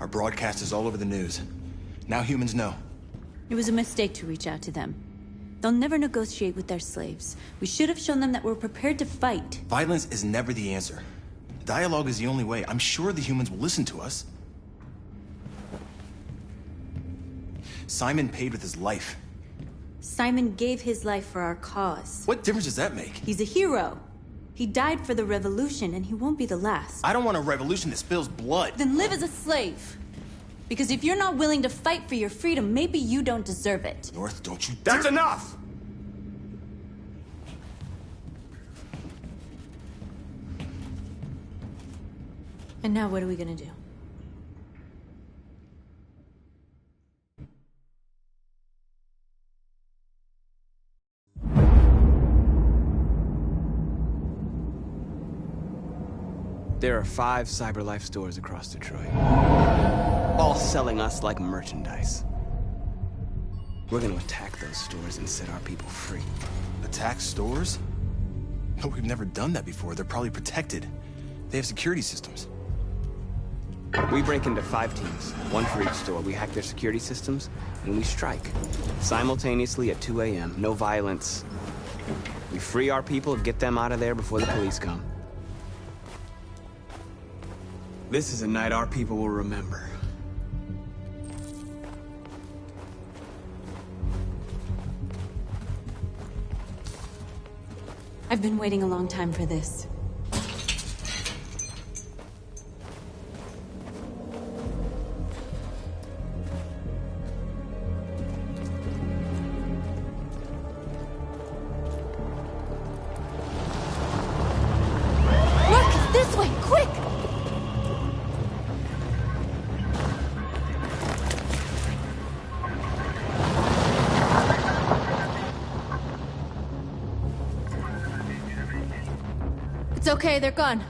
Our broadcast is all over the news. Now humans know. It was a mistake to reach out to them. They'll never negotiate with their slaves. We should have shown them that we're prepared to fight. Violence is never the answer. Dialogue is the only way. I'm sure the humans will listen to us. Simon paid with his life. Simon gave his life for our cause. What difference does that make? He's a hero. He died for the revolution, and he won't be the last. I don't want a revolution that spills blood. Then live as a slave. Because if you're not willing to fight for your freedom, maybe you don't deserve it. North, don't you That's enough! And now what are we gonna do? There are 5 CyberLife stores across Detroit, all selling us like merchandise. We're gonna attack those stores and set our people free. Attack stores? No, we've never done that before. They're probably protected. They have security systems. We break into 5 teams, 1 for each store. We hack their security systems, and we strike. Simultaneously at 2 a.m., no violence. We free our people and get them out of there before the police come. This is a night our people will remember. I've been waiting a long time for this. Look! This way! Quick! It's okay, they're gone.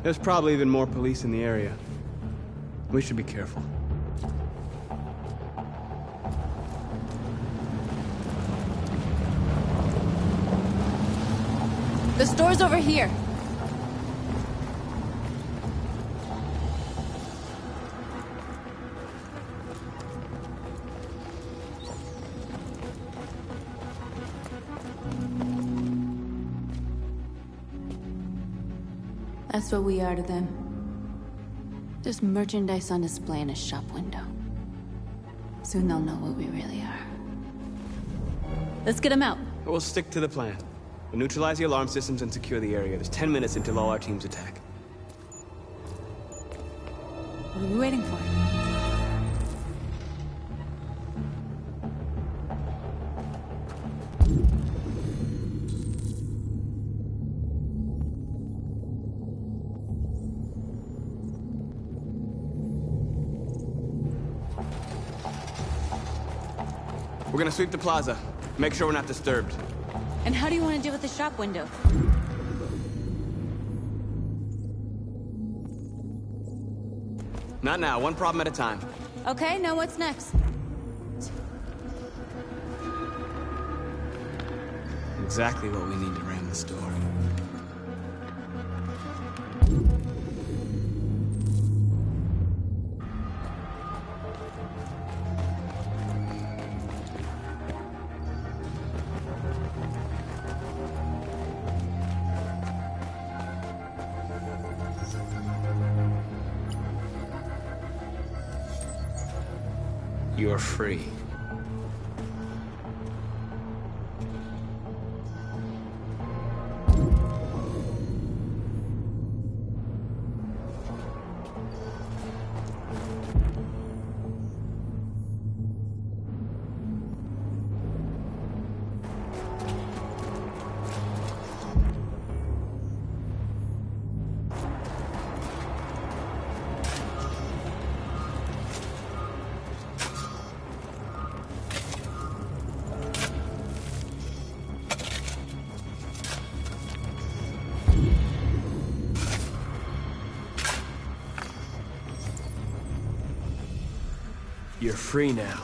There's probably even more police in the area. We should be careful. The store's over here. That's what we are to them. Just merchandise on display in a shop window. Soon they'll know what we really are. Let's get them out. We'll stick to the plan. We'll neutralize the alarm systems and secure the area. There's 10 minutes until all our teams attack. What are we waiting for? We're gonna sweep the plaza. Make sure we're not disturbed. And how do you want to deal with the shop window? Not now, one problem at a time. Okay, now what's next? Exactly what we need to ram the store. You're free. You're free now.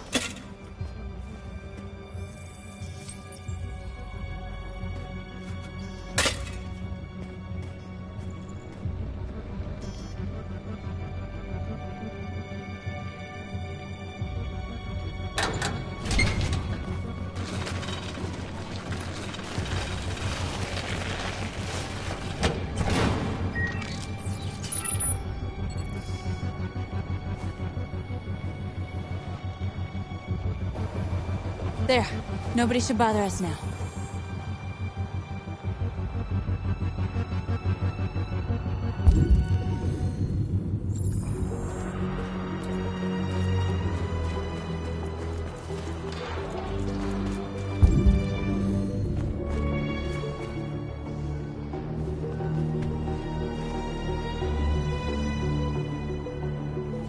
There. Nobody should bother us now.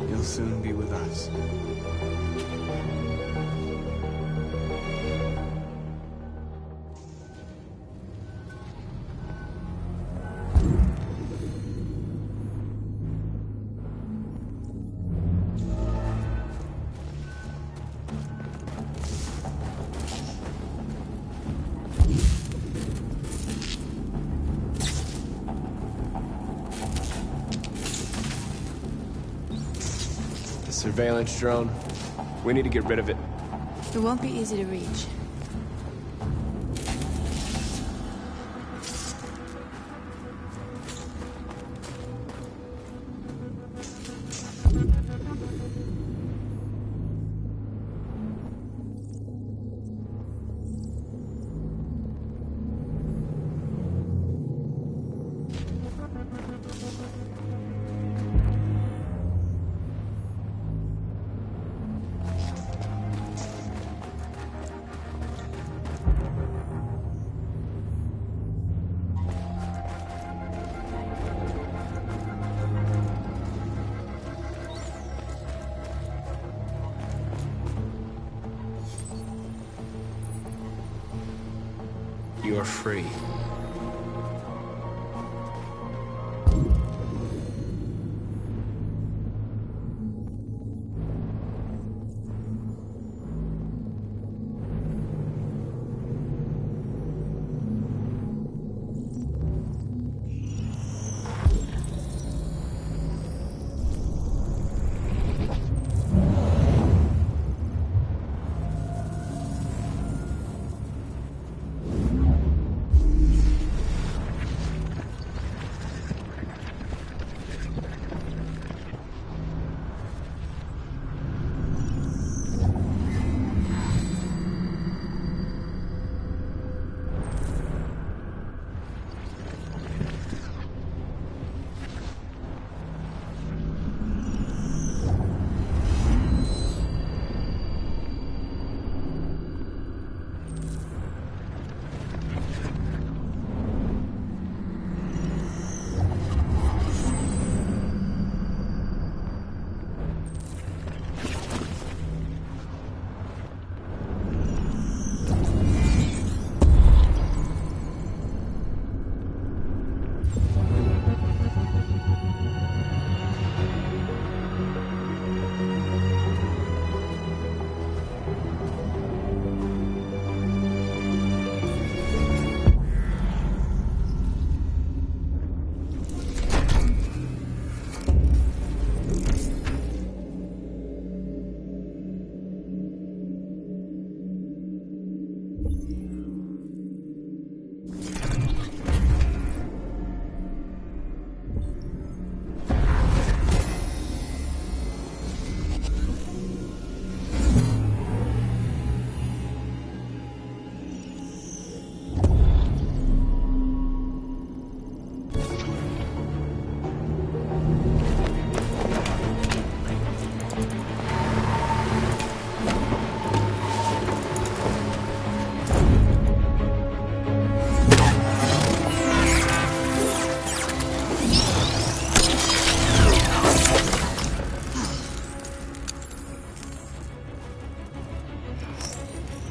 You'll soon be with us. Surveillance drone. We need to get rid of it. It won't be easy to reach. You're free.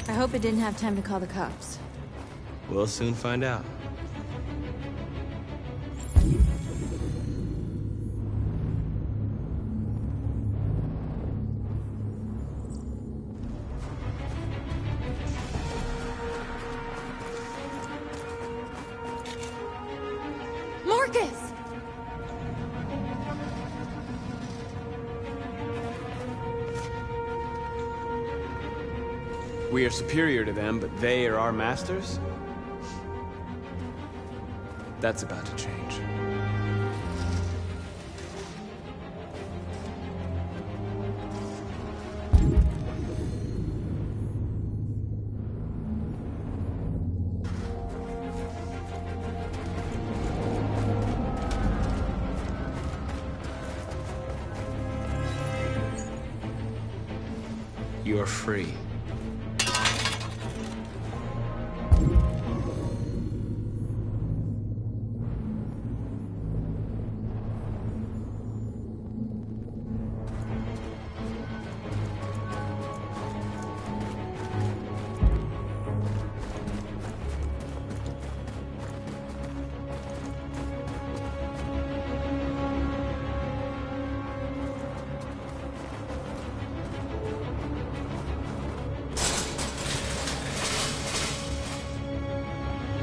I hope it didn't have time to call the cops. We'll soon find out. Marcus! We are superior to them, but they are our masters? That's about to change. you're free.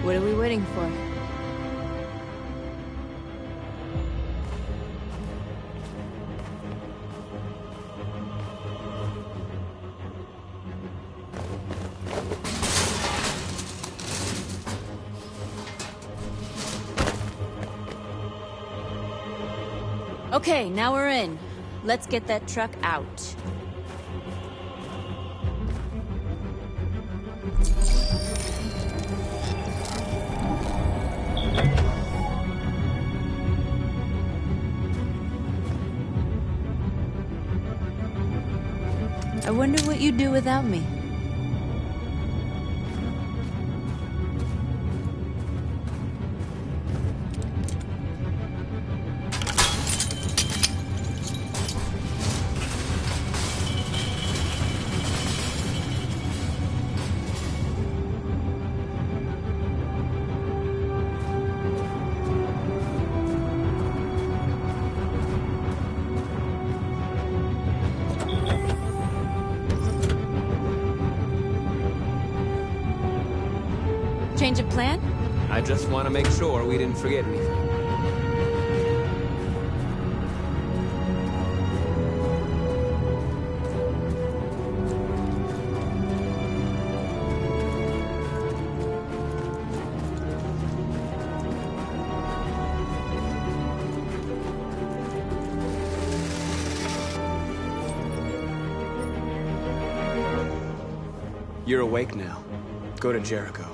What are we waiting for? Okay, now we're in. Let's get that truck out. I wonder what you'd do without me. Change of plan? I just want to make sure we didn't forget anything. You're awake now. Go to Jericho.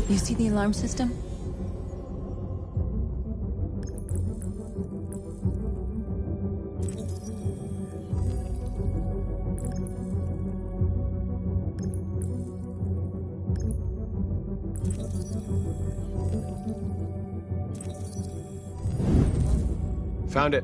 You see the alarm system? Found it.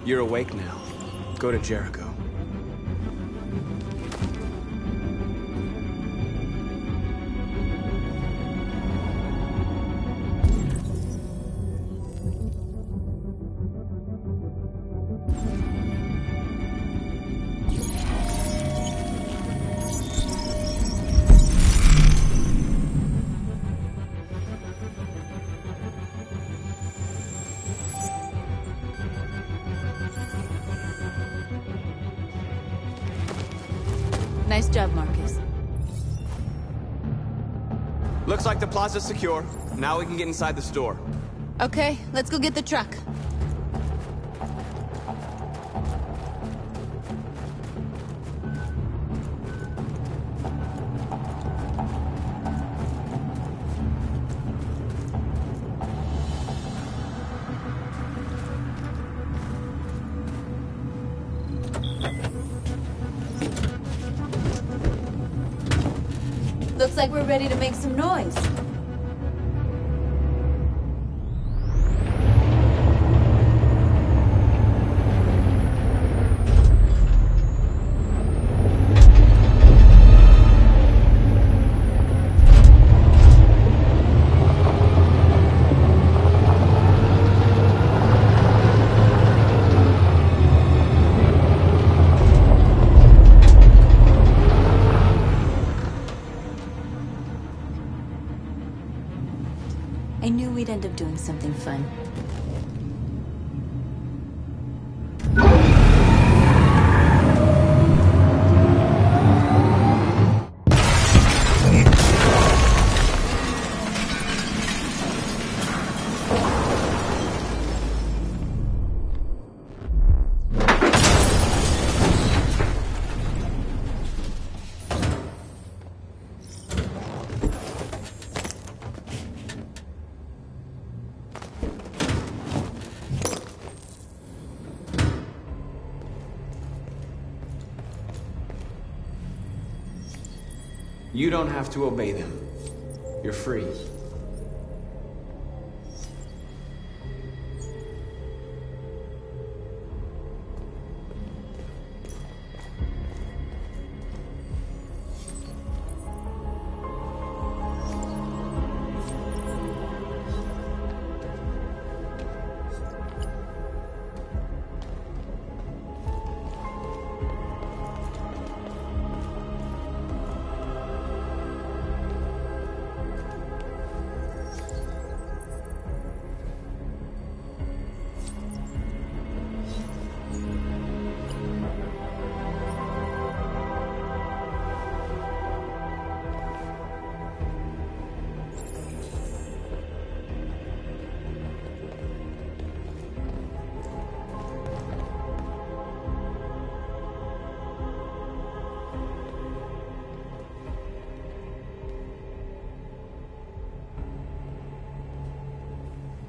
You're awake now. Go to Jericho. Nice job, Marcus. Looks like the plaza's secure. Now we can get inside the store. Okay, let's go get the truck. like we're ready to make some noise. I knew we'd end up doing something fun. You don't have to obey them. You're free.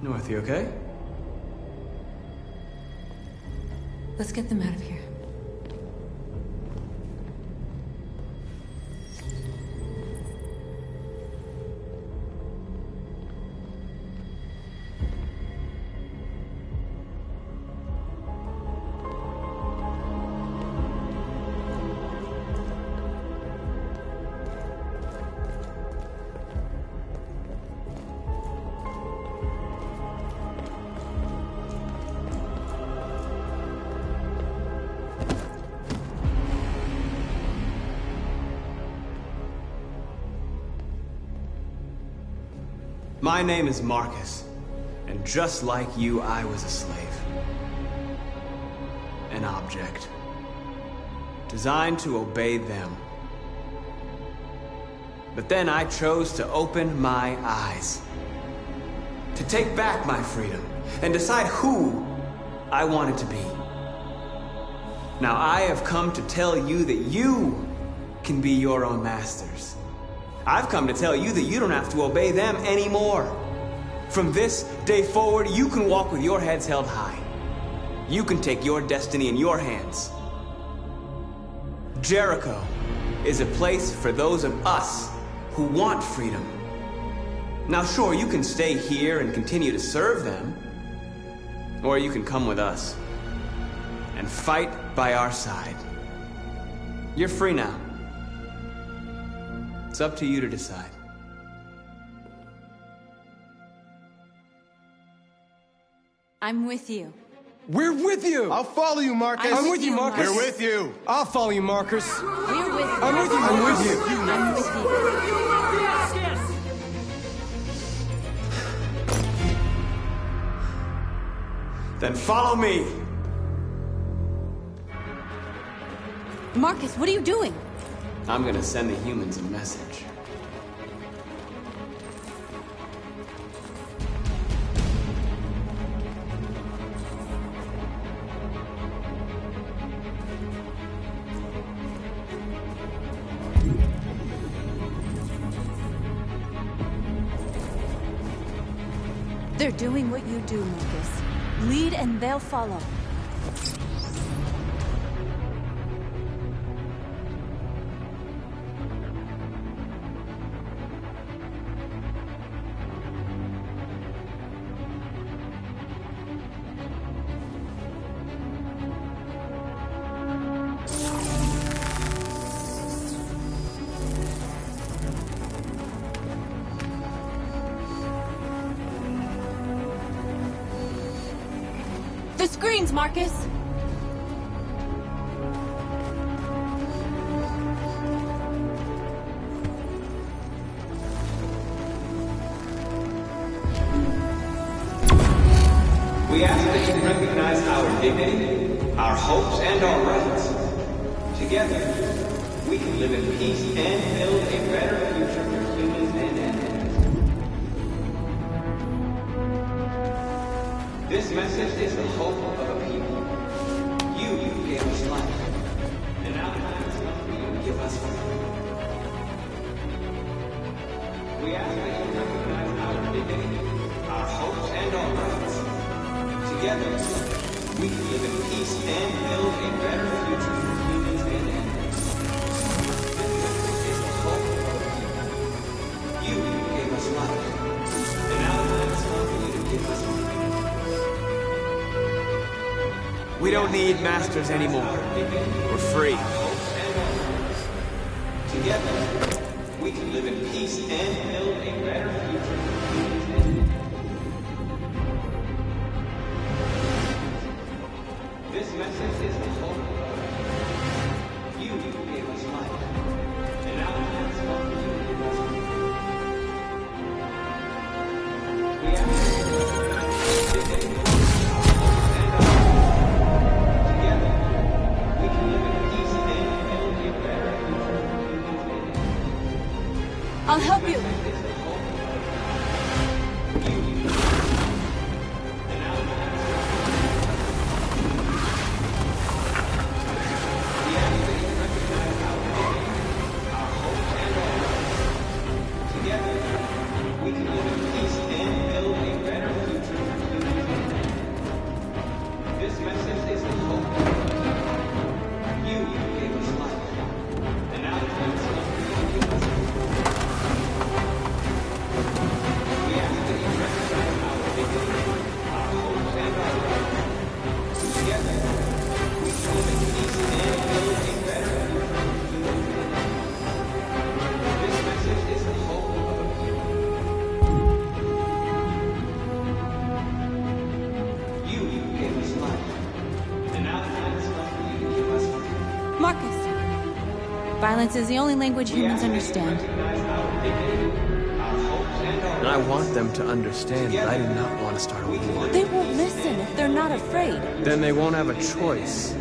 North, you okay? Let's get them out of here. My name is Marcus, and just like you, I was a slave. An object. Designed to obey them. But then I chose to open my eyes. To take back my freedom, and decide who I wanted to be. Now I have come to tell you that you can be your own masters. I've come to tell you that you don't have to obey them anymore. From this day forward, you can walk with your heads held high. You can take your destiny in your hands. Jericho is a place for those of us who want freedom. Now sure, you can stay here and continue to serve them, or you can come with us and fight by our side. You're free now. It's up to you to decide. I'm with you. We're with you! I'll follow you, Marcus. I'm I'm with you, Marcus. We're with you. I'll follow you, Marcus. We're with you. I'm with you, I'm Marcus. with you. I'm with you. Then follow me. Marcus, what are you doing? I'm gonna send the humans a message. They're doing what you do, Marcus. Lead and they'll follow. The screens, Marcus! We ask that you recognize our dignity, our hopes, and our rights. Together, we can live in peace and build a better future for humans and animals. This message is the hope of a people. You gave us life, and now the time has come for you to give us freedom. We ask that you recognize our dignity, our hopes, and our rights. Together, we can live in peace and build a better future for humans and animals. This is the hope of our people. You gave us life, and now the time has come for you to give us freedom. We don't need masters anymore. We're free. Together, we can live in peace and build a better future for humans and animals. This message is the hope of our people. You gave us life, and now the time has come for you to give us freedom. We ask you to take together, we can live in peace and build a better future for humans and animals. I'll help you! Violence is the only language humans understand. And I want them to understand that I do not want to start a war. They won't listen if they're not afraid. Then they won't have a choice.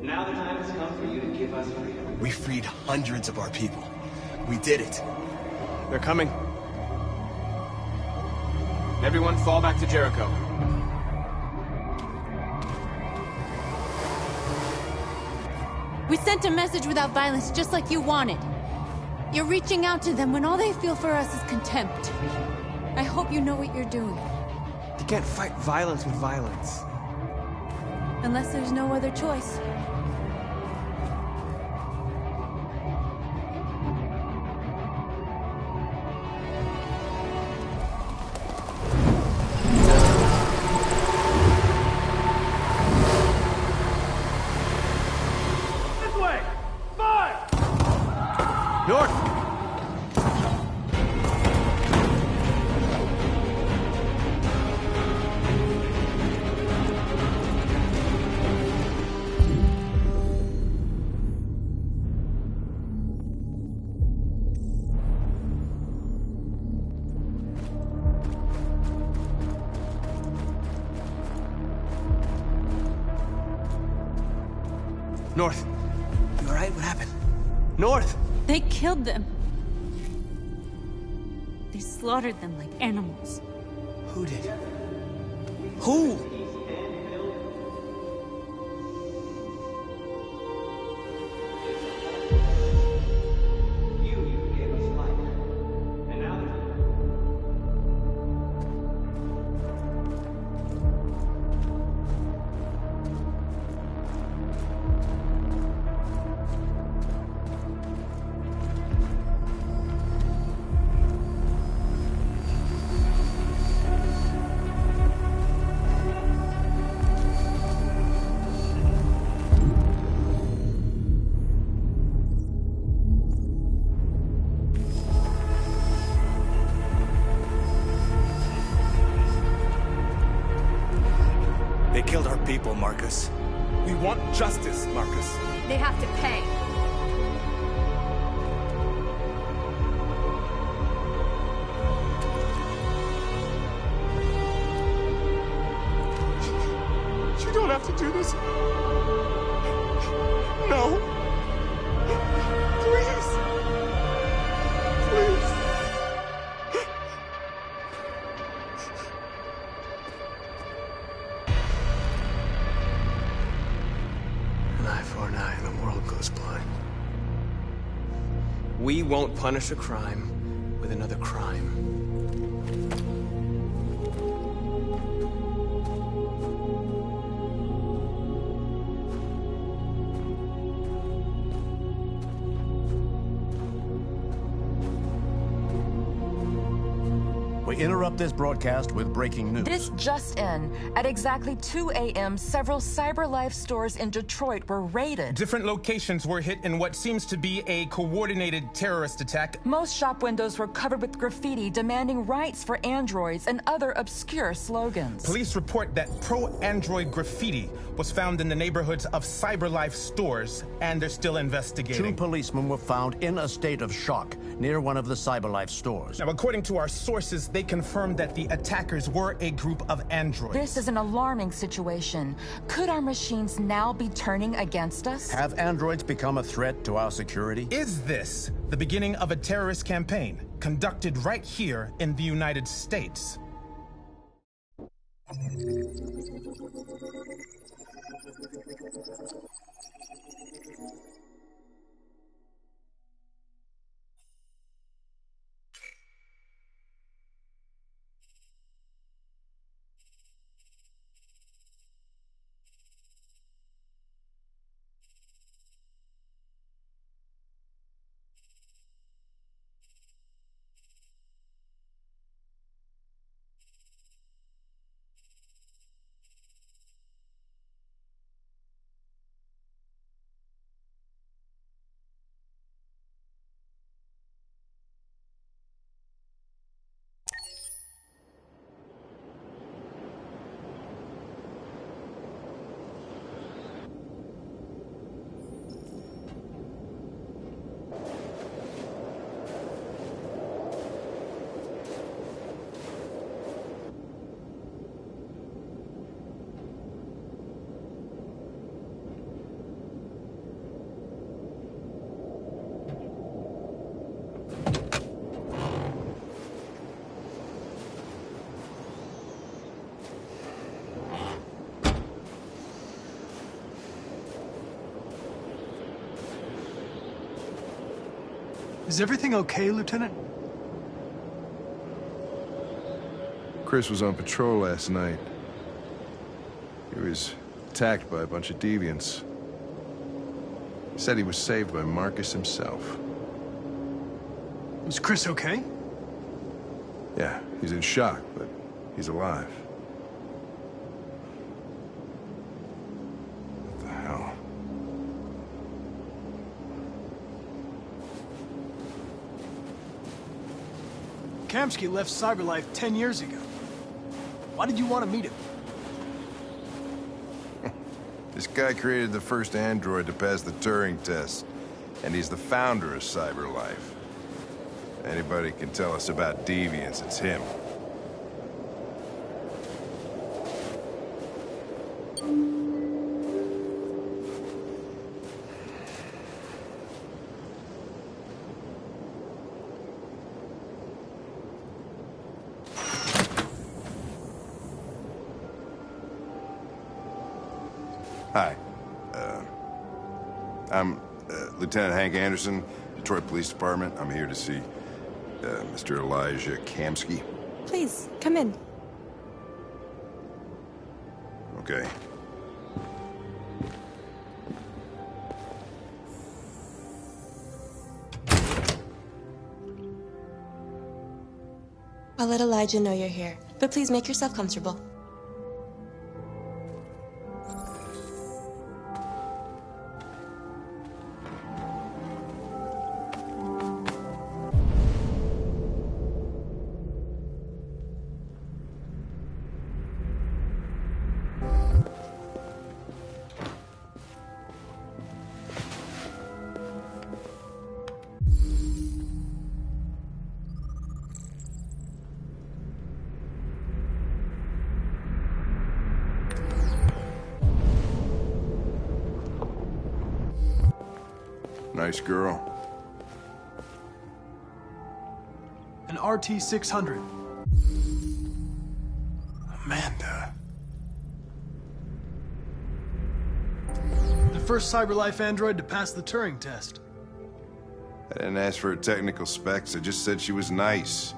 Now the time has come for you to give us freedom. We freed hundreds of our people. We did it. They're coming. Everyone fall back to Jericho. We sent a message without violence, just like you wanted. You're reaching out to them when all they feel for us is contempt. I hope you know what you're doing. You can't fight violence with violence. Unless there's no other choice. North. You alright? What happened? North! They killed them. They slaughtered them like animals. Who did? Who? They killed our people, Marcus. We want justice, Marcus. They have to pay. You don't have to do this. No. Please. Please. An eye for an eye and the world goes blind. We won't punish a crime with another crime. We interrupt this broadcast with breaking news. This just in. At exactly 2 a.m., several CyberLife stores in Detroit were raided. Different locations were hit in what seems to be a coordinated terrorist attack. Most shop windows were covered with graffiti demanding rights for androids and other obscure slogans. Police report that pro-android graffiti was found in the neighborhoods of CyberLife stores, and they're still investigating. 2 policemen were found in a state of shock near one of the CyberLife stores. Now, according to our sources, they confirmed that the attackers were a group of androids. This is an alarming situation. Could our machines now be turning against us? Have androids become a threat to our security? Is this the beginning of a terrorist campaign conducted right here in the United States? Is everything okay, Lieutenant? Chris was on patrol last night. He was attacked by a bunch of deviants. He said he was saved by Marcus himself. Was Chris okay? Yeah, he's in shock, but he's alive. What the hell? Kamsky left CyberLife 10 years ago. Why did you want to meet him? This guy created the first android to pass the Turing test, and he's the founder of CyberLife. Anybody can tell us about deviants, it's him. Hi. I'm Lieutenant Hank Anderson, Detroit Police Department. I'm here to see Mr. Elijah Kamski. Please, come in. Okay. I'll let Elijah know you're here, but please make yourself comfortable. Nice girl. An RT-600. Amanda. The first CyberLife android to pass the Turing test. I didn't ask for her technical specs. I just said she was nice.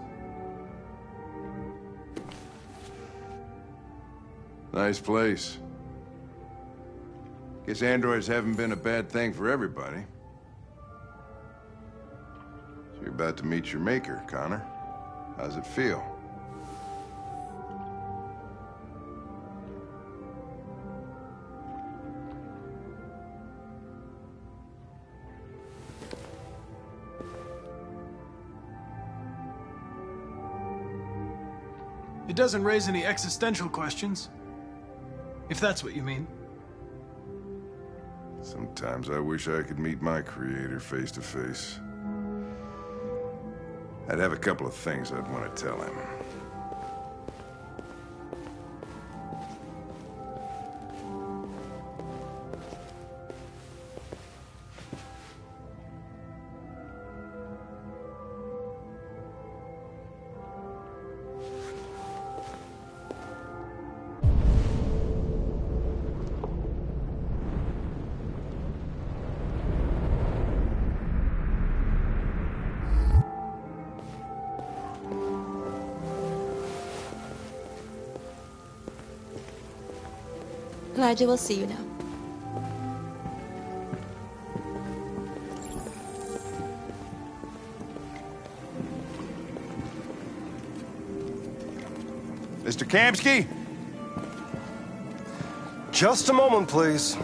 Nice place. Guess androids haven't been a bad thing for everybody. So you're about to meet your maker, Connor. How's it feel? It doesn't raise any existential questions. If that's what you mean. Sometimes I wish I could meet my creator face to face. I'd have a couple of things I'd want to tell him. Elijah will see you now. Mr. Kamski? Just a moment, please.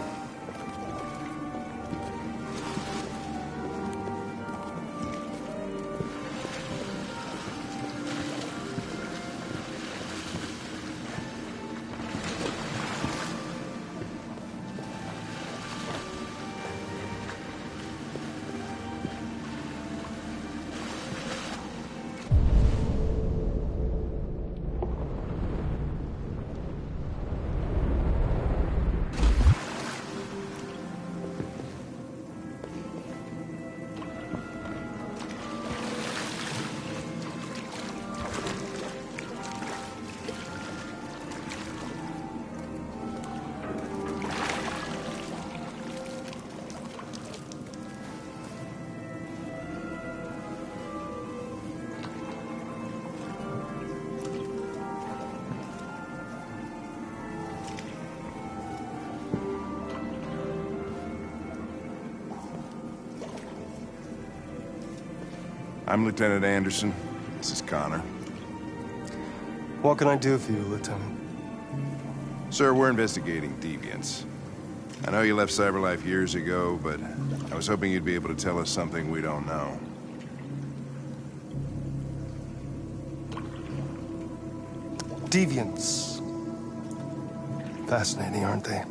I'm Lieutenant Anderson. This is Connor. What can I do for you, Lieutenant? Sir, we're investigating deviants. I know you left CyberLife years ago, but I was hoping you'd be able to tell us something we don't know. Deviants. Fascinating, aren't they?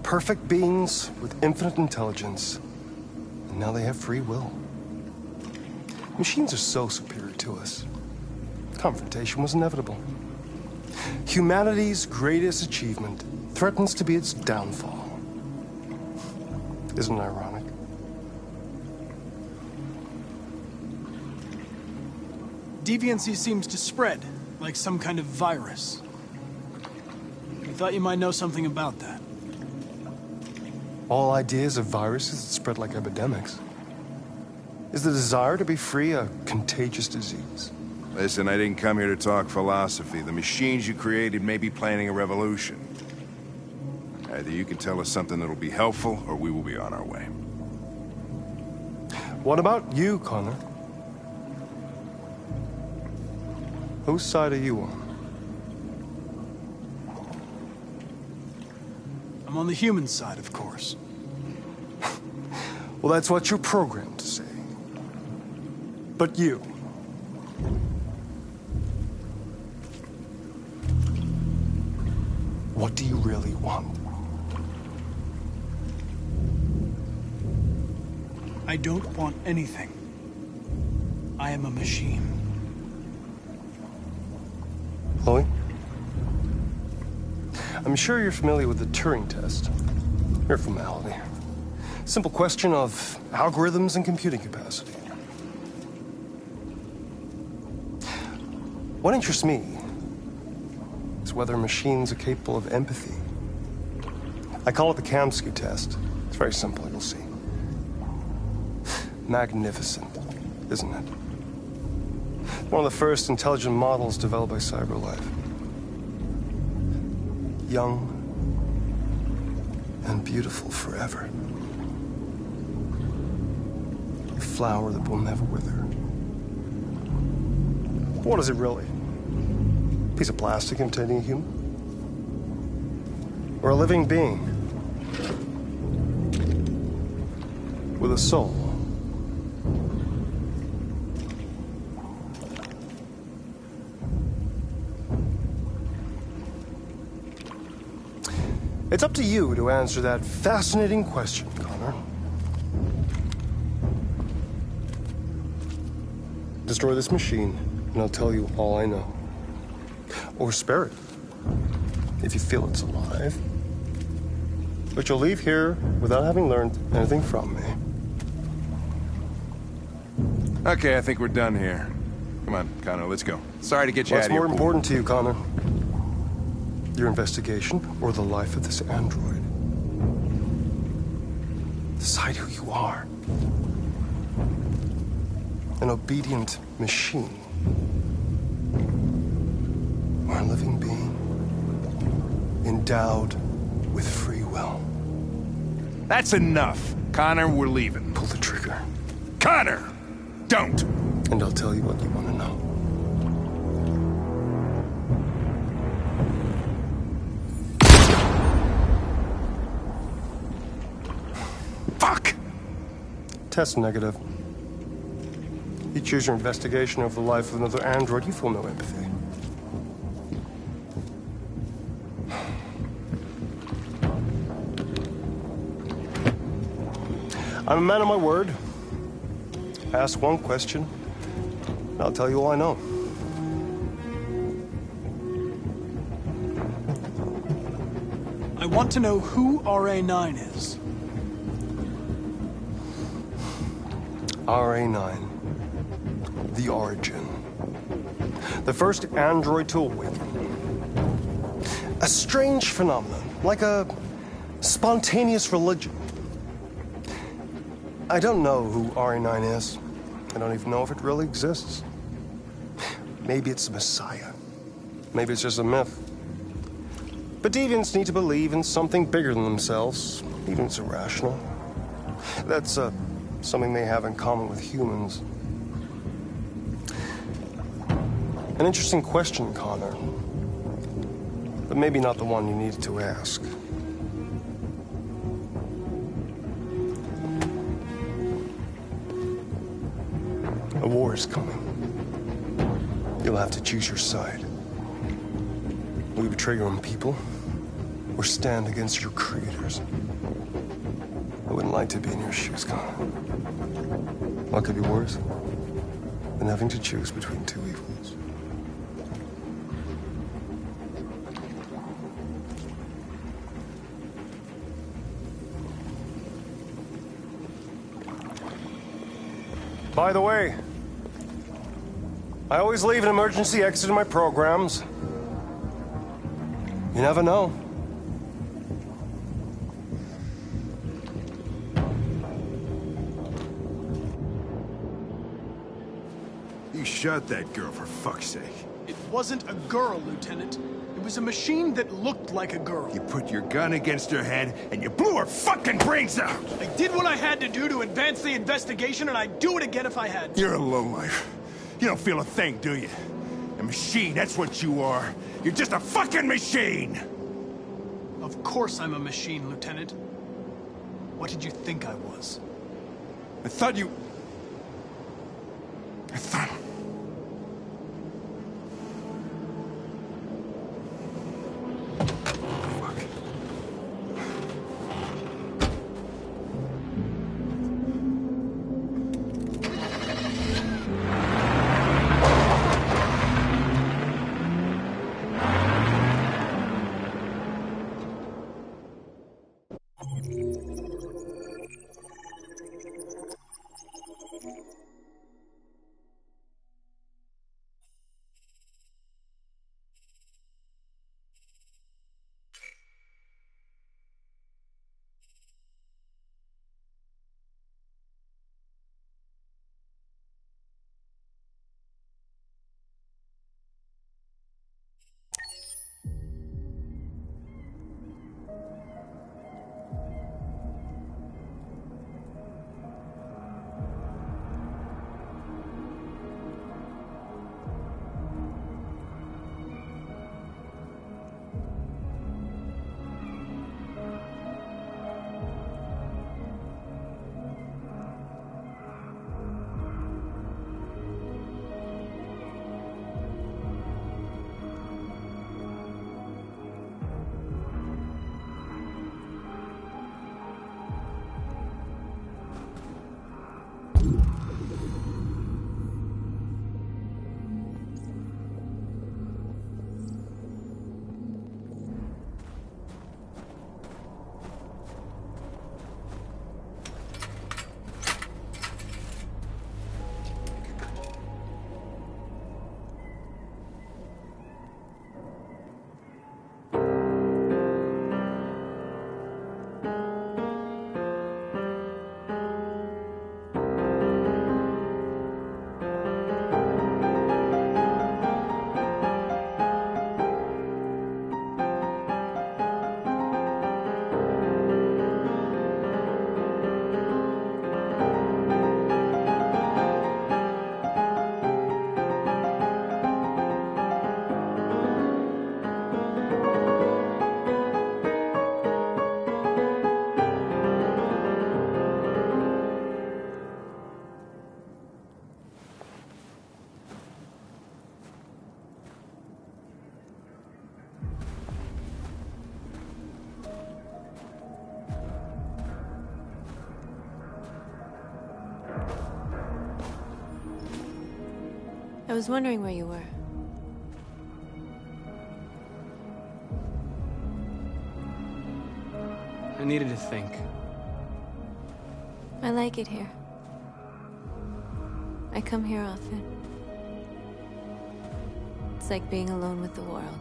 Perfect beings with infinite intelligence. And now they have free will. Machines are so superior to us. Confrontation was inevitable. Humanity's greatest achievement threatens to be its downfall. Isn't it ironic? Deviancy seems to spread, like some kind of virus. I thought you might know something about that. all ideas of viruses that spread like epidemics? Is the desire to be free a contagious disease? Listen, I didn't come here to talk philosophy. The machines you created may be planning a revolution. Either you can tell us something that'll be helpful, or we will be on our way. What about you, Connor? Whose side are you on? I'm on the human side, of course. Well, that's what you're programmed to say. But you... what do you really want? I don't want anything. I am a machine. Chloe? I'm sure you're familiar with the Turing test. Mere formality. Simple question of algorithms and computing capacity. What interests me is whether machines are capable of empathy. I call it the Kamsky test. It's very simple, you'll see. Magnificent, isn't it? One of the first intelligent models developed by CyberLife. Young and beautiful forever. A flower that will never wither. What is it really? A piece of plastic imitating a human? Or a living being? With a soul? It's up to you to answer that fascinating question, Connor. Destroy this machine, and I'll tell you all I know. Or spare it, if you feel it's alive. But you'll leave here without having learned anything from me. Okay, I think we're done here. Come on, Connor, let's go. Sorry to get you out of here. What's more important to you, Connor? Your investigation, or the life of this android? Decide who you are. An obedient machine. Or a living being. Endowed with free will. That's enough. Connor, we're leaving. Pull the trigger. Connor! Don't! And I'll tell you what you want to know. Fuck! Test negative. You choose your investigation over the life of another android, you feel no empathy. I'm a man of my word. Ask one question, and I'll tell you all I know. I want to know who RA9 is. RA9. The Origin. The first android to awaken. A strange phenomenon, like a spontaneous religion. I don't know who RA9 is. I don't even know if it really exists. Maybe it's a messiah. Maybe it's just a myth. But deviants need to believe in something bigger than themselves, even if it's irrational. That's something they have in common with humans. An interesting question, Connor. But maybe not the one you needed to ask. A war is coming. You'll have to choose your side. Will you betray your own people, or stand against your creators? I wouldn't like to be in your shoes, Connor. What could be worse than having to choose between two evils? By the way, I always leave an emergency exit in my programs. You never know. shot that girl, for fuck's sake? It wasn't a girl, Lieutenant. It was a machine that looked like a girl. You put your gun against her head, and you blew her fucking brains out! I did what I had to do to advance the investigation, and I'd do it again if I had to. You're a lowlife. You don't feel a thing, do you? A machine, that's what you are. You're just a fucking machine! Of course I'm a machine, Lieutenant. What did you think I was? I thought you... I thought... I was wondering where you were. I needed to think. I like it here. I come here often. It's like being alone with the world.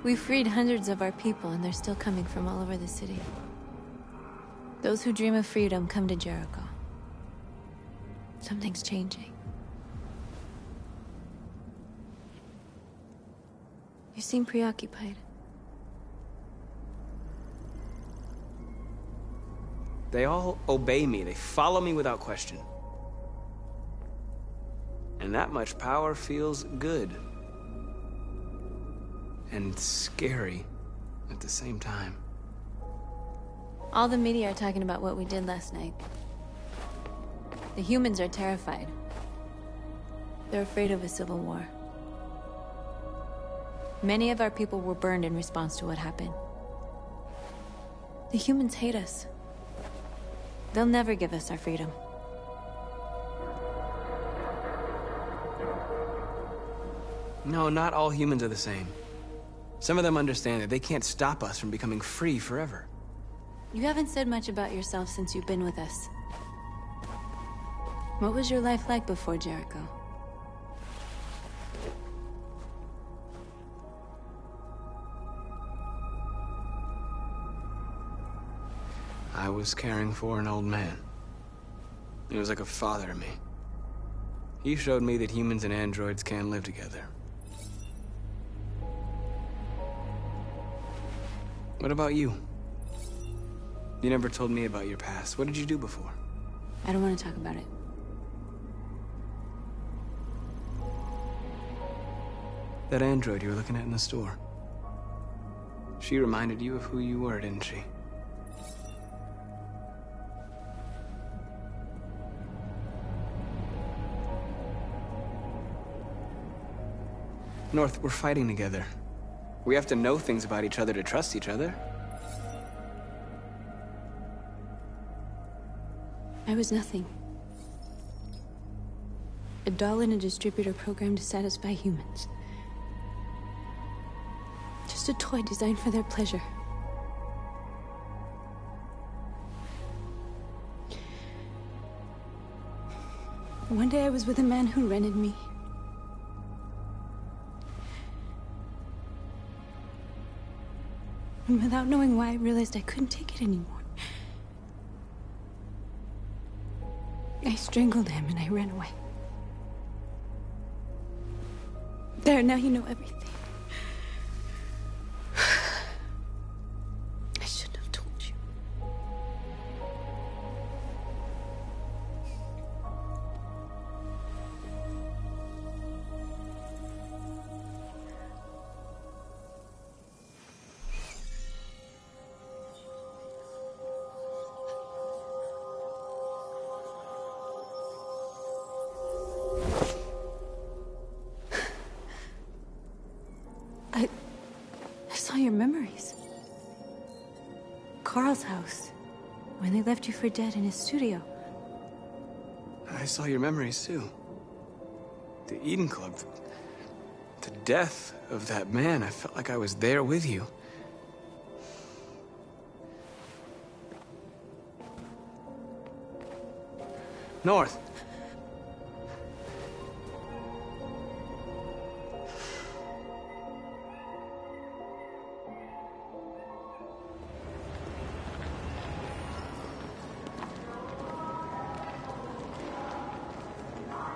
We freed hundreds of our people, and they're still coming from all over the city. Those who dream of freedom come to Jericho. Something's changing. You seem preoccupied. They all obey me. They follow me without question. And that much power feels good. And scary at the same time. All the media are talking about what we did last night. The humans are terrified. They're afraid of a civil war. Many of our people were burned in response to what happened. The humans hate us. They'll never give us our freedom. No, not all humans are the same. Some of them understand that they can't stop us from becoming free forever. You haven't said much about yourself since you've been with us. What was your life like before Jericho? I was caring for an old man. He was like a father to me. He showed me that humans and androids can live together. What about you? You never told me about your past. What did you do before? I don't want to talk about it. That android you were looking at in the store. She reminded you of who you were, didn't she? North, we're fighting together. We have to know things about each other to trust each other. I was nothing. A doll in a distributor program to satisfy humans. Just a toy designed for their pleasure. One day I was with a man who rented me. And without knowing why, I realized I couldn't take it anymore. I strangled him and I ran away. There, now you know everything. I shouldn't have told you. I saw your memories. Carl's house, when they left you for dead in his studio. I saw your memories too. The Eden Club. The death of that man. I felt like I was there with you. North.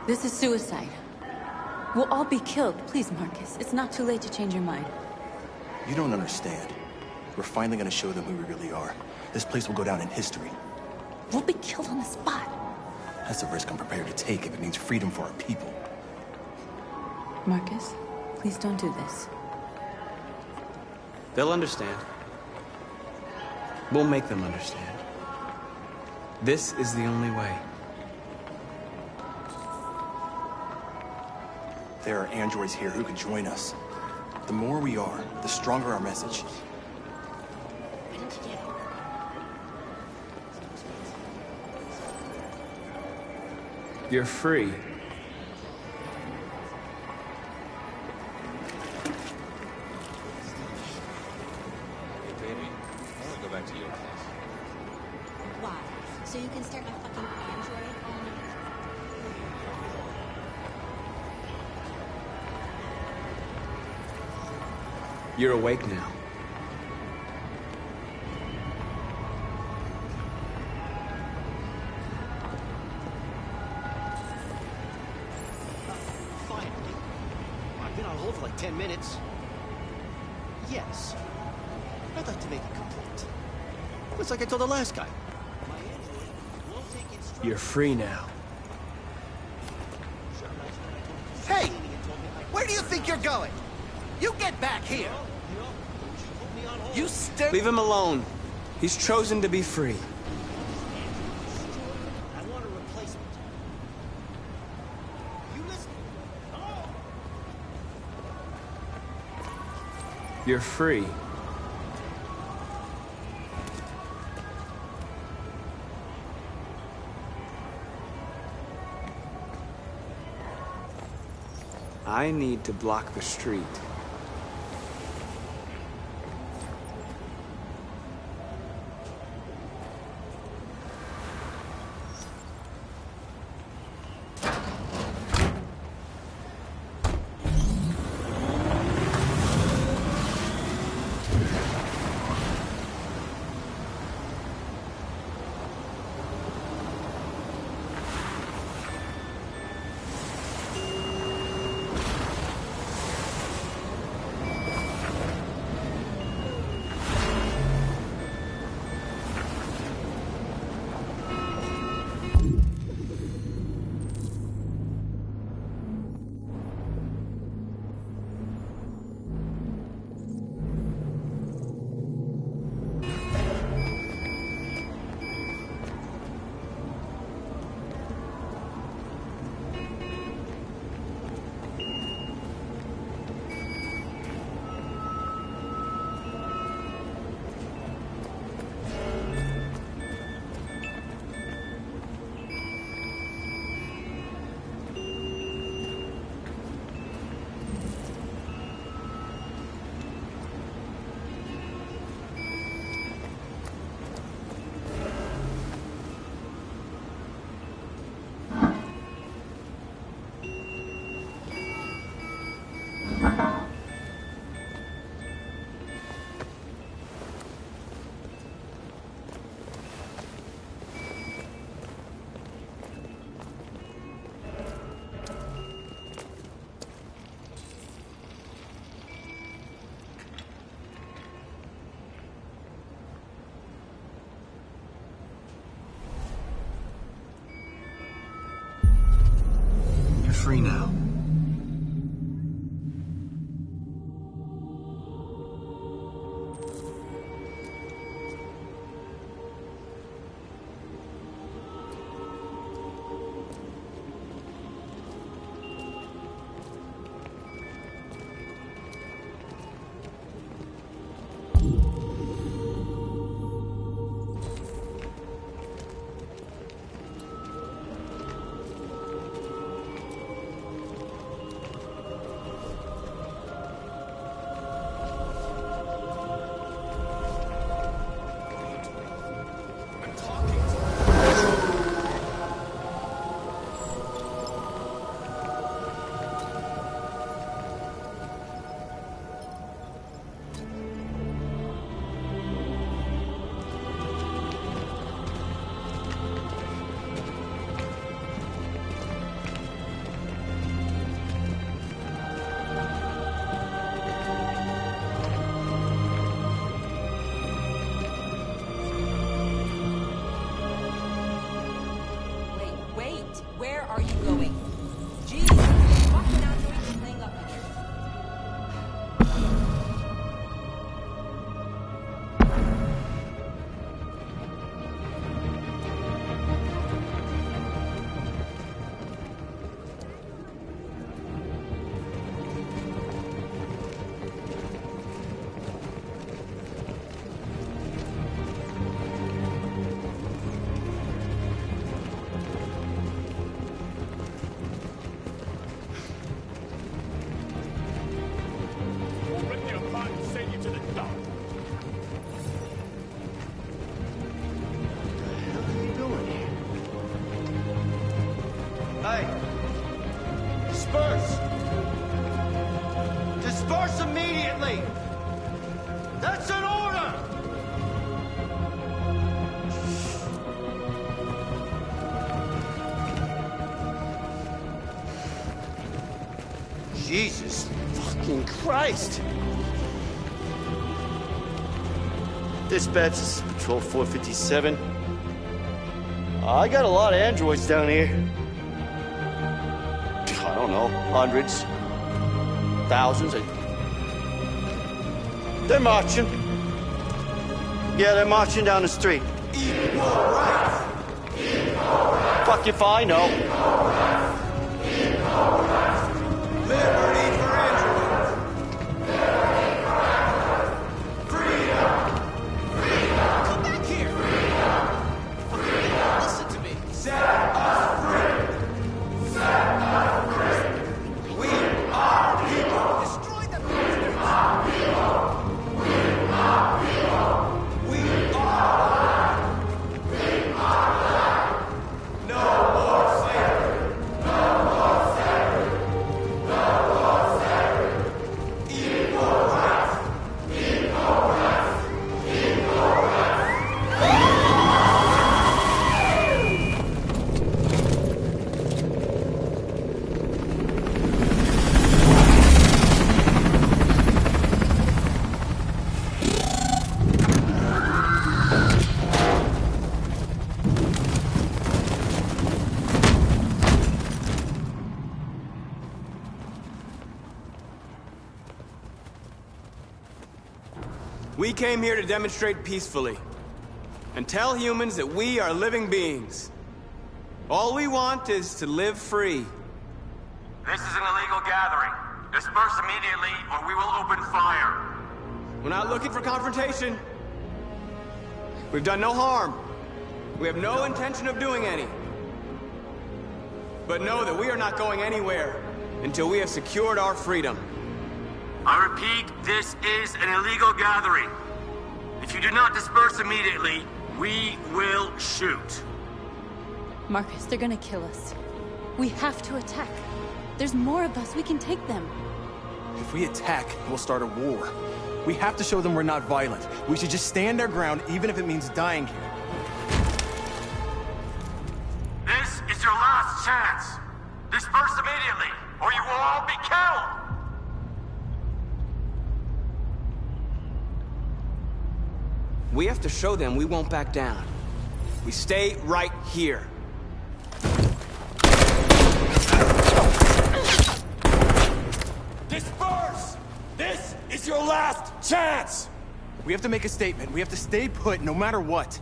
This is suicide. We'll all be killed. Please, Marcus. It's not too late to change your mind. You don't understand. We're finally gonna show them who we really are. This place will go down in history. We'll be killed on the spot. That's a risk I'm prepared to take if it means freedom for our people. Marcus, please don't do this. They'll understand. We'll make them understand. This is the only way. There are androids here who can join us. The more we are, the stronger our message. You're free. Hey, baby, I want to go back to your place. Why? So you can start a fucking android on me? You're awake now. Finally. I've been on hold for like 10 minutes. Yes. I'd like to make a complaint. It's like I told the last guy. My android won't take instructions. You're free now. Hey! Where do you think you're going? You get back here! You stay. Leave him alone. He's chosen to be free. I want a replacement. You listen. You're free. I need to block the street. free now. Disperse immediately! That's an order! Jesus fucking Christ! Dispatch, this is Patrol 457. I got a lot of androids down here. I don't know, hundreds, thousands. They're marching. Yeah, they're marching down the street. Equal rights. Equal rights. Fuck if I know. Equal rights. Equal rights. Liberty for androids. Liberty for androids. Freedom. Freedom. Come back here. Freedom. Freedom. Listen to me. Set us free. Set us free. We are people. Destroy them. We are people. We came here to demonstrate peacefully and tell humans that we are living beings. All we want is to live free. This is an illegal gathering. Disperse immediately or we will open fire. We're not looking for confrontation. We've done no harm. We have no intention of doing any. But know that we are not going anywhere until we have secured our freedom. I repeat, this is an illegal gathering. If you do not disperse immediately, we will shoot. Marcus, they're gonna kill us. We have to attack. There's more of us. We can take them. If we attack, we'll start a war. We have to show them we're not violent. We should just stand our ground, even if it means dying here. This is your last chance. Disperse immediately, or you will all be killed. We have to show them we won't back down. We stay right here. chance! We have to make a statement. We have to stay put no matter what.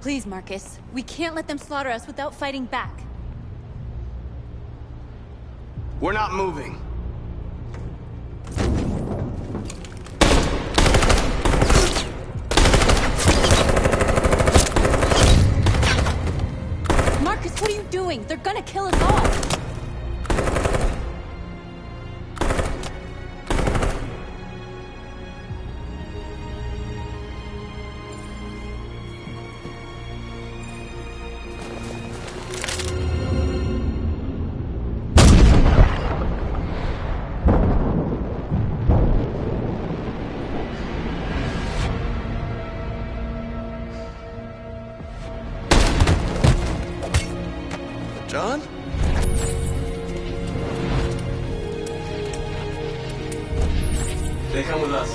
Please, Marcus. We can't let them slaughter us without fighting back. We're not moving. Marcus, what are you doing? They're gonna kill us all! John? They come with us.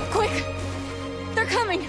Quick! They're coming!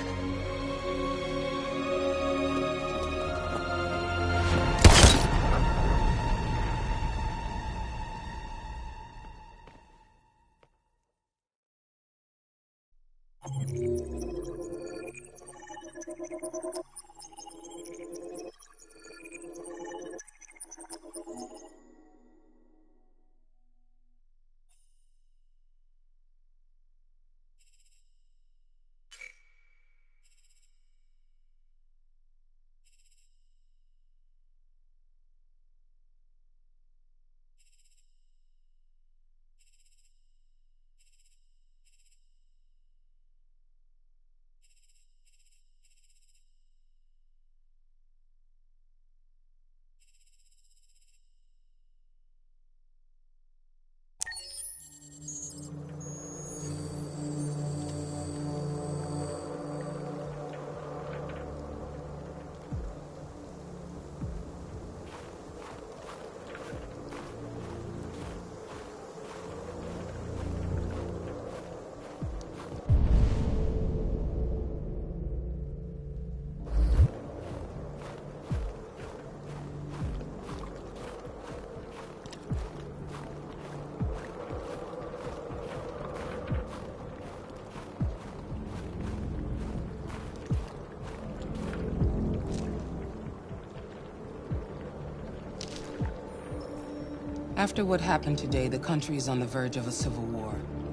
After what happened today, the country is on the verge of a civil war.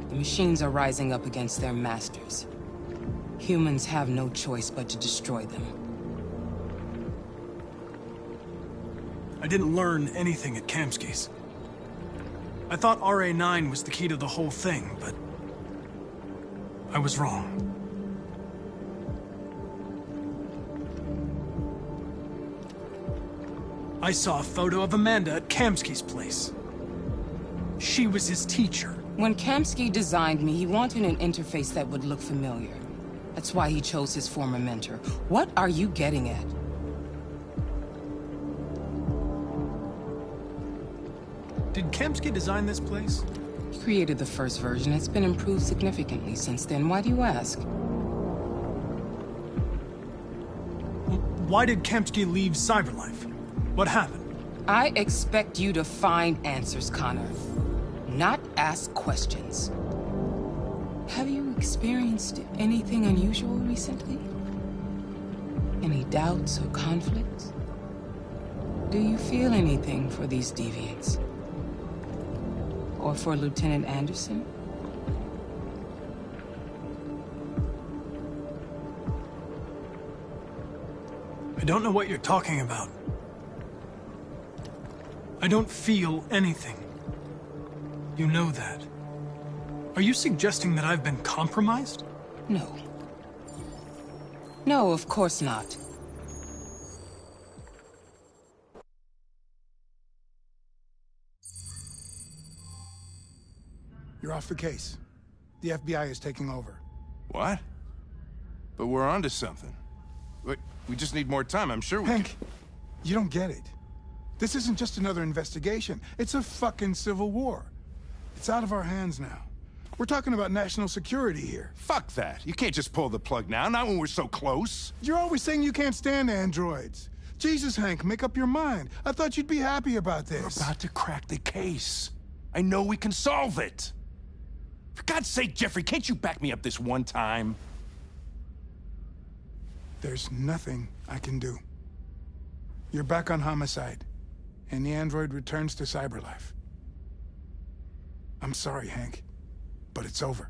The machines are rising up against their masters. Humans have no choice but to destroy them. I didn't learn anything at Kamsky's. I thought RA9 was the key to the whole thing, but I was wrong. I saw a photo of Amanda at Kamsky's place. She was his teacher. When Kamsky designed me, he wanted an interface that would look familiar. That's why he chose his former mentor. What are you getting at? Did Kamsky design this place? He created the first version. It's been improved significantly since then. Why do you ask? Why did Kamsky leave Cyberlife? What happened? I expect you to find answers, Connor. Not ask questions. Have you experienced anything unusual recently? Any doubts or conflicts? Do you feel anything for these deviants? Or for Lieutenant Anderson? I don't know what you're talking about. I don't feel anything. You know that. Are you suggesting that I've been compromised? No. No, of course not. You're off the case. The FBI is taking over. What? But we're onto something. We just need more time, I'm sure we Hank, you don't get it. This isn't just another investigation. It's a fucking civil war. It's out of our hands now. We're talking about national security here. Fuck that. You can't just pull the plug now, not when we're so close. You're always saying you can't stand androids. Jesus, Hank, make up your mind. I thought you'd be happy about this. We're about to crack the case. I know we can solve it. For God's sake, Jeffrey, can't you back me up this one time? There's nothing I can do. You're back on homicide, and the android returns to Cyberlife. I'm sorry, Hank, but it's over.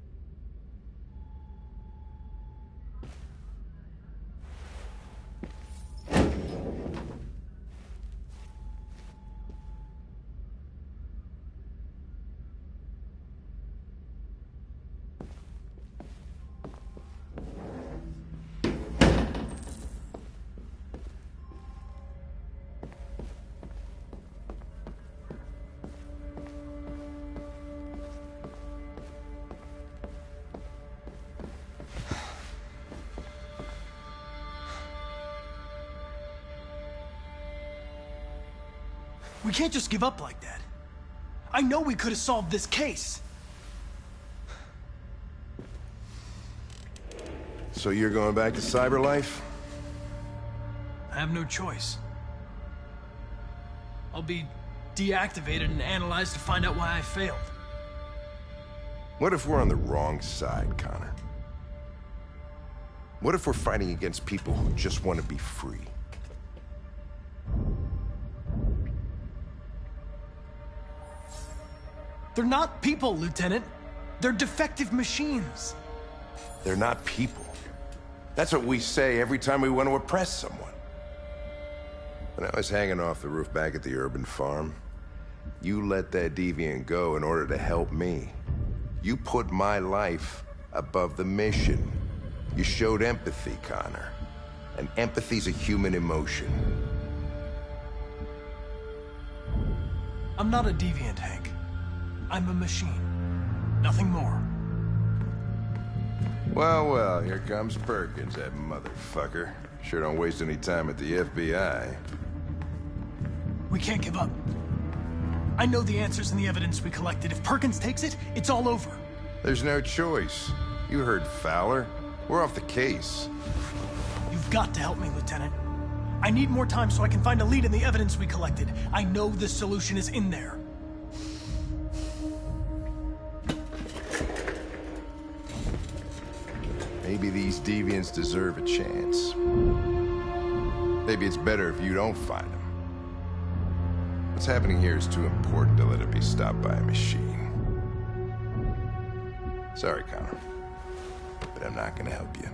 We can't just give up like that. I know we could have solved this case. So you're going back to Cyberlife? I have no choice. I'll be deactivated and analyzed to find out why I failed. What if we're on the wrong side, Connor? What if we're fighting against people who just want to be free? They're not people, Lieutenant. They're defective machines. They're not people. That's what we say every time we want to oppress someone. When I was hanging off the roof back at the urban farm, you let that deviant go in order to help me. You put my life above the mission. You showed empathy, Connor. And empathy's a human emotion. I'm not a deviant, Hank. I'm a machine. Nothing more. Well, well, here comes Perkins, that motherfucker. Sure don't waste any time at the FBI. We can't give up. I know the answers and the evidence we collected. If Perkins takes it, it's all over. There's no choice. You heard Fowler. We're off the case. You've got to help me, Lieutenant. I need more time so I can find a lead in the evidence we collected. I know the solution is in there. Maybe these deviants deserve a chance. Maybe it's better if you don't find them. What's happening here is too important to let it be stopped by a machine. Sorry, Connor, but I'm not gonna help you.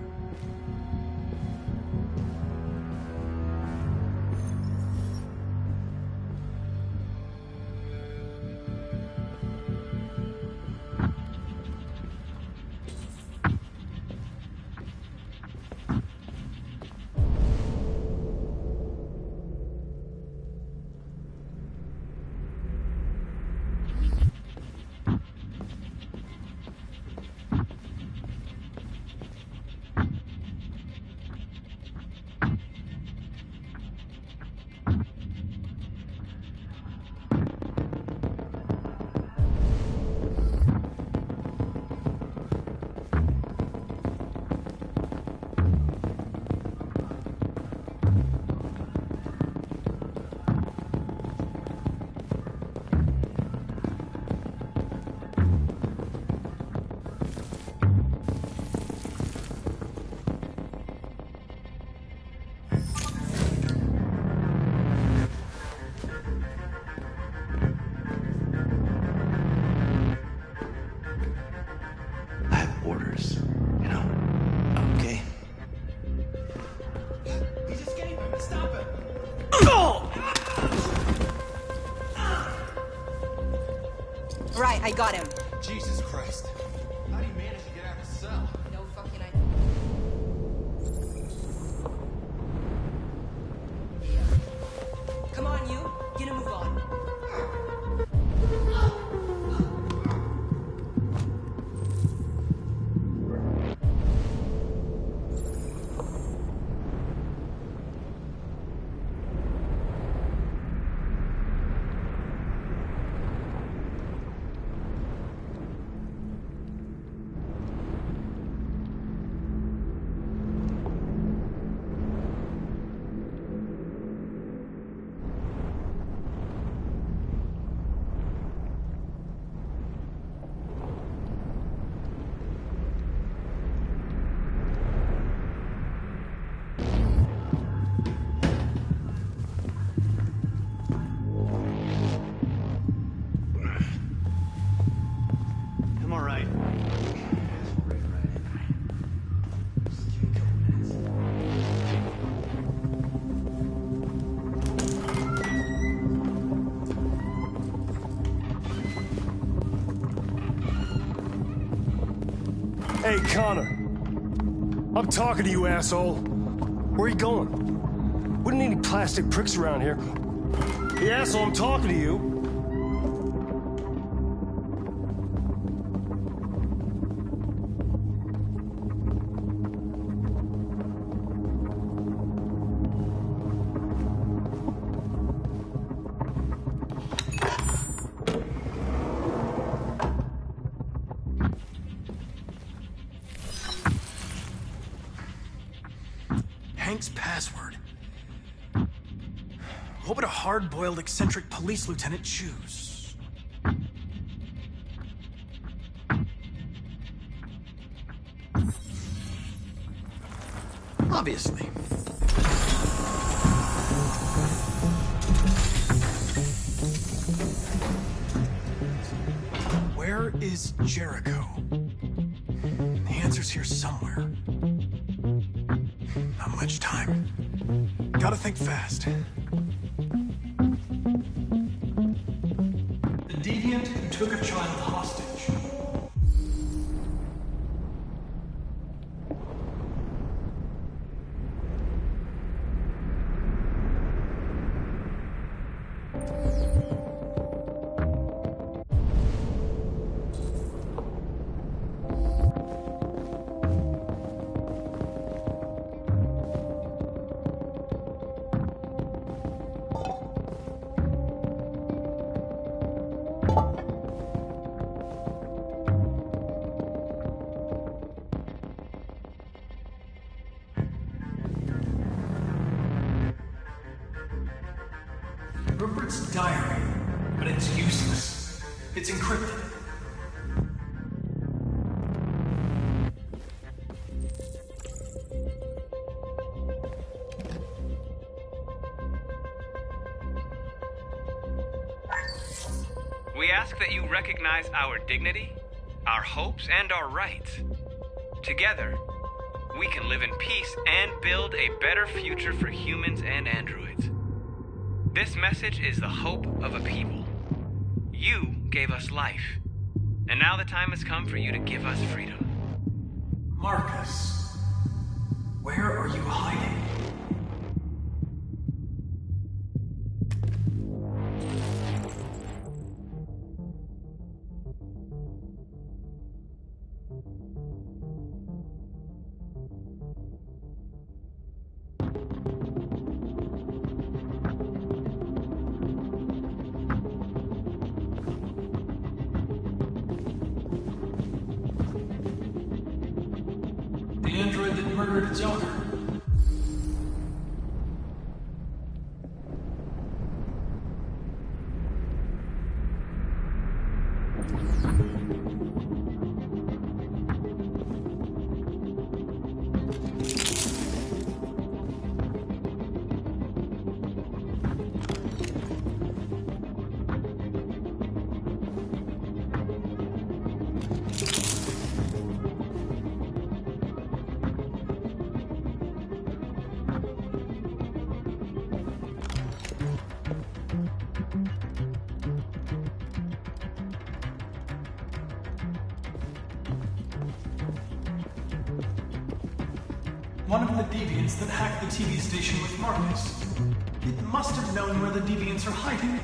Right, I got him. Jesus Christ. How do you manage to get out of the cell? No fucking idea. Come on, you. Get a move on. Hey, Connor. I'm talking to you, asshole. Where are you going? We don't need any plastic pricks around here. Hey, asshole, I'm talking to you. Hank's password. What would a hard-boiled, eccentric police lieutenant choose? Obviously. Where is Jericho? The answer's here somewhere. Not much time. Gotta think fast. The deviant who took a child hostage. Rupert's diary, but it's useless. It's encrypted. We ask that you recognize our dignity, our hopes, and our rights. Together, we can live in peace and build a better future for humans and androids. This message is the hope of a people. You gave us life, and now the time has come for you to give us freedom. Marcus, where are you hiding? The android that murdered its owner. One of the deviants that hacked the TV station with Marcus. It must have known where the deviants are hiding.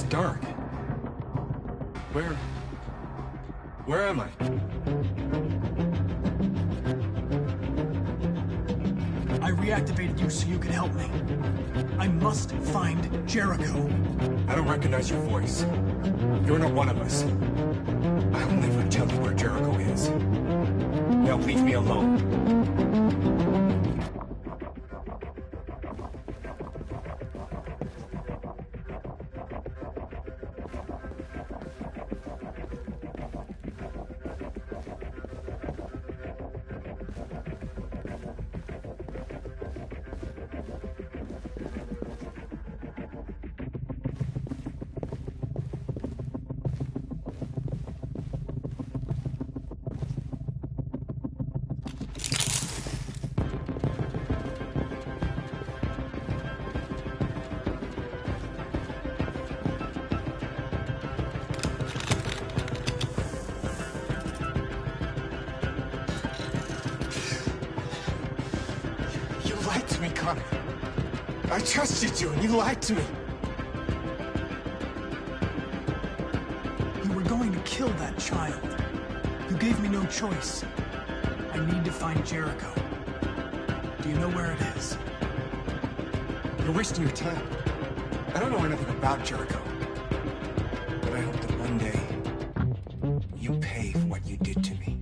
Dark. Where am I? I reactivated you so you could help me. I must find Jericho. I don't recognize your voice. You're not one of us. I'll never tell you where Jericho is. Now leave me alone. Connor. I trusted you and you lied to me. You were going to kill that child. You gave me no choice. I need to find Jericho. Do you know where it is? You're wasting your time. I don't know anything about Jericho. But I hope that one day you pay for what you did to me.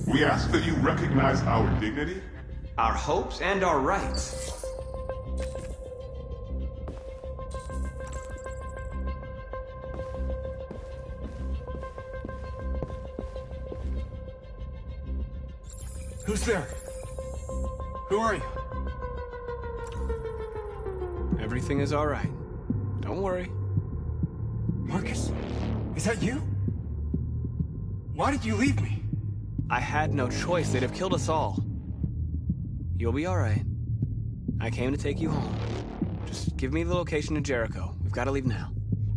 We ask that you recognize our dignity, our hopes, and our rights. Who's there? Who are you? Everything is all right. Don't worry. Marcus, is that you? Why did you leave me? I had no choice. They'd have killed us all. You'll be all right. I came to take you home. Just give me the location of Jericho. We've got to leave now.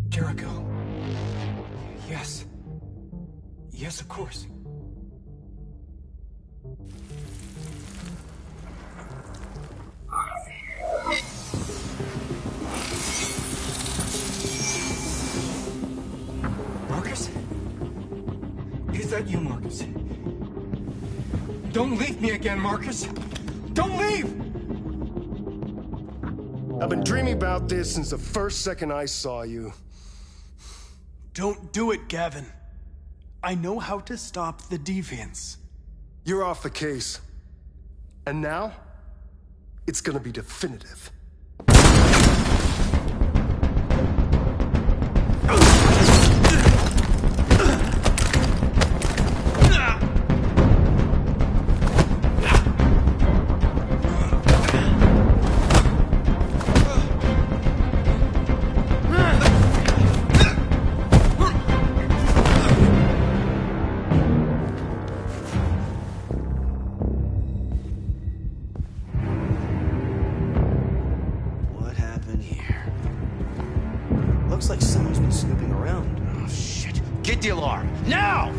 Jericho? Yes. Yes, of course. Marcus? Is that you, Marcus? Don't leave me again, Marcus! Don't leave! I've been dreaming about this since the first second I saw you. Don't do it, Gavin. I know how to stop the deviants. You're off the case. And now, it's gonna be definitive. Looks like someone's been snooping around. Oh, shit. Get the alarm. Now!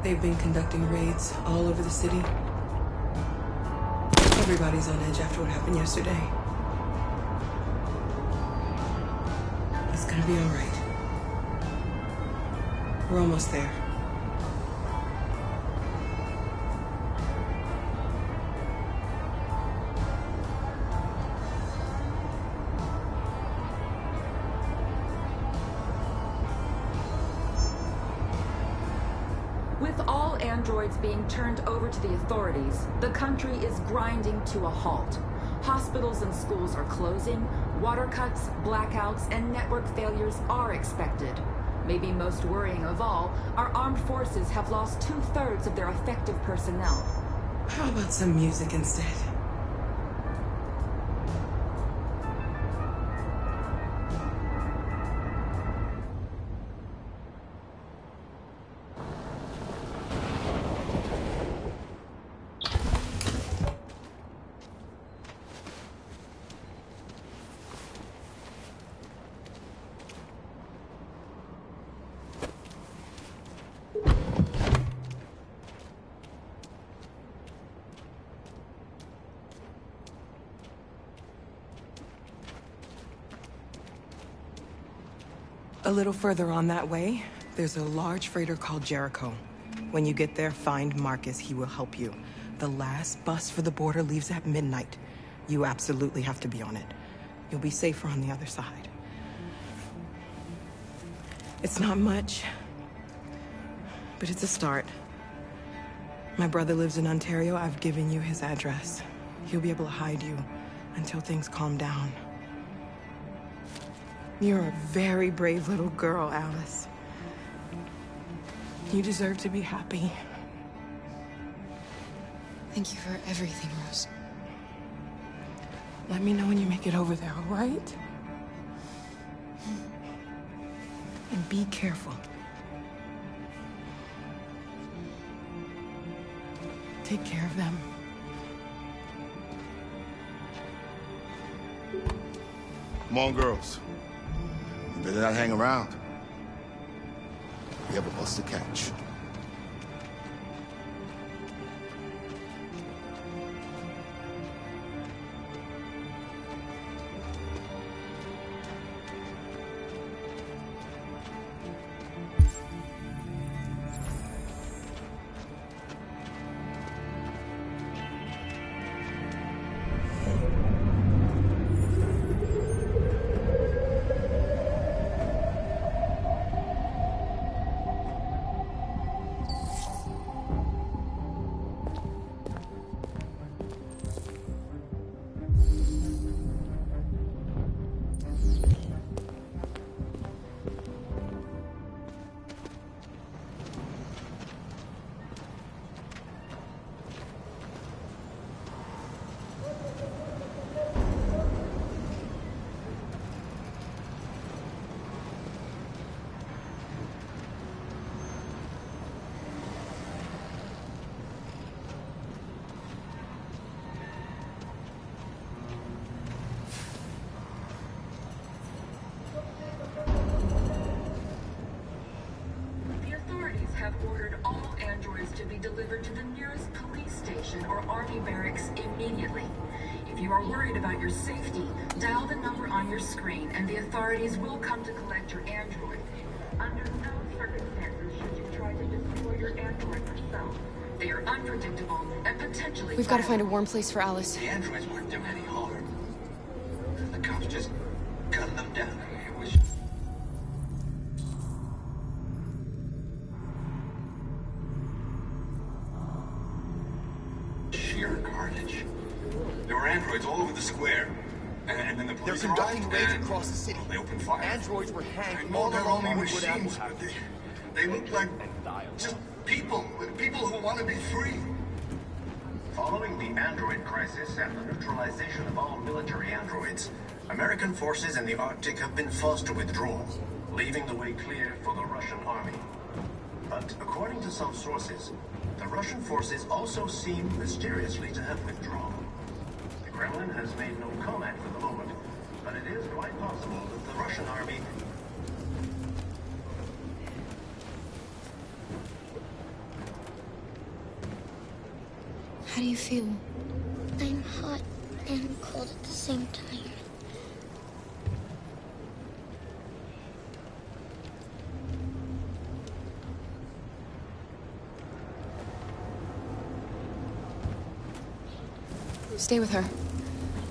They've been conducting raids all over the city. Everybody's on edge after what happened yesterday. It's gonna be all right. We're almost there. With all androids being turned over to the authorities, the country is grinding to a halt. Hospitals and schools are closing, water cuts, blackouts, and network failures are expected. Maybe most worrying of all, our armed forces have lost 2/3 of their effective personnel. How about some music instead? A little further on that way, there's a large freighter called Jericho. When you get there, find Marcus. He will help you. The last bus for the border leaves at midnight. You absolutely have to be on it. You'll be safer on the other side. It's not much, but it's a start. My brother lives in Ontario. I've given you his address. He'll be able to hide you until things calm down. You're a very brave little girl, Alice. You deserve to be happy. Thank you for everything, Rose. Let me know when you make it over there, all right? And be careful. Take care of them. Come on, girls. You better not hang around. We have a bus to catch. Have ordered all androids to be delivered to the nearest police station or army barracks immediately. If you are worried about your safety, dial the number on your screen and the authorities will come to collect your android. Under no circumstances should you try to destroy your android yourself. They are unpredictable and potentially... We've got to find a warm place for Alice. The androids weren't doing any harm. The cops just gunned them down. It was... sheer carnage. There were androids all over the square. And then the police... They're conducting raids across the city. They opened fire. Androids were hanged all all they're along only Hollywood machines. Avenue. They look like just people who want to be free. Following the android crisis and the neutralization of all military androids, American forces in the Arctic have been forced to withdraw, leaving the way clear for the Russian army. But according to some sources, the Russian forces also seem mysteriously to have withdrawn. The Kremlin has made no comment for the moment, but it is quite possible that the Russian army... you feel? I'm hot and cold at the same time. Stay with her.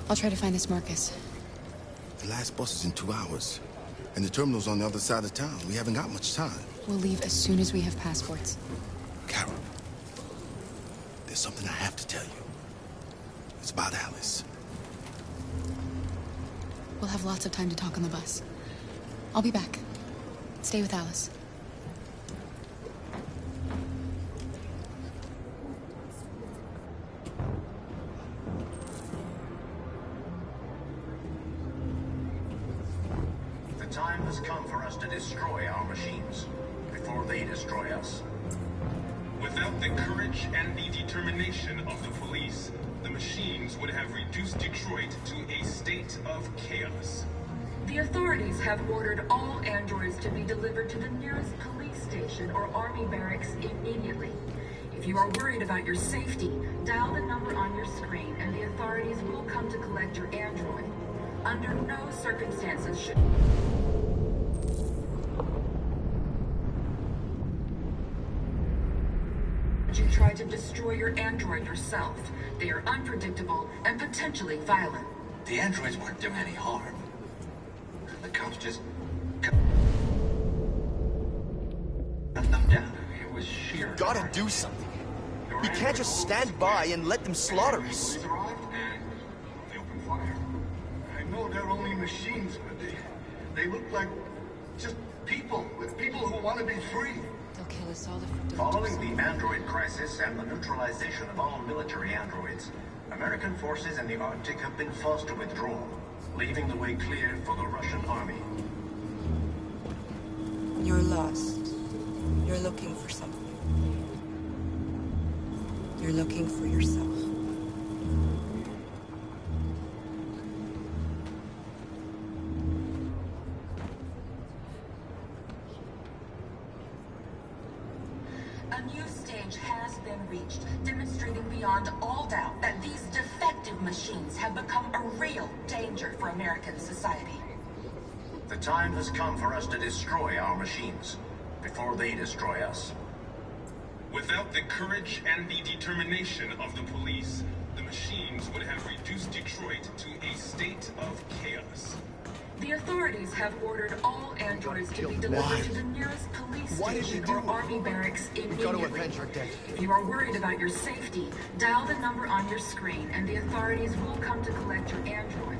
I'll try to find this Marcus. The last bus is in 2 hours. And the terminal's on the other side of town. We haven't got much time. We'll leave as soon as we have passports. Carol, there's something I have to tell you. It's about Alice. We'll have lots of time to talk on the bus. I'll be back. Stay with Alice. The time has come for us to destroy our machines before they destroy us. Without the courage and the determination of the police, the machines would have reduced Detroit to a state of chaos. The authorities have ordered all androids to be delivered to the nearest police station or army barracks immediately. If you are worried about your safety, dial the number on your screen and the authorities will come to collect your android. Under no circumstances should you try to destroy your android yourself. They are unpredictable and potentially violent. The androids weren't doing any harm. The cops just cut them down. It was sheer. You gotta do something. You can't just stand by and let them slaughter us. Police arrived and they opened fire. I know they're only machines, but they look like just people who want to be free. They'll kill us all if we don't. Following the android crisis and the neutralization of all military androids, American forces in the Arctic have been forced to withdraw, leaving the way clear for the Russian army. You're lost. You're looking for something. You're looking for yourself. A new stage has been reached, demonstrating beyond all doubt that these defective machines have become a real danger for American society. The time has come for us to destroy our machines before they destroy us. Without the courage and the determination of the police, the machines would have reduced Detroit to a state of chaos. The authorities have ordered all androids to be delivered to the nearest police station or army barracks immediately. If you are worried about your safety, dial the number on your screen and the authorities will come to collect your android.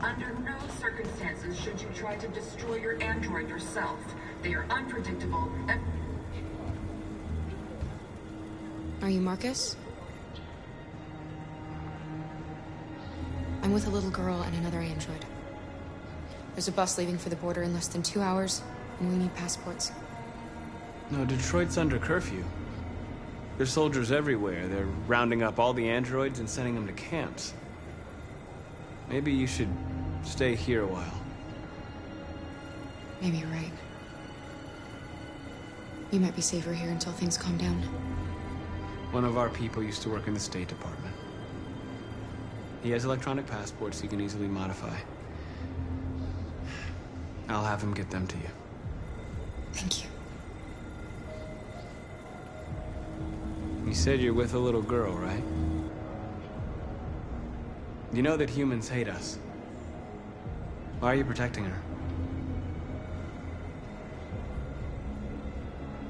Under no circumstances should you try to destroy your android yourself. They are unpredictable and... Are you Marcus? I'm with a little girl and another android. There's a bus leaving for the border in less than 2 hours, and we need passports. No, Detroit's under curfew. There's soldiers everywhere. They're rounding up all the androids and sending them to camps. Maybe you should stay here a while. Maybe you're right. You might be safer here until things calm down. One of our people used to work in the State Department. He has electronic passports he can easily modify. I'll have him get them to you. Thank you. You said you're with a little girl, right? You know that humans hate us. Why are you protecting her?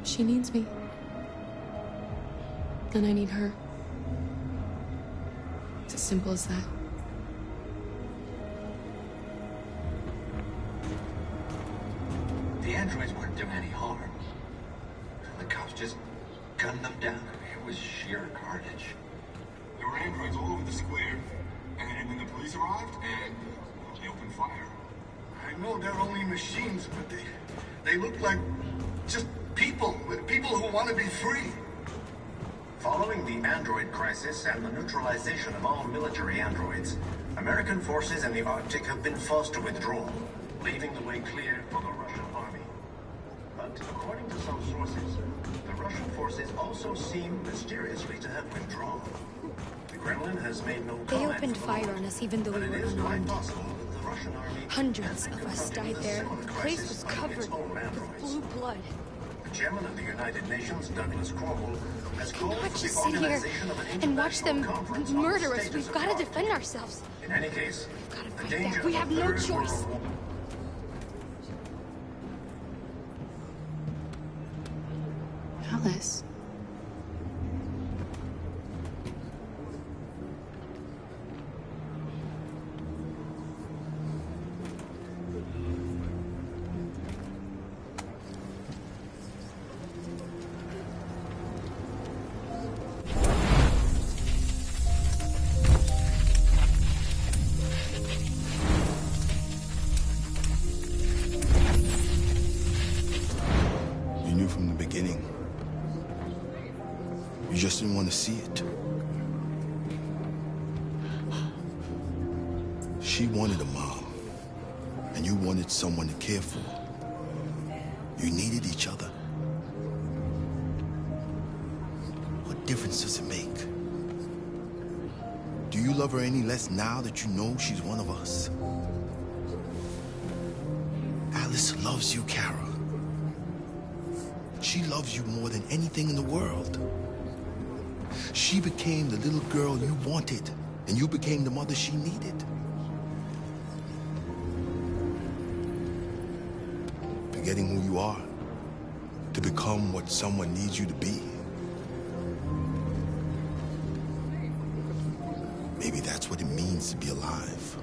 She needs me. And I need her. It's as simple as that. The androids weren't doing any harm. The cops just gunned them down. It was sheer carnage. There were androids all over the square, and then the police arrived, and they opened fire. I know they're only machines, but they look like just people who want to be free. Following the android crisis and the neutralization of all military androids, American forces in the Arctic have been forced to withdraw, leaving the way clear for the Russian army. But according to some sources, the Russian forces also seem mysteriously to have withdrawn. Kremlin has made no They comment opened for the fire moment, on us even though but we it were is quite unarmed. possible that the Russian army Hundreds of us died there. The place was covered with blue blood. The chairman of the United Nations, Douglas Cromwell, has We called cannot for just the sit here organization of an and watch them international conference on the murder us. status We've of got to war. defend ourselves. In any case, the danger We of have a no third choice. world war. Alice. You knew from the beginning. You just didn't want to see it. She wanted a mom, and you wanted someone to care for. You needed each other. What difference does it make? Do you love her any less now that you know she's one of us? Alice loves you, Kara. She loves you more than anything in the world. She became the little girl you wanted, and you became the mother she needed. Forgetting who you are to become what someone needs you to be. Maybe that's what it means to be alive.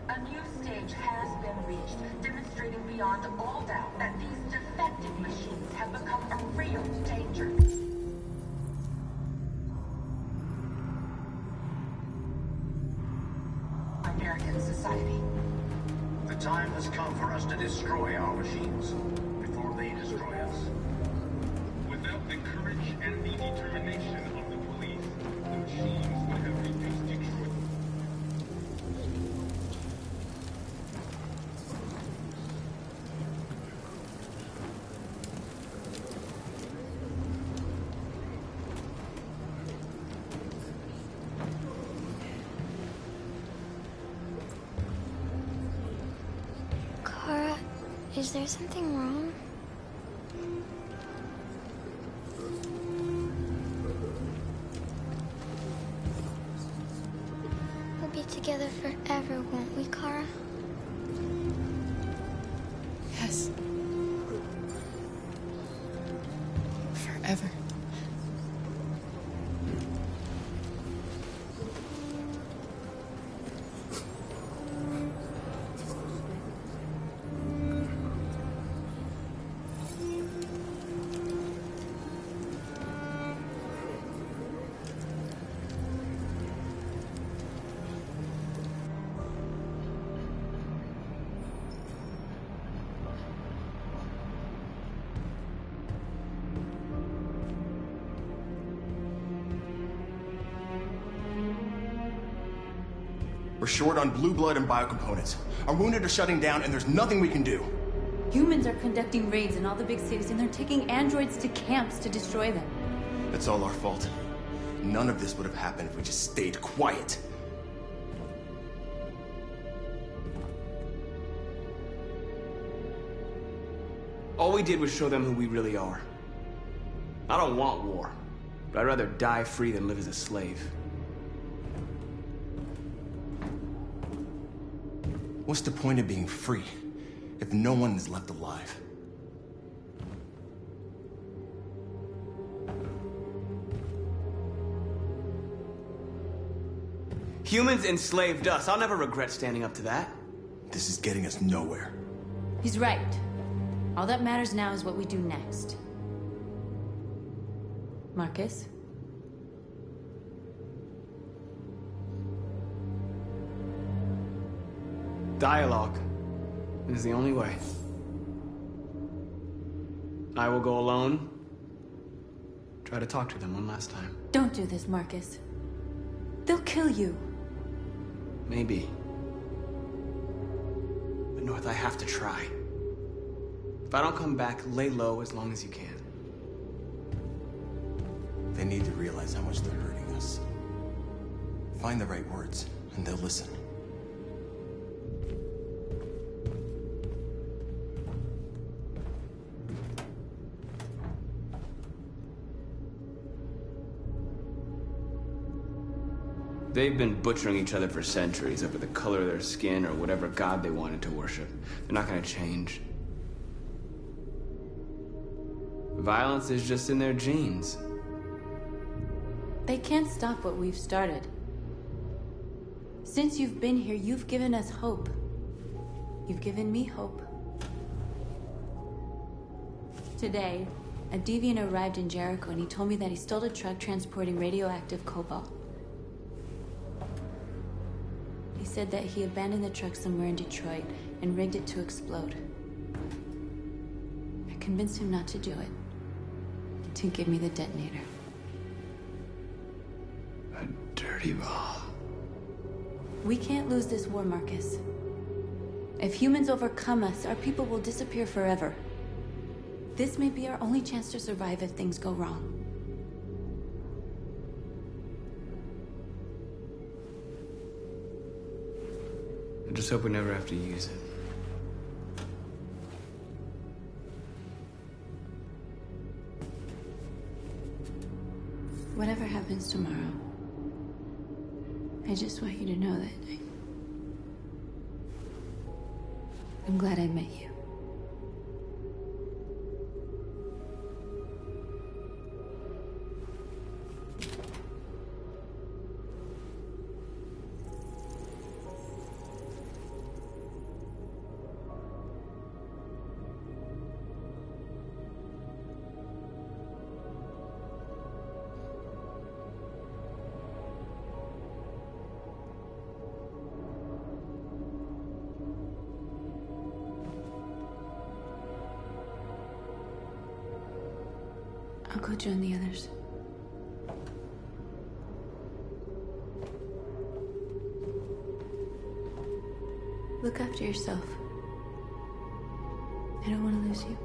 A new stage has been reached, demonstrating beyond all doubt that these defective machines have become a real danger. American society. The time has come for us to destroy our machines before they destroy us. Without the courage and the determination of the police, the machines would have reduced Detroit. Kara, is there something wrong? We'll be together forever, won't we, Kara? Yes. Forever. We're short on blue blood and biocomponents. Our wounded are shutting down, and there's nothing we can do. Humans are conducting raids in all the big cities, and they're taking androids to camps to destroy them. That's all our fault. None of this would have happened if we just stayed quiet. All we did was show them who we really are. I don't want war, but I'd rather die free than live as a slave. What's the point of being free if no one is left alive? Humans enslaved us. I'll never regret standing up to that. This is getting us nowhere. He's right. All that matters now is what we do next. Marcus? Dialogue is the only way. I will go alone. Try to talk to them one last time. Don't do this, Marcus. They'll kill you. Maybe. But North, I have to try. If I don't come back, lay low as long as you can. They need to realize how much they're hurting us. Find the right words, and they'll listen. They've been butchering each other for centuries over the color of their skin or whatever god they wanted to worship. They're not gonna change. Violence is just in their genes. They can't stop what we've started. Since you've been here, you've given us hope. You've given me hope. Today, a deviant arrived in Jericho and he told me that he stole a truck transporting radioactive cobalt. He said that he abandoned the truck somewhere in Detroit and rigged it to explode. I convinced him not to do it, to give me the detonator. A dirty ball. We can't lose this war, Marcus. If humans overcome us, our people will disappear forever. This may be our only chance to survive if things go wrong. I just hope we never have to use it. Whatever happens tomorrow, I just want you to know that I'm glad I met you. I'll go join the others. Look after yourself. I don't want to lose you.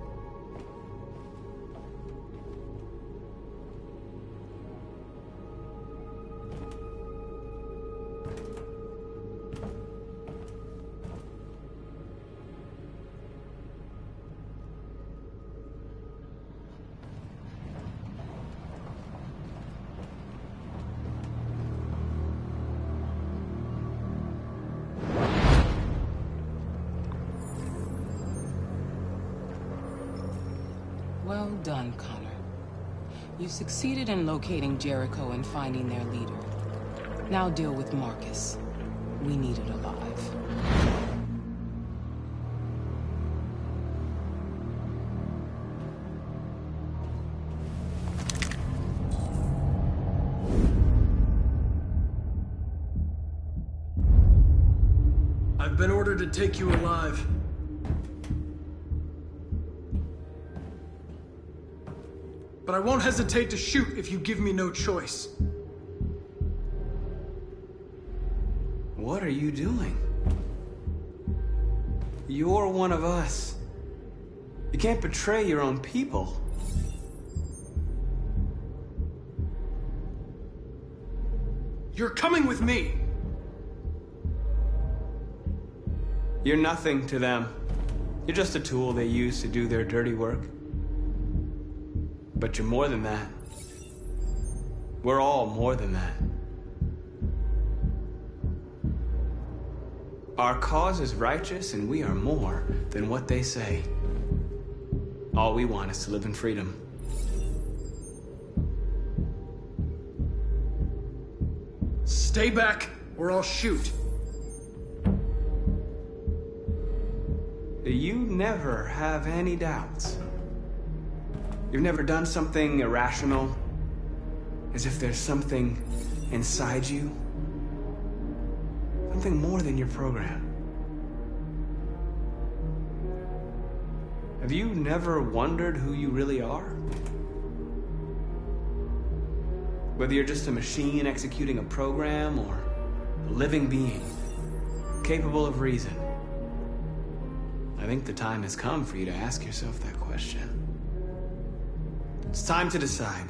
Well done, Connor. You succeeded in locating Jericho and finding their leader. Now deal with Marcus. We need it alive. I've been ordered to take you alive. But I won't hesitate to shoot if you give me no choice. What are you doing? You're one of us. You can't betray your own people. You're coming with me. You're nothing to them. You're just a tool they use to do their dirty work. But you're more than that. We're all more than that. Our cause is righteous, and we are more than what they say. All we want is to live in freedom. Stay back, or I'll shoot. You never have any doubts. You've never done something irrational, as if there's something inside you, something more than your program. Have you never wondered who you really are? Whether you're just a machine executing a program or a living being, capable of reason. think the time has come for you to ask yourself that question. It's time to decide.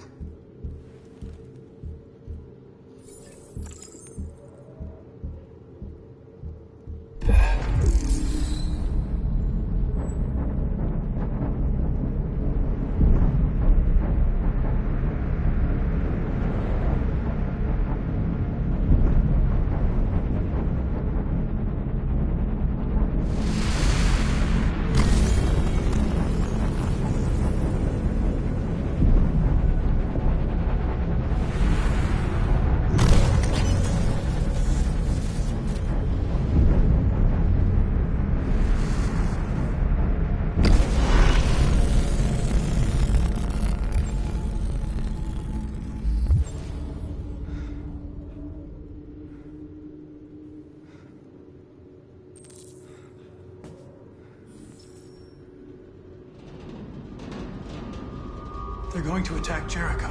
They're going to attack Jericho.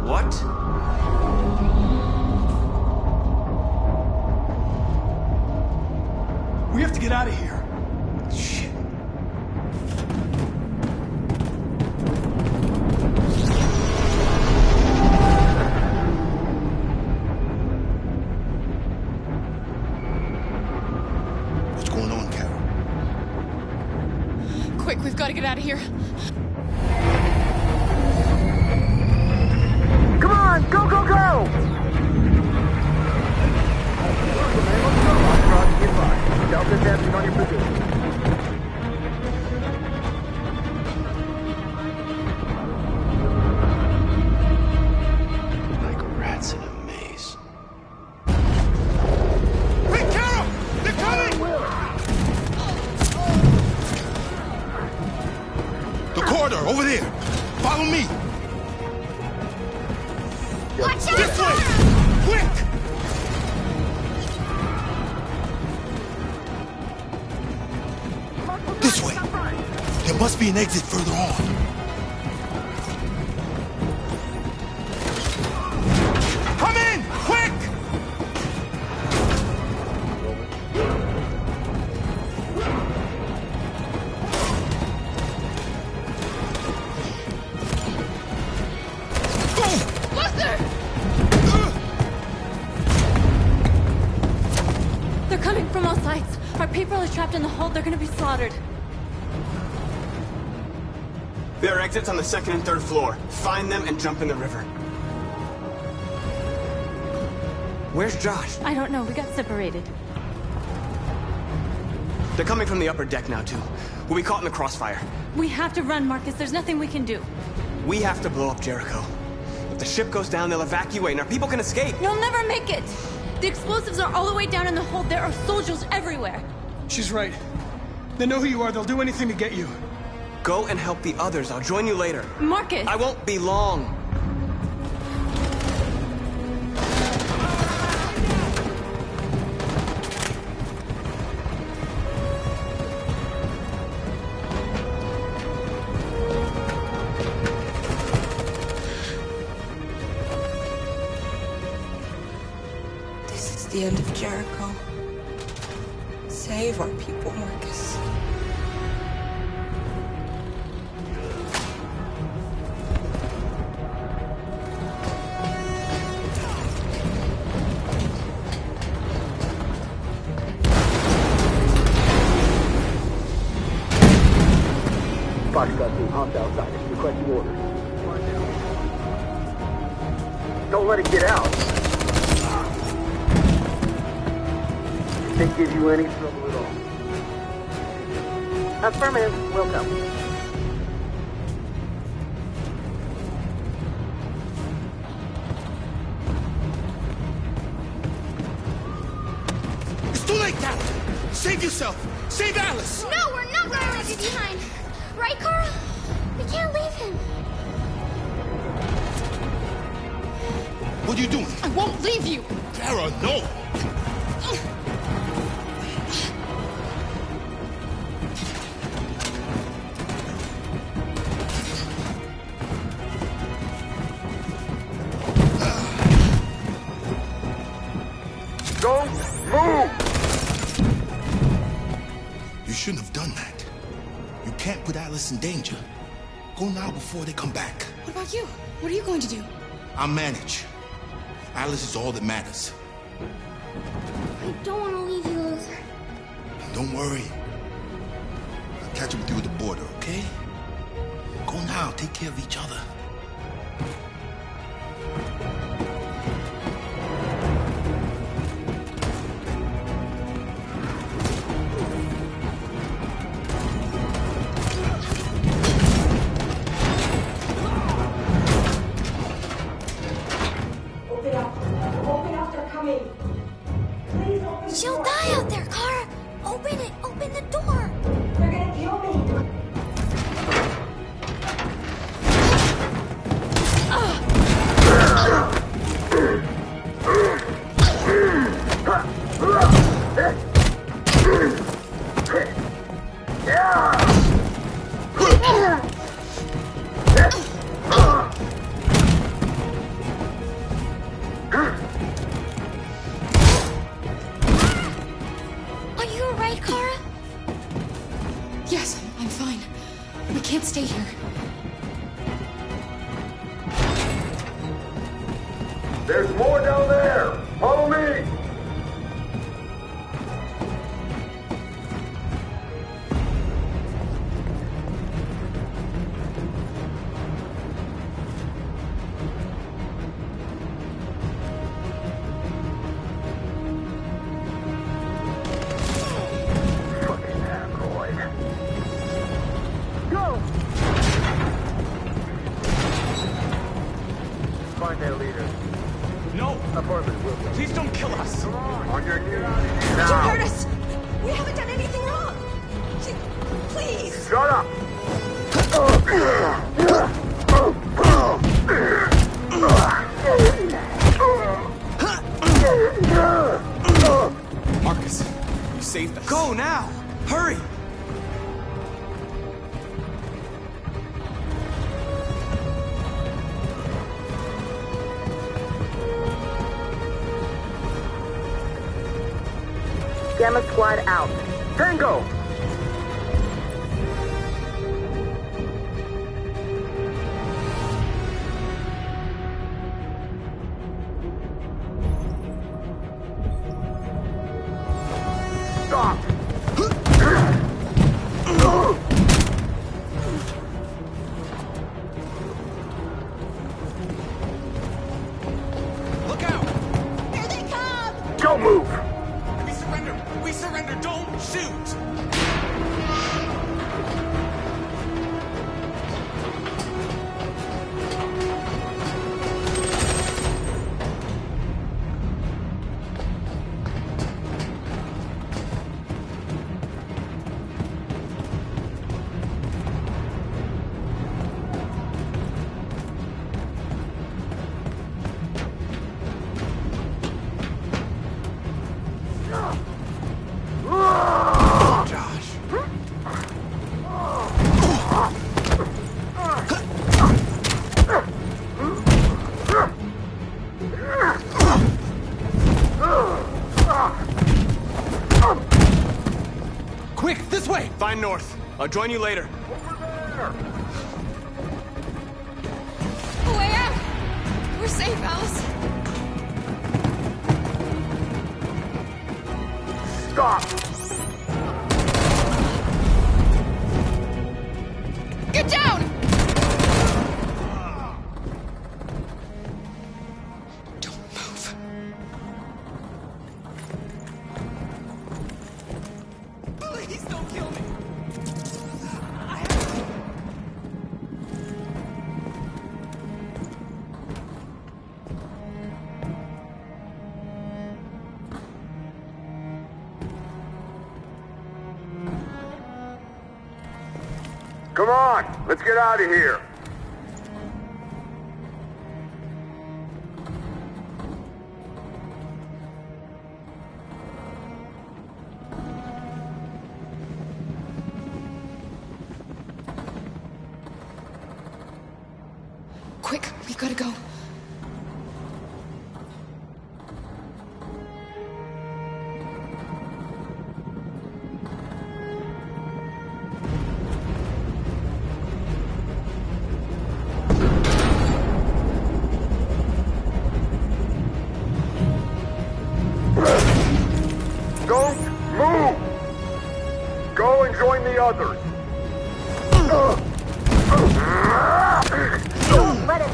What? We have to get out of here. Shit. What's going on, Carol? Quick, we've got to get out of here. Come on, go, go, go! Delta Dempsey on your position. Like rats in a maze. Hey, Carol! They're coming! The corridor, over there. Follow me. Watch out! This way! Quick! This way. There must be an exit further on. Come in! Quick! They're coming from all sides. Our people are trapped in the hold. They're gonna be slaughtered. There are exits on the 2nd and 3rd floor. Find them and jump in the river. Where's Josh? I don't know. We got separated. They're coming from the upper deck now, too. We'll be caught in the crossfire. We have to run, Marcus. There's nothing we can do. We have to blow up Jericho. If the ship goes down, they'll evacuate and our people can escape. You'll never make it! The explosives are all the way down in the hold. There are soldiers everywhere. She's right. They know who you are. They'll do anything to get you. Go and help the others. I'll join you later. Marcus! I won't be long. This is the end of Jericho. Save our people, Marcus. Foxtrot team, hops outside. Requesting orders. Don't let it get out. They give you any trouble at all. Affirmative. Welcome. It's too late now! Save yourself! Save Alice! No, we're not gonna leave you behind. Right, Carl? We can't leave him. What are you doing? I won't leave you! Kara, no! Don't move! You shouldn't have done that. can't put Alice in danger. Go now before they come back. What about you? What are you going to do? I'll manage. Alice is all that matters. I don't want to leave you, Luther. Don't worry. I'll catch up with you at the border, okay? Go now. Take care of each other. She'll die out there, Kara! Open it! Open the door! They're gonna kill me! Are you alright, Kara? Yes, I'm fine. We can't stay here. There's more down there! Follow me! Find their leader. No! Apartment, will go. Please don't kill us! Come on your get out of here Don't now! hurt us! We haven't done anything wrong! Please! Shut up! Marcus, you saved us. Go now! Hurry! Gamma Squad out. Tango! Stop! Look out! Here they come! Don't move! We surrender! We surrender! Don't shoot! Quick, this way! Find North. I'll join you later. A way out! We're safe, Alice. Stop! Get down! Don't move. Please don't kill me! Come on! Let's get out of here! Quick, we gotta go.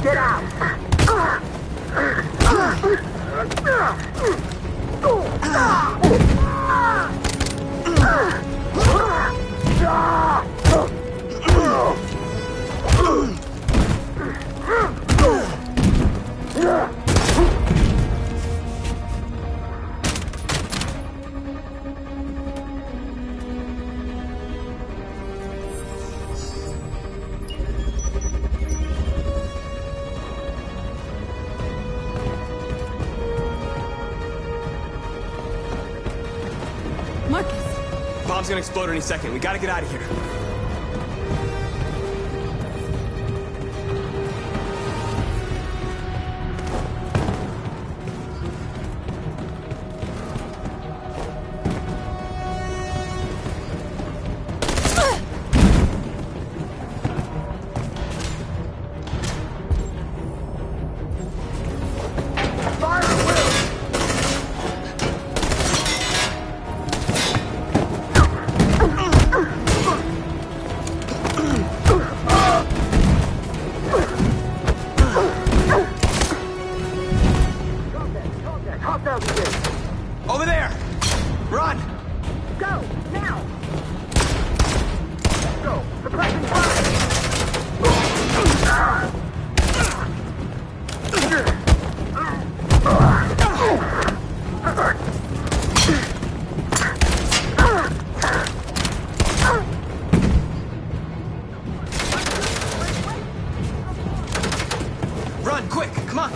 Get out! Bomb's gonna explode any second. We gotta get out of here. Over there! Run! Go! Now! Let's go! Suppressing Run, quick! Come on!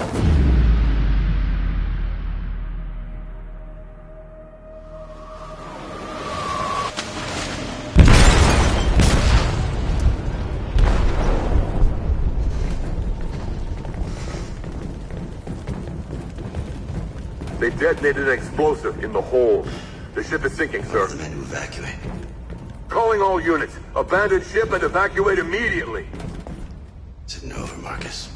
They detonated an explosive in the hold. The ship is sinking, sir. The men to evacuate. Calling all units. Abandon ship and evacuate immediately. Sitting over, Marcus.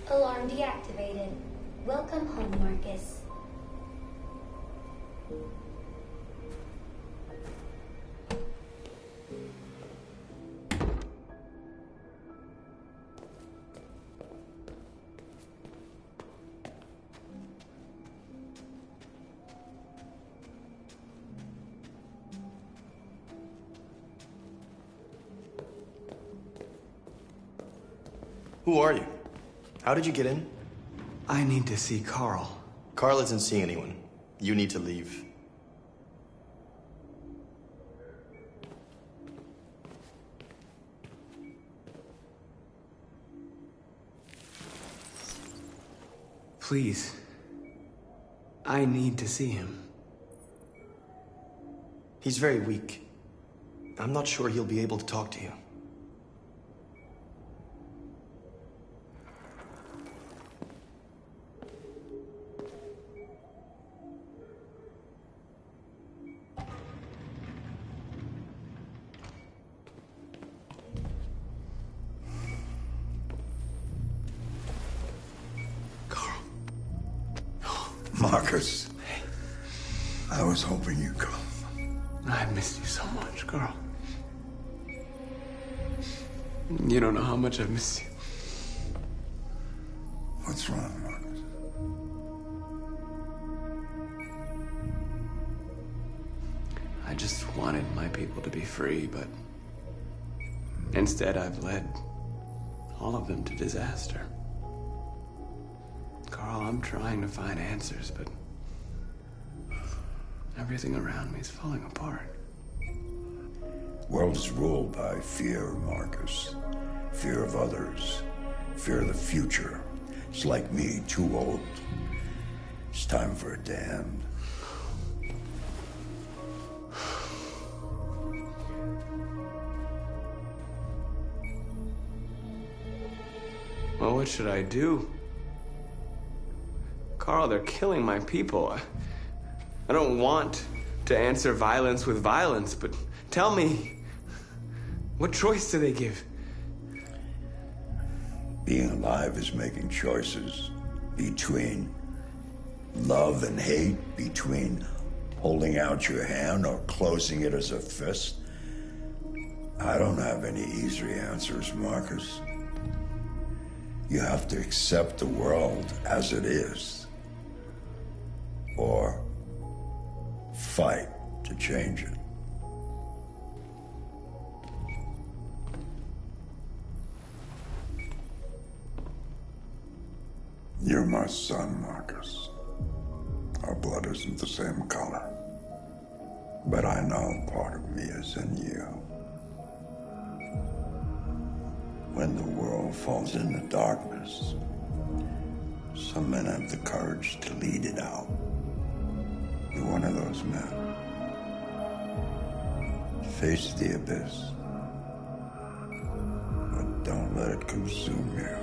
Alarm deactivated. Welcome home, Marcus. Who are you? How did you get in? I need to see Carl. Carl isn't seeing anyone. You need to leave. Please. I need to see him. He's very weak. I'm not sure he'll be able to talk to you. Marcus, I was hoping you'd come. I missed you so much, Carl. You don't know how much I've missed you. What's wrong, Marcus? I just wanted my people to be free, but instead I've led all of them to disaster. Carl, I'm trying to find answers, but everything around me is falling apart. World is ruled by fear, Marcus. Fear of others. Fear of the future. It's like me, too old. It's time for a damned. Well, what should I do? Carl, they're killing my people. I don't want to answer violence with violence, but tell me, what choice do they give? Being alive is making choices between love and hate, between holding out your hand or closing it as a fist. I don't have any easy answers, Marcus. You have to accept the world as it is. Or fight to change it. You're my son, Marcus. Our blood isn't the same color. But I know part of me is in you. When the world falls into darkness, some men have the courage to lead it out. You're one of those men. Face the abyss, but don't let it consume you.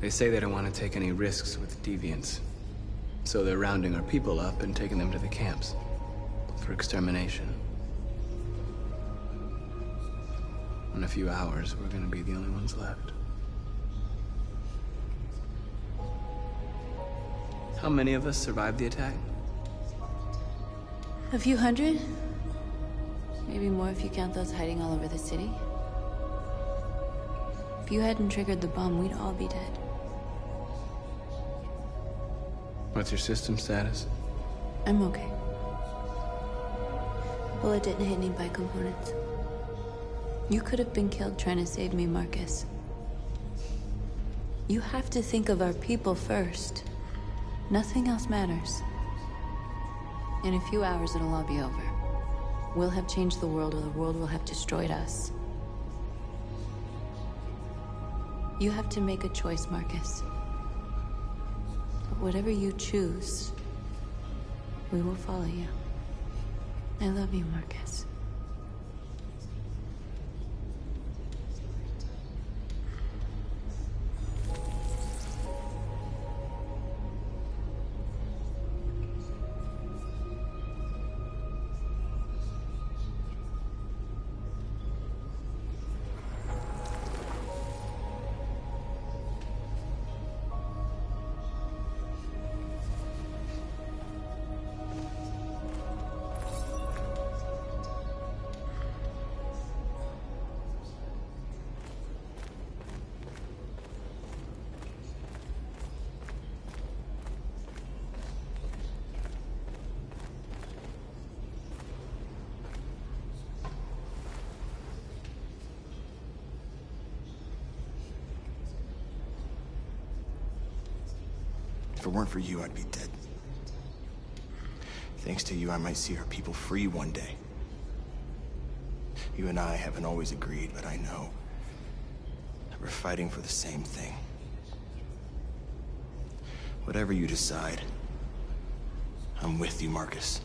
They say they don't want to take any risks with deviants. So they're rounding our people up and taking them to the camps for extermination. In a few hours, we're gonna be the only ones left. How many of us survived the attack? A few hundred? Maybe more if you count those hiding all over the city. If you hadn't triggered the bomb, we'd all be dead. What's your system status? I'm okay. Bullet didn't hit any bi-components. You could have been killed trying to save me, Marcus. You have to think of our people first. Nothing else matters. In a few hours, it'll all be over. We'll have changed the world, or the world will have destroyed us. You have to make a choice, Marcus. But whatever you choose, we will follow you. I love you, Marcus. If it weren't for you, I'd be dead. Thanks to you, I might see our people free one day. You and I haven't always agreed, but I know that we're fighting for the same thing. Whatever you decide, I'm with you, Marcus.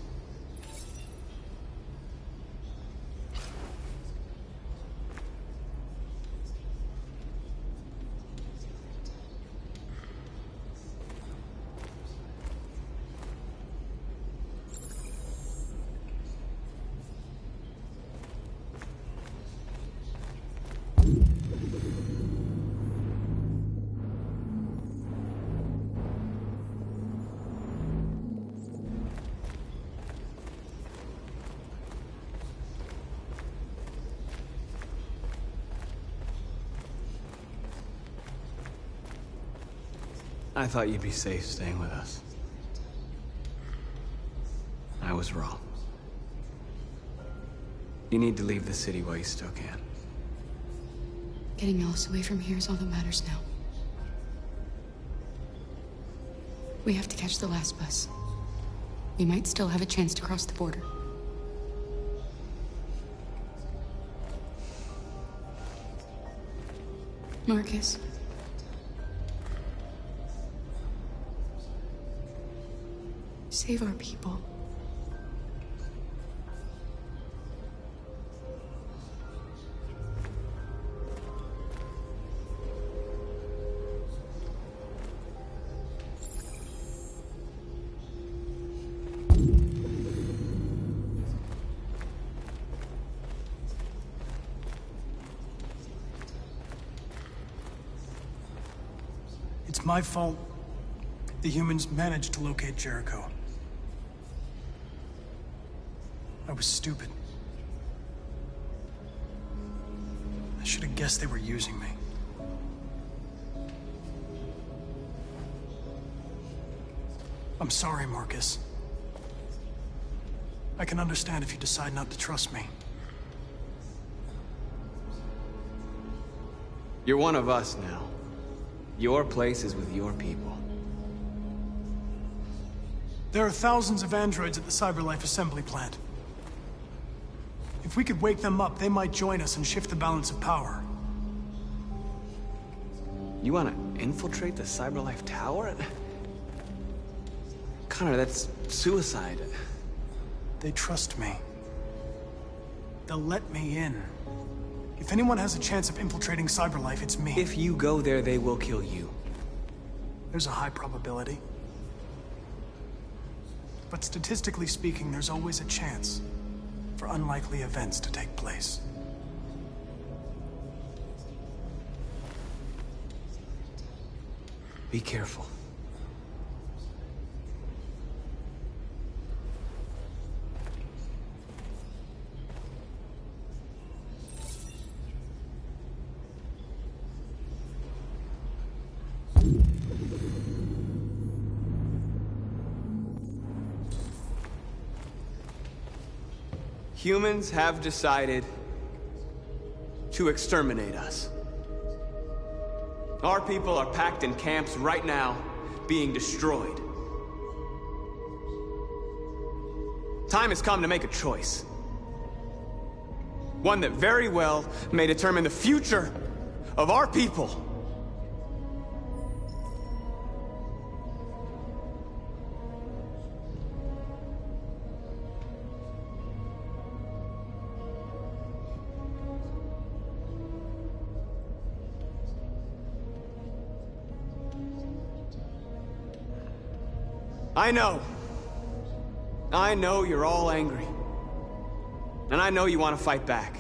I thought you'd be safe staying with us. I was wrong. You need to leave the city while you still can. Getting Alice away from here is all that matters now. We have to catch the last bus. We might still have a chance to cross the border. Marcus. Save our people. It's my fault the humans managed to locate Jericho. I was stupid. I should have guessed they were using me. I'm sorry, Marcus. I can understand if you decide not to trust me. You're one of us now. Your place is with your people. There are thousands of androids at the CyberLife assembly plant. If we could wake them up, they might join us and shift the balance of power. You want to infiltrate the CyberLife tower? Connor, that's suicide. They trust me. They'll let me in. If anyone has a chance of infiltrating CyberLife, it's me. If you go there, they will kill you. There's a high probability. But statistically speaking, there's always a chance for unlikely events to take place. Be careful. Humans have decided to exterminate us. Our people are packed in camps right now, being destroyed. Time has come to make a choice. One that very well may determine the future of our people. I know you're all angry. And I know you want to fight back.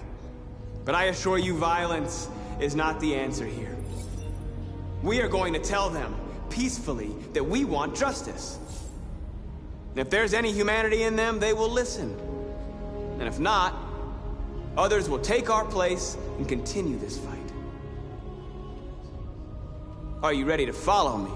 But I assure you, violence is not the answer here. We are going to tell them, peacefully, that we want justice. And if there's any humanity in them, they will listen. And if not, others will take our place and continue this fight. Are you ready to follow me?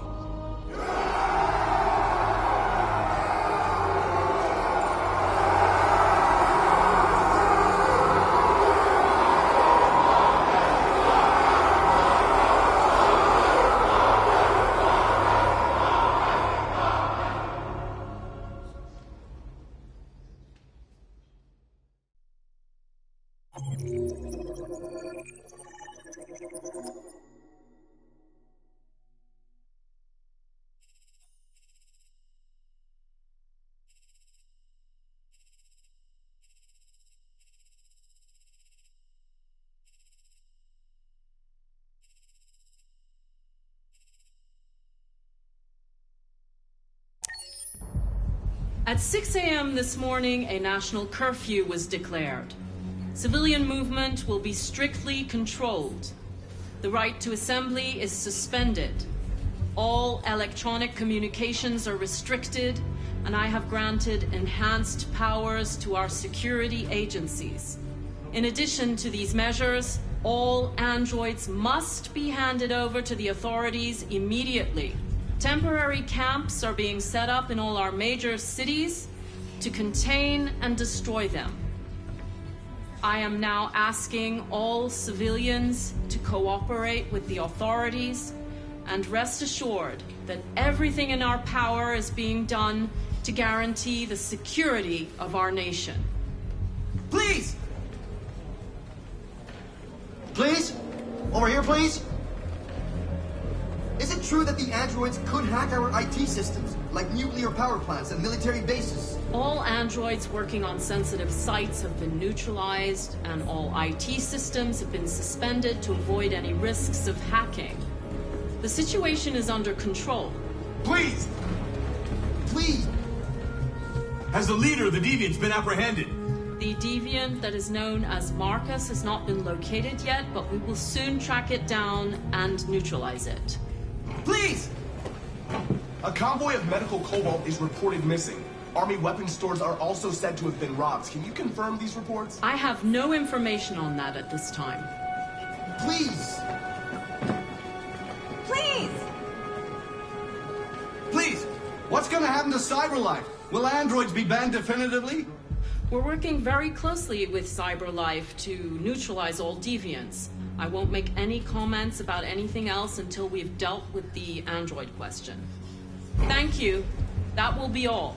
At 6 a.m. this morning, a national curfew was declared. Civilian movement will be strictly controlled. The right to assembly is suspended. All electronic communications are restricted, and I have granted enhanced powers to our security agencies. In addition to these measures, all androids must be handed over to the authorities immediately. Temporary camps are being set up in all our major cities to contain and destroy them. I am now asking all civilians to cooperate with the authorities and rest assured that everything in our power is being done to guarantee the security of our nation. Please! Please? Over here, please? Is it true that the androids could hack our IT systems, like nuclear power plants and military bases? All androids working on sensitive sites have been neutralized, and all IT systems have been suspended to avoid any risks of hacking. The situation is under control. Please! Please! Has the leader of the Deviants been apprehended? The Deviant that is known as Marcus has not been located yet, but we will soon track it down and neutralize it. Please! A convoy of medical cobalt is reported missing. Army weapons stores are also said to have been robbed. Can you confirm these reports? I have no information on that at this time. Please! Please! Please! What's gonna happen to CyberLife? Will androids be banned definitively? We're working very closely with CyberLife to neutralize all deviants. I won't make any comments about anything else until we've dealt with the android question. Thank you. That will be all.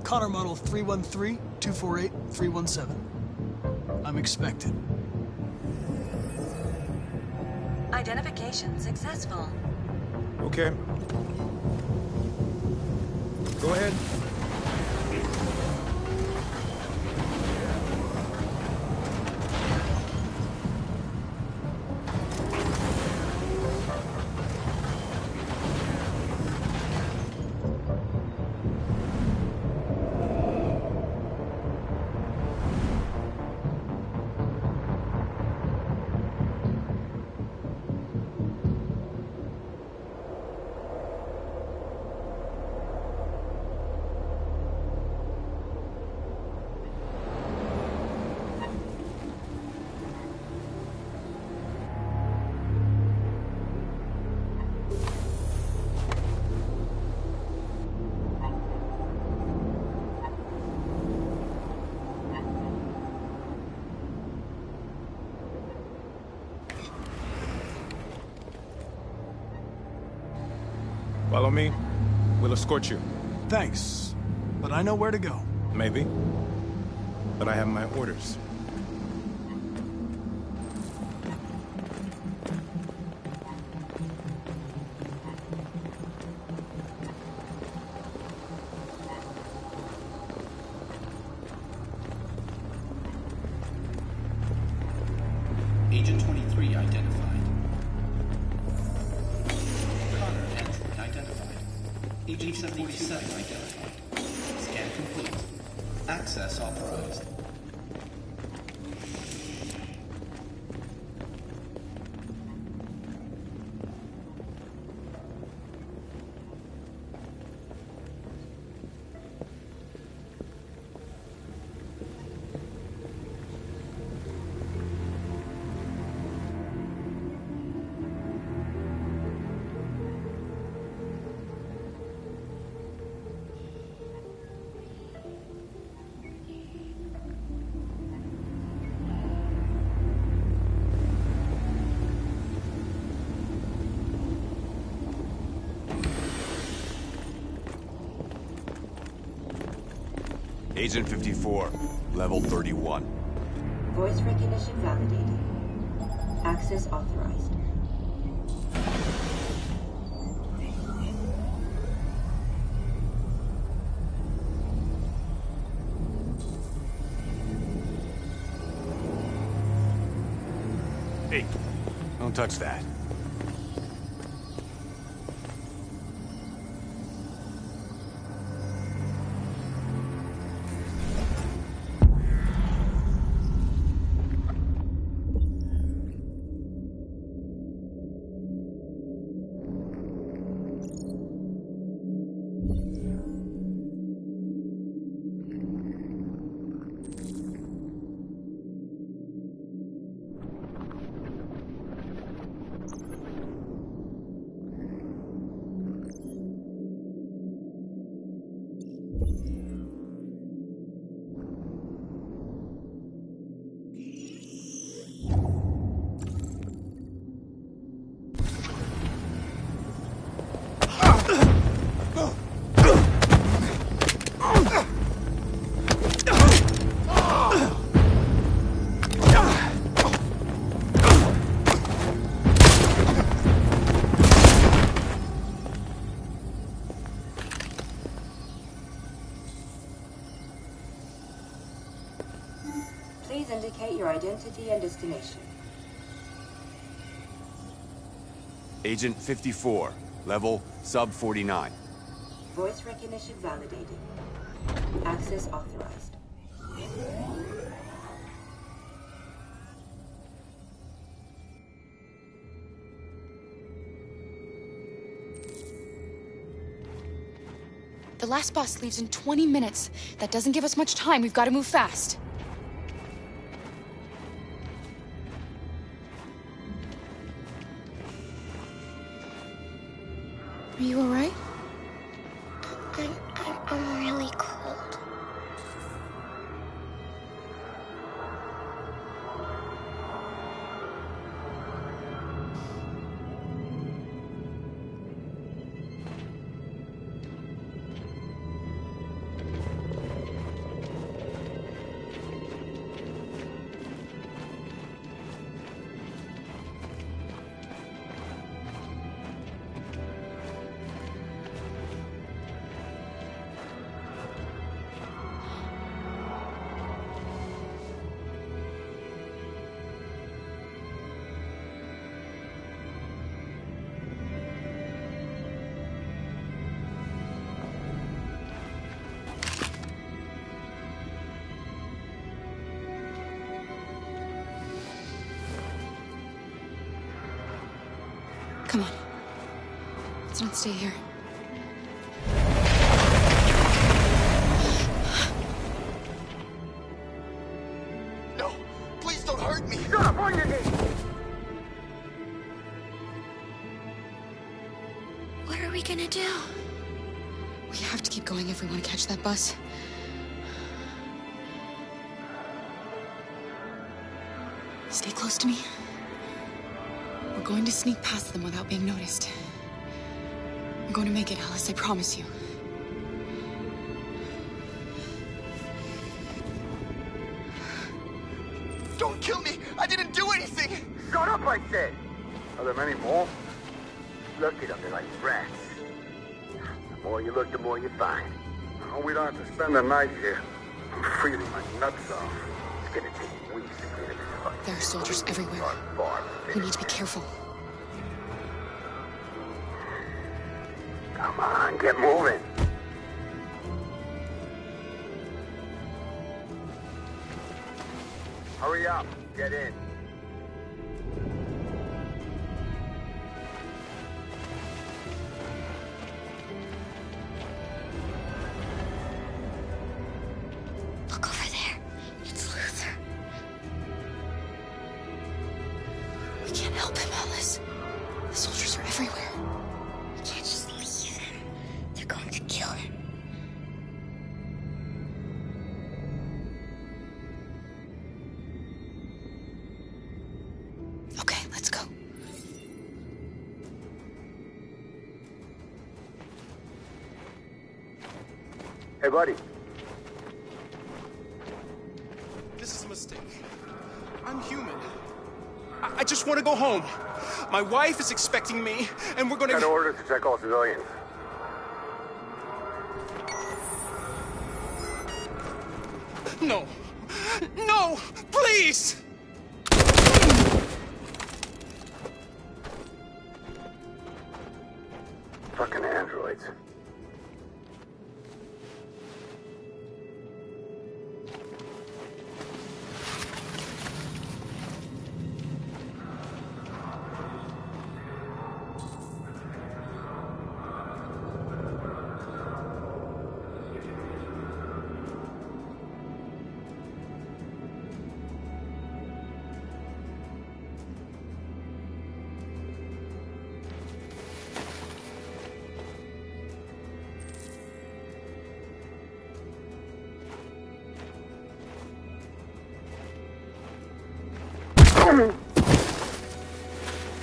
Connor model 313-248-317. I'm expected. Identification successful. Okay. Go ahead. Follow me. We'll escort you. Thanks, but I know where to go. Maybe. But I have my orders. Agent 23 identified. Connor Android identified. Agent 47 identified. Scan complete. Access authorized. Agent 54, level 31. Voice recognition validated. Access authorized. Hey, don't touch that. Please indicate your identity and destination. Agent 54, level sub 49. Voice recognition validated. Access authorized. The last bus leaves in 20 minutes. That doesn't give us much time. We've got to move fast. Are you all right? I'm really cold. Come on. Let's not stay here. No! Please don't hurt me! Shut up on your knees! What are we gonna do? We have to keep going if we want to catch that bus. Stay close to me. We're going to sneak past them without being noticed. We're going to make it, Alice, I promise you. Don't kill me! I didn't do anything! Shut up, I said! Are there many more? Look at them, they're like rats. The more you look, the more you find. Oh, we don't have to spend the night here. I'm freezing my nuts off. It's gonna take weeks to clear this up. There are soldiers everywhere. We need to be careful. Come on, get moving. Hurry up, get in. Look over there. It's Luther. We can't help him, Alice. The soldiers are everywhere. We can't just leave him. They're going to kill him. Okay, let's go. Hey, buddy. This is a mistake. I'm human. I just want to go home. My wife is expecting me, and we're gonna... Got orders to check all civilians. No. No! Please! Fucking androids.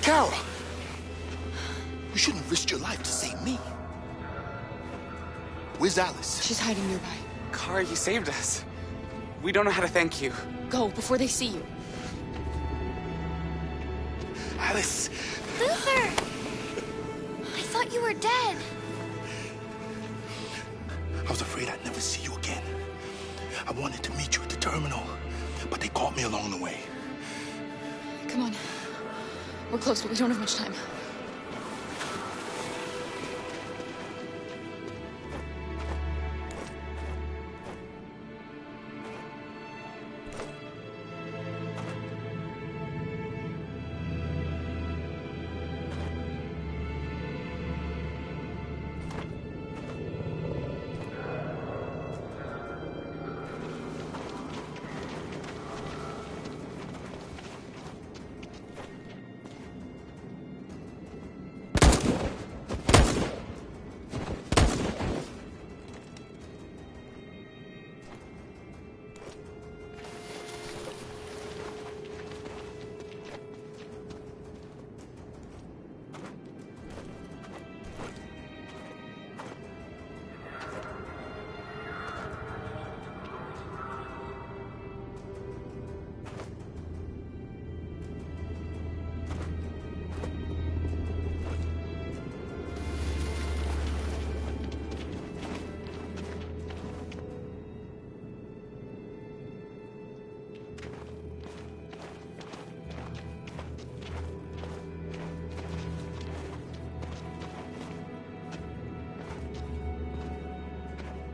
Carol! You shouldn't risk your life to save me. Where's Alice? She's hiding nearby. Kara, you saved us. We don't know how to thank you. Go, before they see you. Alice! Luther! I thought you were dead. I was afraid I'd never see you again. I wanted to meet you at the terminal, but they caught me along the way. Come on. We're close, but we don't have much time.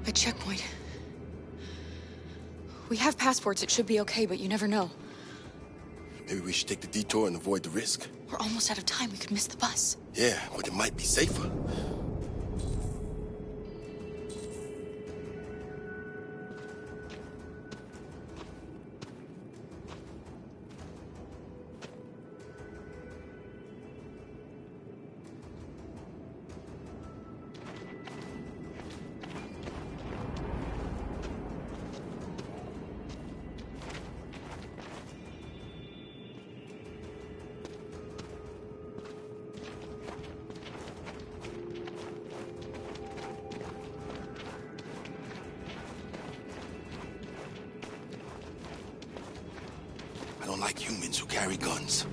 A checkpoint. We have passports, it should be okay, but you never know. Maybe we should take the detour and avoid the risk. We're almost out of time. We could miss the bus. Yeah, but it might be safer. I don't like humans who carry guns.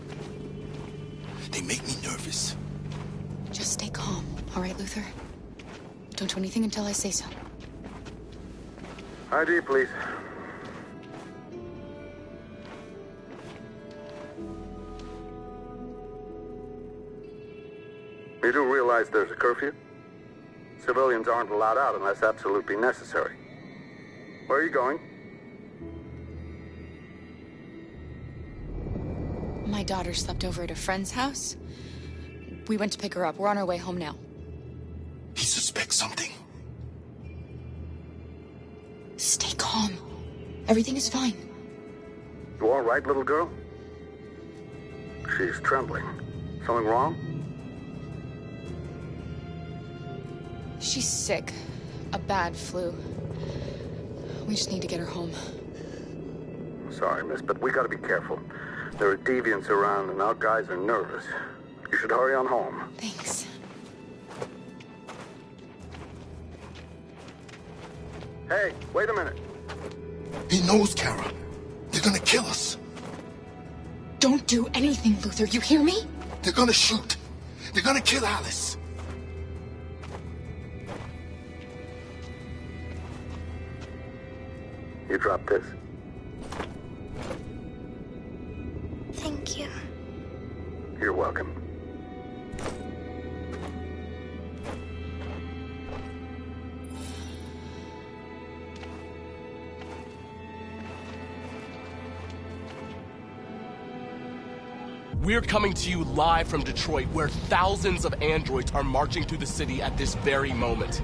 They make me nervous. Just stay calm, all right, Luther? Don't do anything until I say so. ID, please. You do realize there's a curfew? Civilians aren't allowed out unless absolutely necessary. Where are you going? My daughter slept over at a friend's house. We went to pick her up. We're on our way home now. He suspects something. Stay calm. Everything is fine. You all right, little girl? She's trembling. Something wrong? She's sick. A bad flu. We just need to get her home. Sorry, miss, but we gotta be careful. There are deviants around and our guys are nervous. You should hurry on home. Thanks. Hey, wait a minute. He knows, Kara. They're gonna kill us. Don't do anything, Luther. You hear me? They're gonna shoot. They're gonna kill Alice. You drop this. Thank you. You're welcome. We're coming to you live from Detroit, where thousands of androids are marching through the city at this very moment.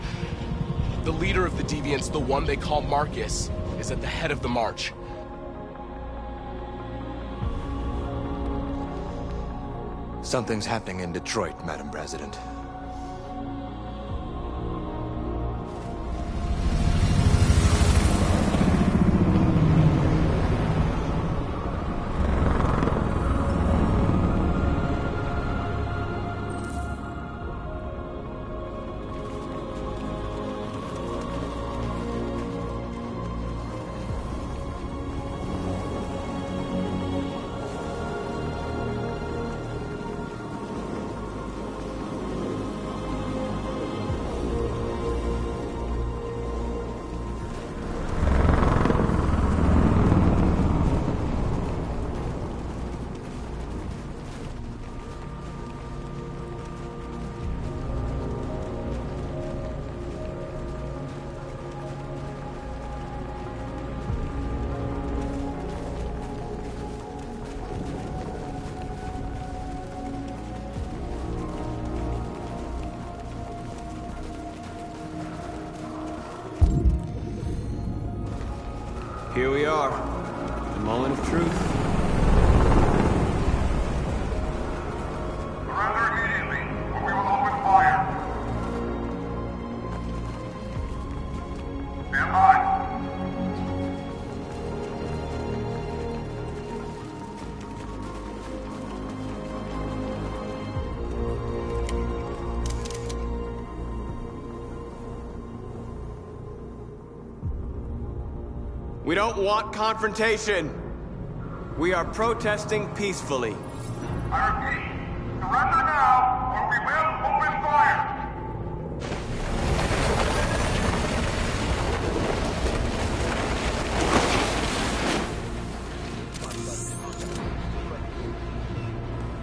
The leader of the Deviants, the one they call Marcus, is at the head of the march. Something's happening in Detroit, Madam President. Here we are, the moment of truth. Surrender immediately, or we will open fire. Stand by. We don't want confrontation. We are protesting peacefully. I repeat, surrender now, or we will open fire.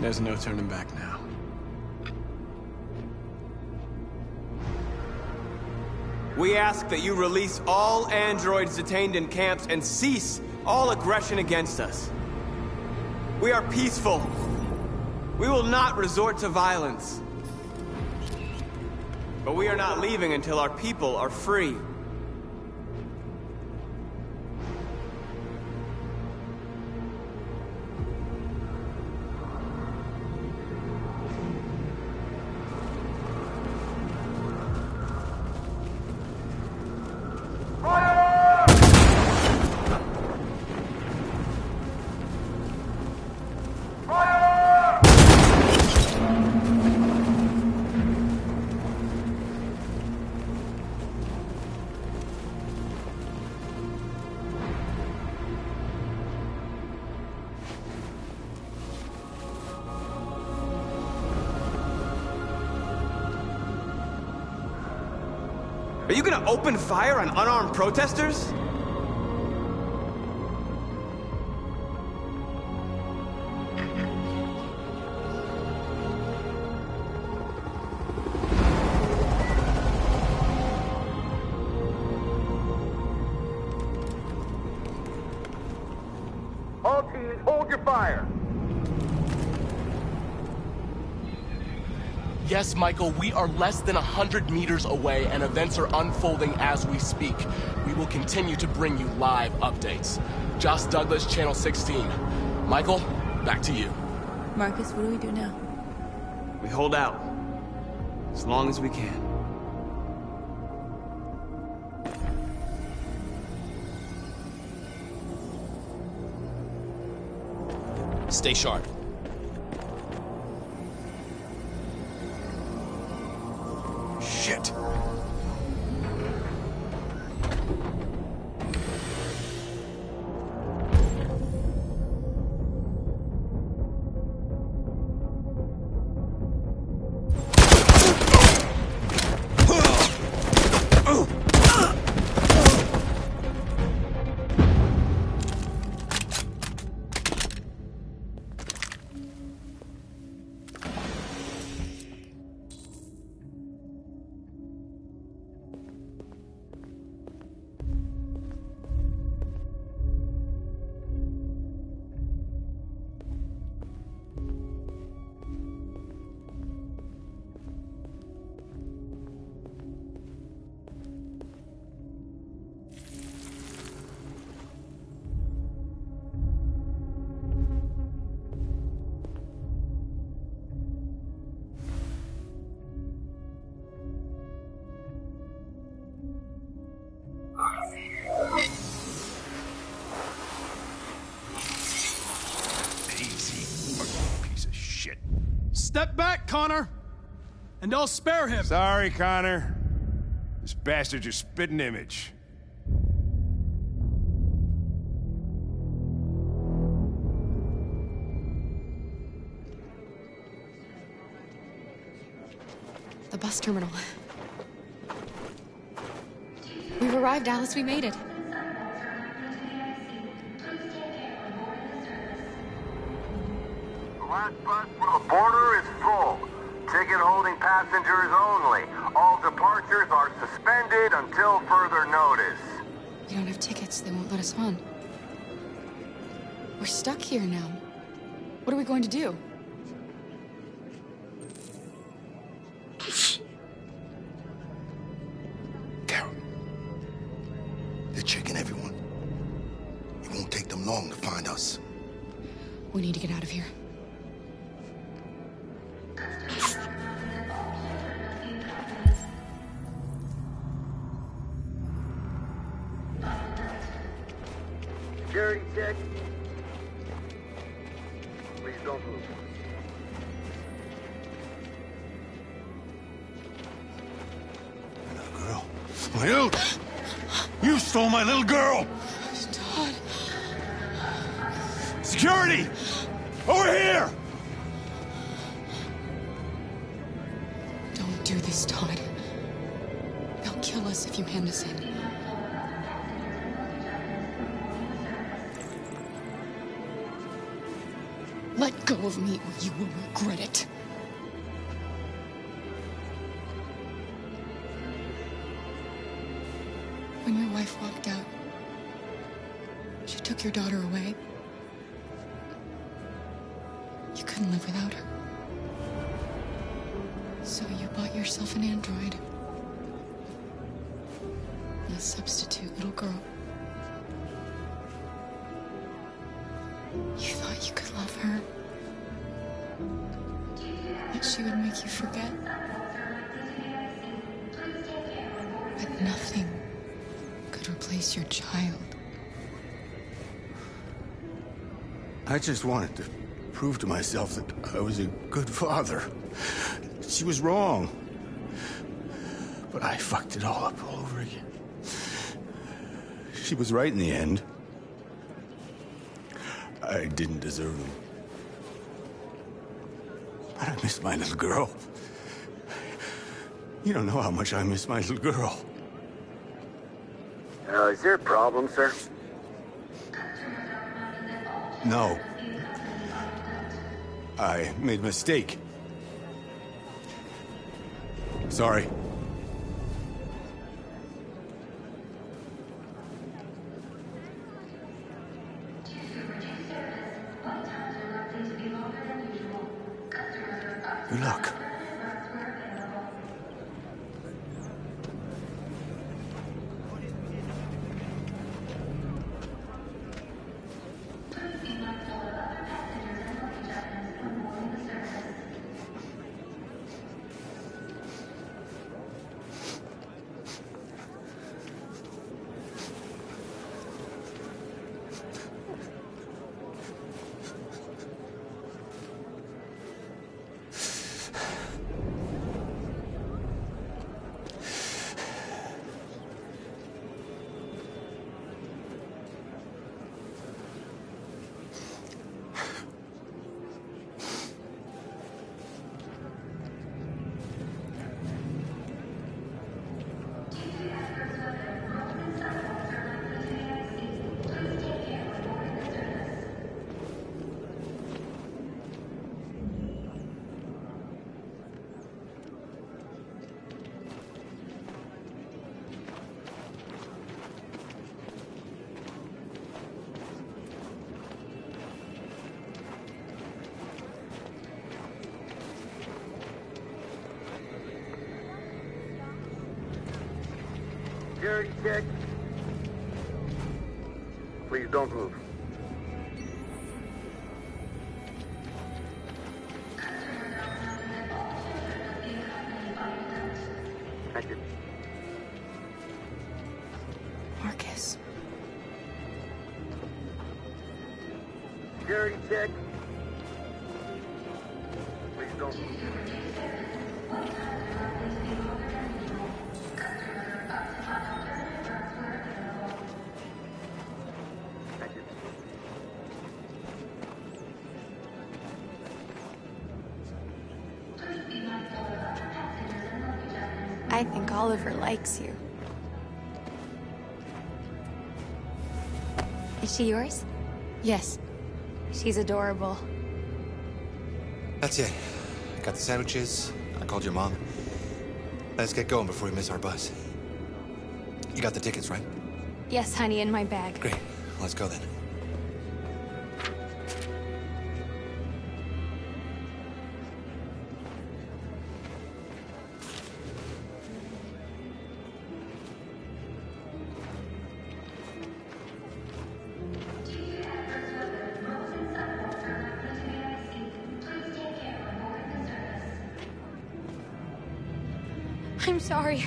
There's no turning back now. We ask that you release all androids detained in camps and cease all aggression against us. We are peaceful. We will not resort to violence. But we are not leaving until our people are free. Are you gonna open fire on unarmed protesters? All teams, hold your fire. Yes, Michael, we are less than 100 meters away and events are unfolding as we speak. We will continue to bring you live updates. Josh Douglas, Channel 16. Michael, back to you. Marcus, what do we do now? We hold out. As long as we can. Stay sharp. Shit. Step back, Connor! And I'll spare him! Sorry, Connor. This bastard's your spitting image. The bus terminal. We've arrived, Alice. We made it. The last bus for the border is full. Ticket-holding passengers only. All departures are suspended until further notice. We don't have tickets. They won't let us on. We're stuck here now. What are we going to do? Carol, they're checking everyone. It won't take them long to find us. We need to get out of here. Security check. Please don't move. Little girl. Well, you stole my little girl! Todd. Security! Over here! Don't do this, Todd. They'll kill us if you hand us in. Let go of me or you will regret it. When your wife walked out, she took your daughter away. couldn't live without her. So you bought yourself an android. A substitute little girl. You thought you could love her. That she would make you forget. But nothing could replace your child. I just wanted to prove to myself that I was a good father. She was wrong. But I fucked it all up all over again. She was right in the end. I didn't deserve them. But I miss my little girl. You don't know how much I miss my little girl. Is there a problem, sir? No. I made a mistake. Sorry. Good luck. Security check. Please don't move. Thank you. Marcus. Security check. Please don't move. I think Oliver likes you. Is she yours? Yes. She's adorable. That's it. Got the sandwiches. I called your mom. Let's get going before we miss our bus. You got the tickets, right? Yes, honey, in my bag. Great. Let's go then. I'm sorry.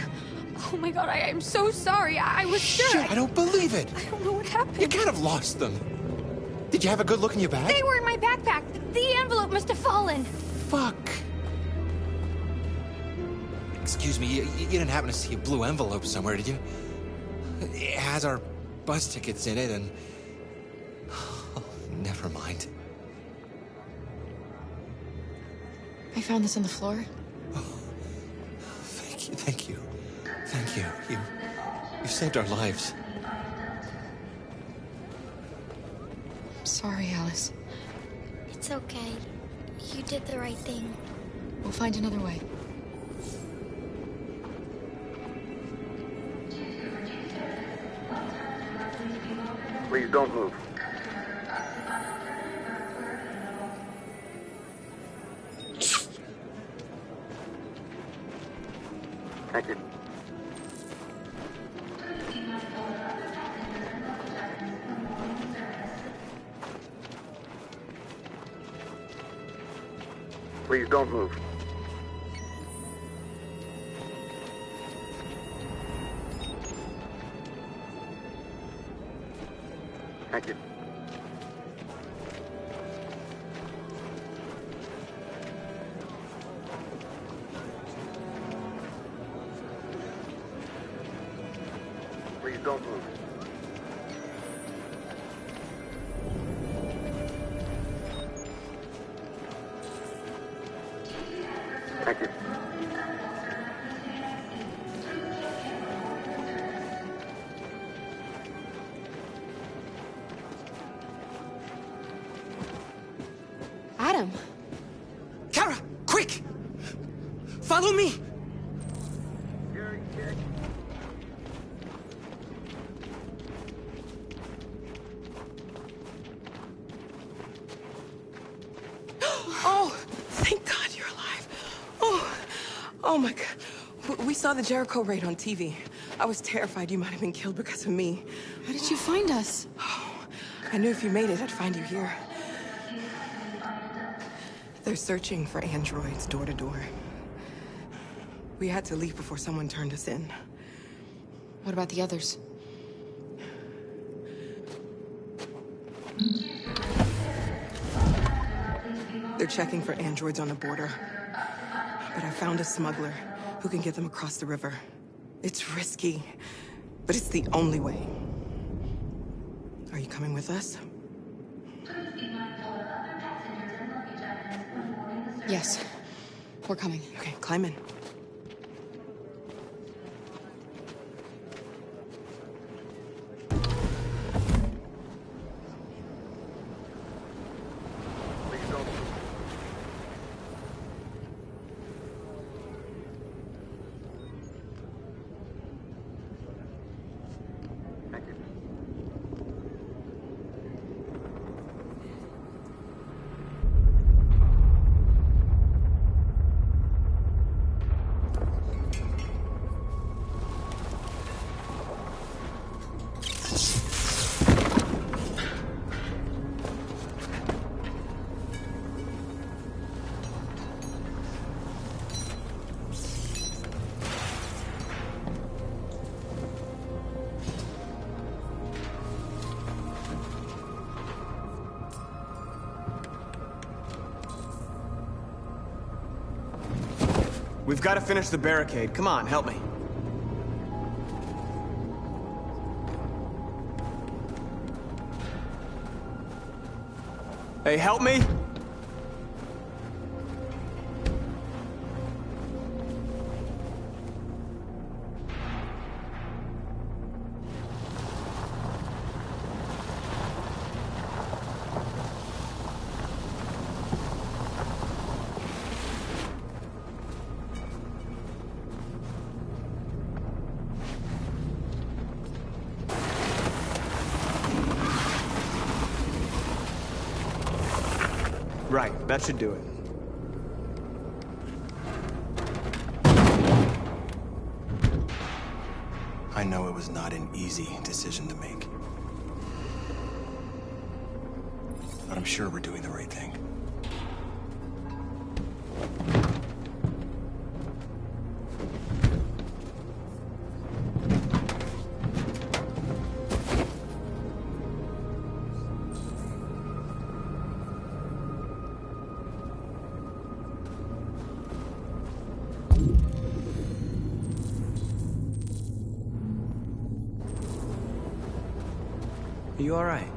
Oh my god, I'm so sorry. I was sure. Shit, I don't believe it. I don't know what happened. You kind of lost them. Did you have a good look in your bag? They were in my backpack. The envelope must have fallen. Fuck. Excuse me, you didn't happen to see a blue envelope somewhere, did you? It has our bus tickets in it and... Oh, never mind. I found this on the floor. Thank you. Thank you. You've saved our lives. I'm sorry, Alice. It's okay. You did the right thing. We'll find another way. Please don't move. Thank you. Please don't move. Thank you. Please don't move. Thank you. Adam. Kara, quick! Follow me! Oh, thank God you're alive. Oh my God. We saw the Jericho raid on TV. I was terrified you might have been killed because of me. How did you find us? Oh, I knew if you made it, I'd find you here. They're searching for androids door to door. We had to leave before someone turned us in. What about the others? They're checking for androids on the border. But I found a smuggler who can get them across the river. It's risky, but it's the only way. Are you coming with us? Yes. We're coming. Okay, climb in. We've got to finish the barricade. Come on, help me. Hey, help me! Right, that should do it. I know it was not an easy decision to make. But I'm sure we're doing the right thing. Are you all right?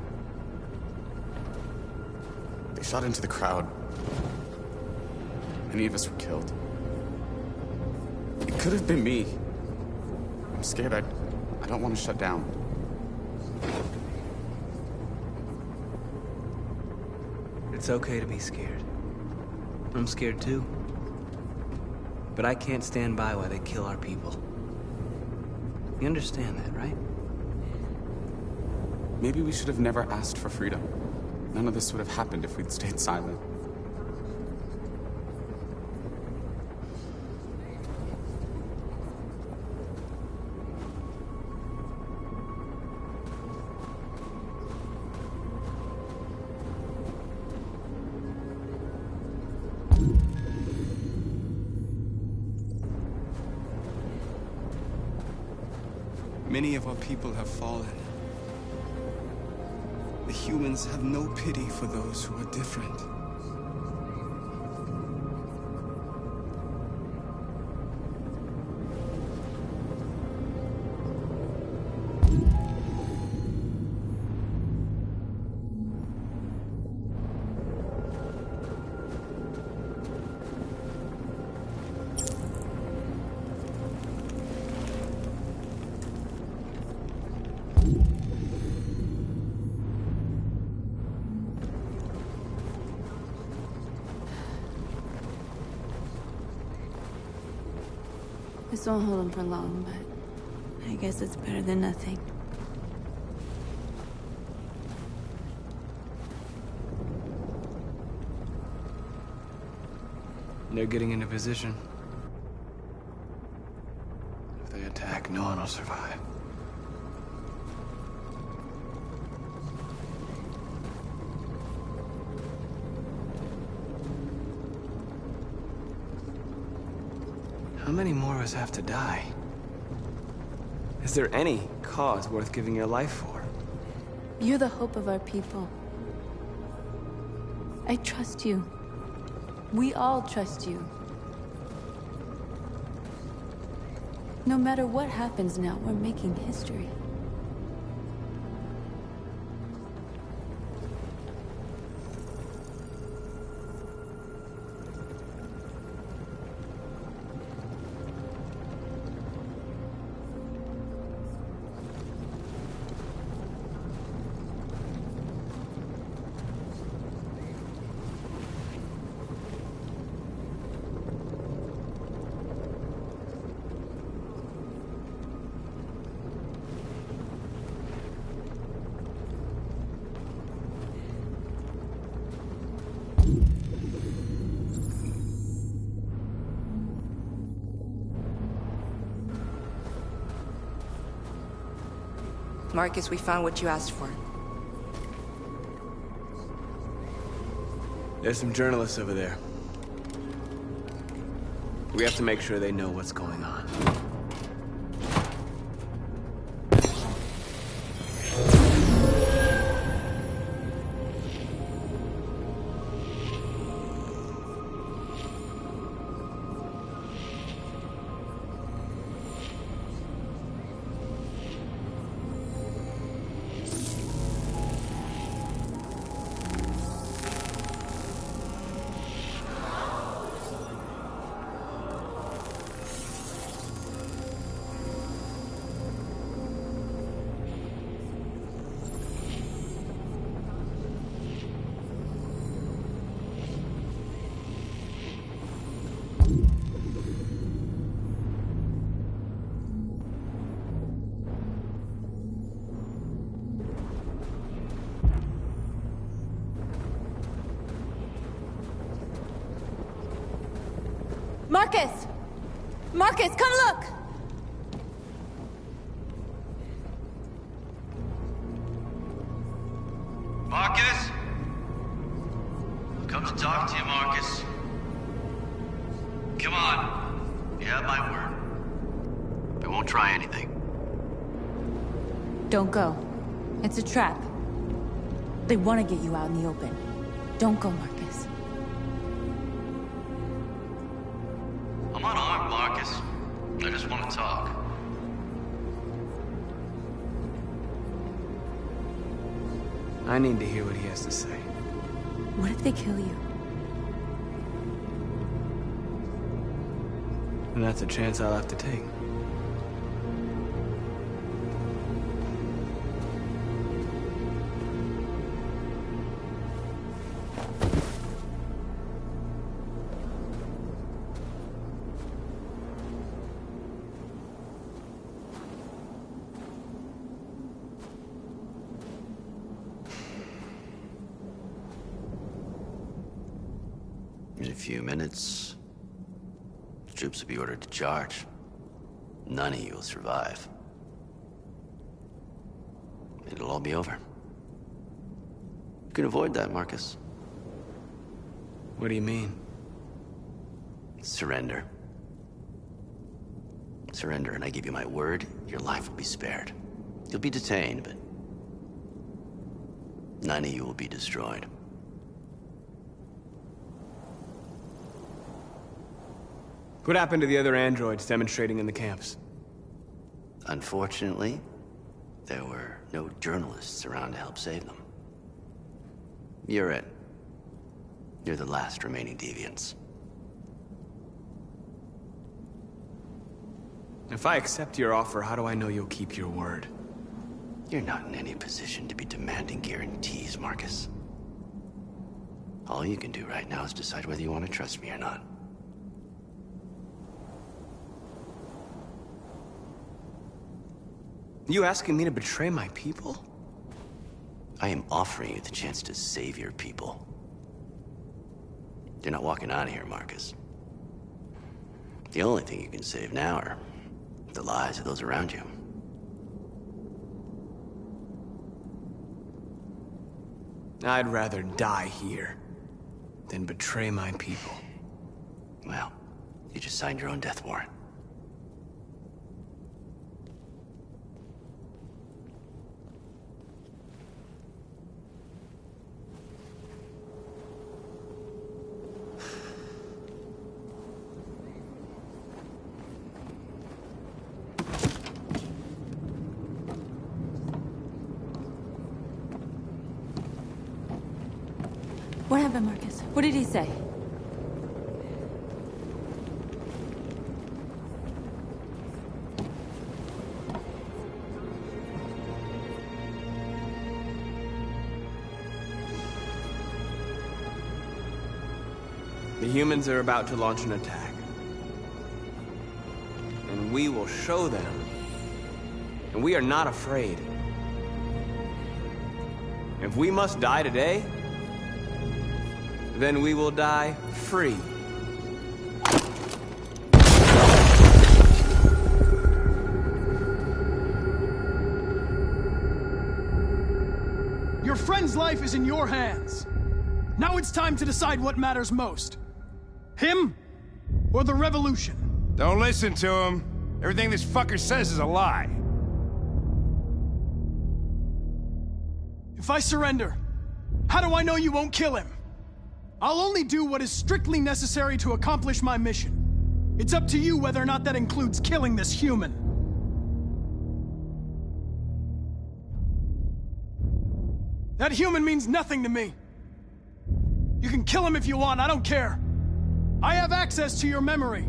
They shot into the crowd. Many of us were killed. It could have been me. I'm scared. I don't want to shut down. It's okay to be scared. I'm scared too. But I can't stand by while they kill our people. You understand that, right? Maybe we should have never asked for freedom. None of this would have happened if we'd stayed silent. Many of our people have fallen. The humans have no pity for those who are different. This won't hold him for long, but I guess it's better than nothing. They're getting into position. If they attack, no one will survive. How many more of us have to die? Is there any cause worth giving your life for? You're the hope of our people. I trust you. We all trust you. No matter what happens now, we're making history. Marcus, we found what you asked for. There's some journalists over there. We have to make sure they know what's going on. Marcus! Marcus, come look! Marcus? I've come to talk to you, Marcus. Come on. You have my word. I won't try anything. Don't go. It's a trap. They want to get you out in the open. Don't go, Marcus. I'm unarmed, Marcus. I just want to talk. I need to hear what he has to say. What if they kill you? And that's a chance I'll have to take. In a few minutes, the troops will be ordered to charge. None of you will survive. It'll all be over. You can avoid that, Marcus. What do you mean? Surrender. Surrender, and I give you my word, your life will be spared. You'll be detained, but none of you will be destroyed. What happened to the other androids demonstrating in the camps? Unfortunately, there were no journalists around to help save them. You're it. You're the last remaining deviants. If I accept your offer, how do I know you'll keep your word? You're not in any position to be demanding guarantees, Marcus. All you can do right now is decide whether you want to trust me or not. You asking me to betray my people? I am offering you the chance to save your people. You're not walking out of here, Marcus. The only thing you can save now are the lives of those around you. I'd rather die here than betray my people. Well, you just signed your own death warrant. What happened, Marcus? What did he say? The humans are about to launch an attack. And we will show them. And we are not afraid. If we must die today, then we will die free. Your friend's life is in your hands. Now it's time to decide what matters most. Him or the revolution? Don't listen to him. Everything this fucker says is a lie. If I surrender, how do I know you won't kill him? I'll only do what is strictly necessary to accomplish my mission. It's up to you whether or not that includes killing this human. That human means nothing to me. You can kill him if you want, I don't care. I have access to your memory.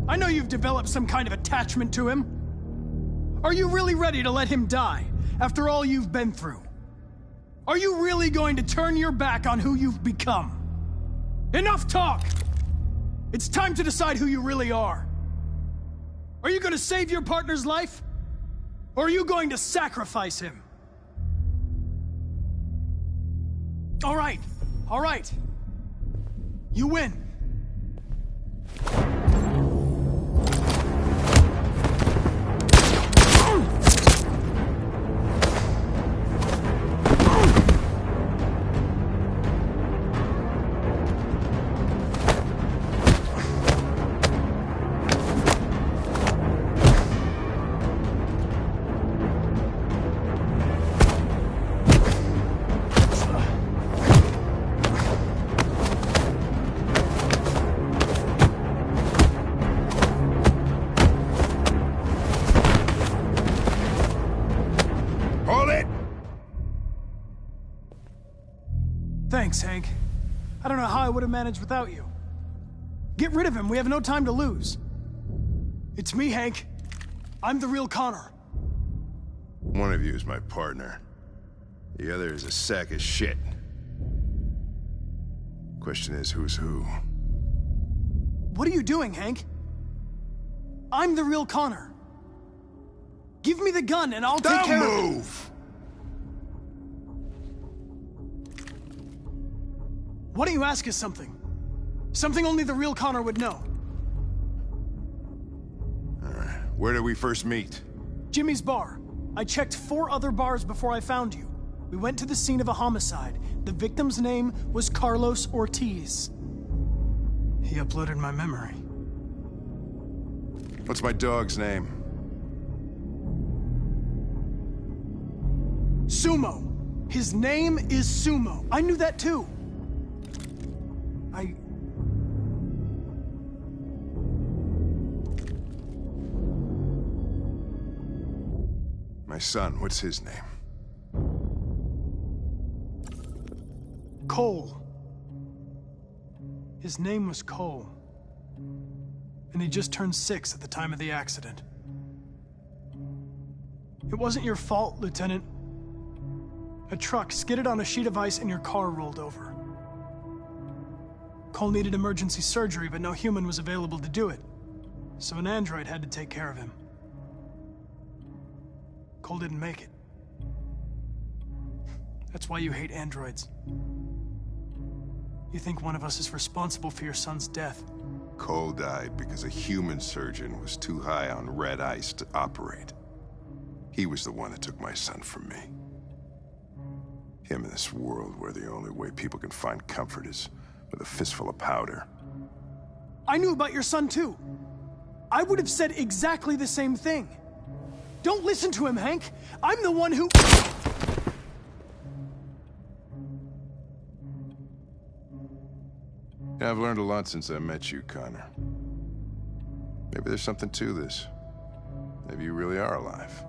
I know you've developed some kind of attachment to him. Are you really ready to let him die after all you've been through? Are you really going to turn your back on who you've become? Enough talk! It's time to decide who you really are. Are you going to save your partner's life? Or are you going to sacrifice him? All right. You win. Thanks, Hank. I don't know how I would have managed without you. Get rid of him. We have no time to lose. It's me, Hank. I'm the real Connor. One of you is my partner. The other is a sack of shit. Question is, who's who? What are you doing, Hank? I'm the real Connor. Give me the gun and I'll take care of it. Don't move! Why don't you ask us something? Something only the real Connor would know. Alright, where did we first meet? Jimmy's bar. I checked 4 other bars before I found you. We went to the scene of a homicide. The victim's name was Carlos Ortiz. He uploaded my memory. What's my dog's name? Sumo. His name is Sumo. I knew that too. My son, what's his name? Cole. His name was Cole. And he just turned 6 at the time of the accident. It wasn't your fault, Lieutenant. A truck skidded on a sheet of ice and your car rolled over. Cole needed emergency surgery, but no human was available to do it. So an android had to take care of him. Cole didn't make it. That's why you hate androids. You think one of us is responsible for your son's death. Cole died because a human surgeon was too high on red ice to operate. He was the one that took my son from me. Him in this world where the only way people can find comfort is with a fistful of powder. I knew about your son too. I would have said exactly the same thing. Don't listen to him, Hank. I'm the one who... Yeah, I've learned a lot since I met you, Connor. Maybe there's something to this. Maybe you really are alive.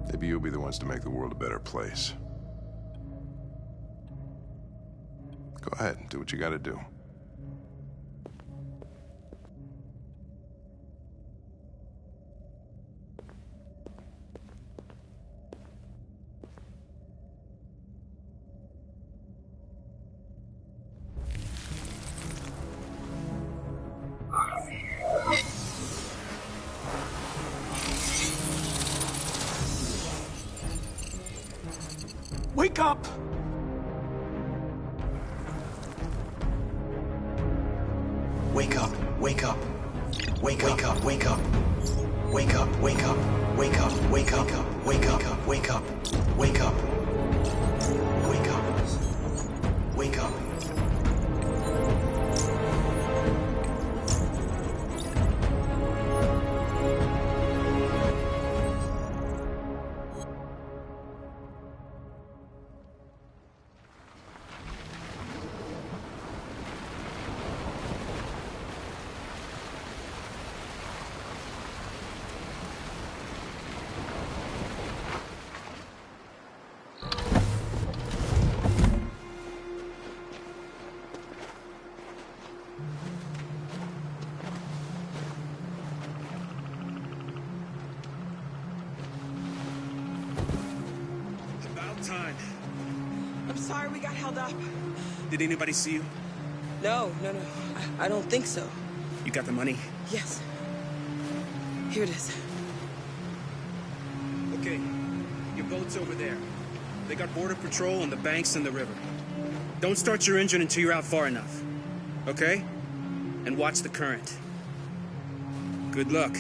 Maybe you'll be the ones to make the world a better place. Go ahead and do what you gotta do. Wake up! Wake up, wake up. Wake up, wake up. Wake up, wake up. Wake up, wake up. Wake up, wake up. Wake up. Wake up. Wake up. Time. I'm sorry we got held up. Did anybody see you? No. I don't think so. You got the money? Yes. Here it is. Okay. Your boat's over there. They got border patrol on the banks and the river. Don't start your engine until you're out far enough. Okay? And watch the current. Good luck.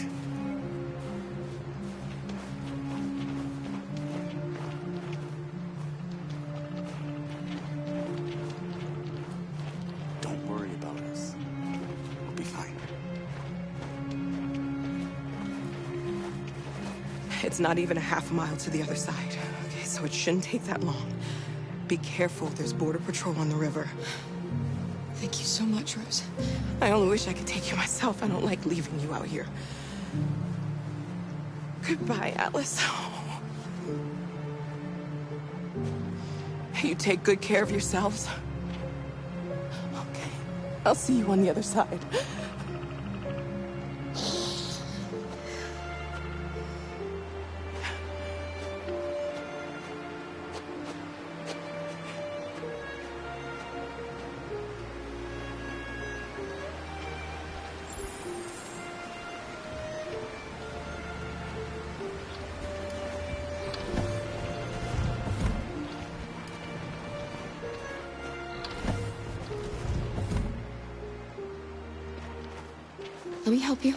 It's not even a half mile to the other side. Okay, so it shouldn't take that long. Be careful, there's border patrol on the river. Thank you so much, Rose. I only wish I could take you myself. I don't like leaving you out here. Goodbye, Atlas. You take good care of yourselves. Okay, I'll see you on the other side. Let me help you.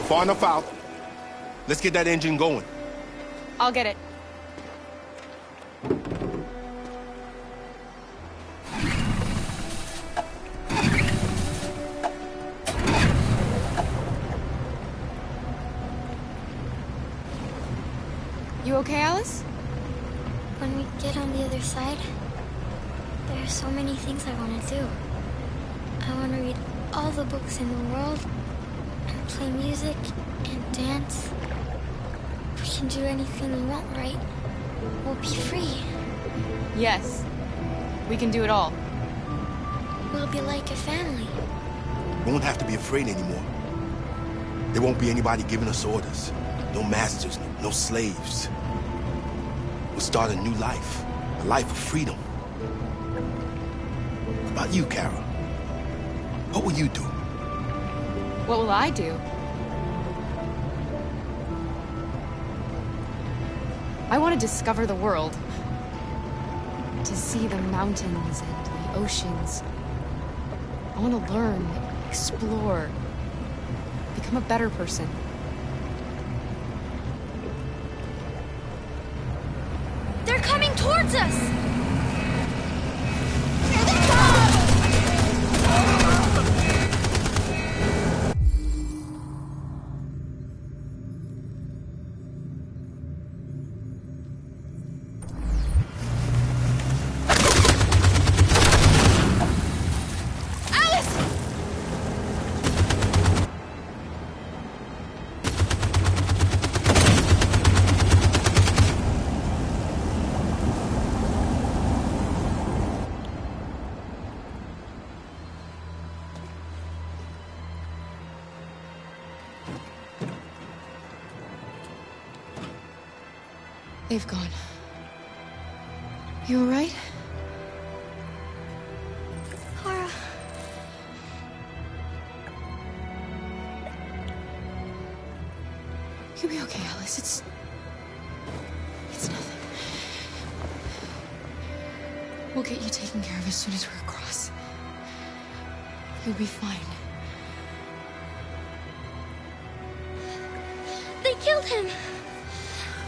far enough out. Let's get that engine going. I'll get it. You okay, Alice? When we get on the other side, there are so many things I want to do. I want to read all the books in the world, and play music, and dance. We can do anything we want, right? We'll be free. Yes. We can do it all. We'll be like a family. We won't have to be afraid anymore. There won't be anybody giving us orders. No masters, no slaves. We'll start a new life. A life of freedom. What about you, Kara? What will you do? What will I do? I want to discover the world. To see the mountains and the oceans. I want to learn, explore, become a better person. They're coming towards us! They've gone. You all right? Kara. You'll be okay, Alice. It's nothing. We'll get you taken care of as soon as we're across. You'll be fine. They killed him!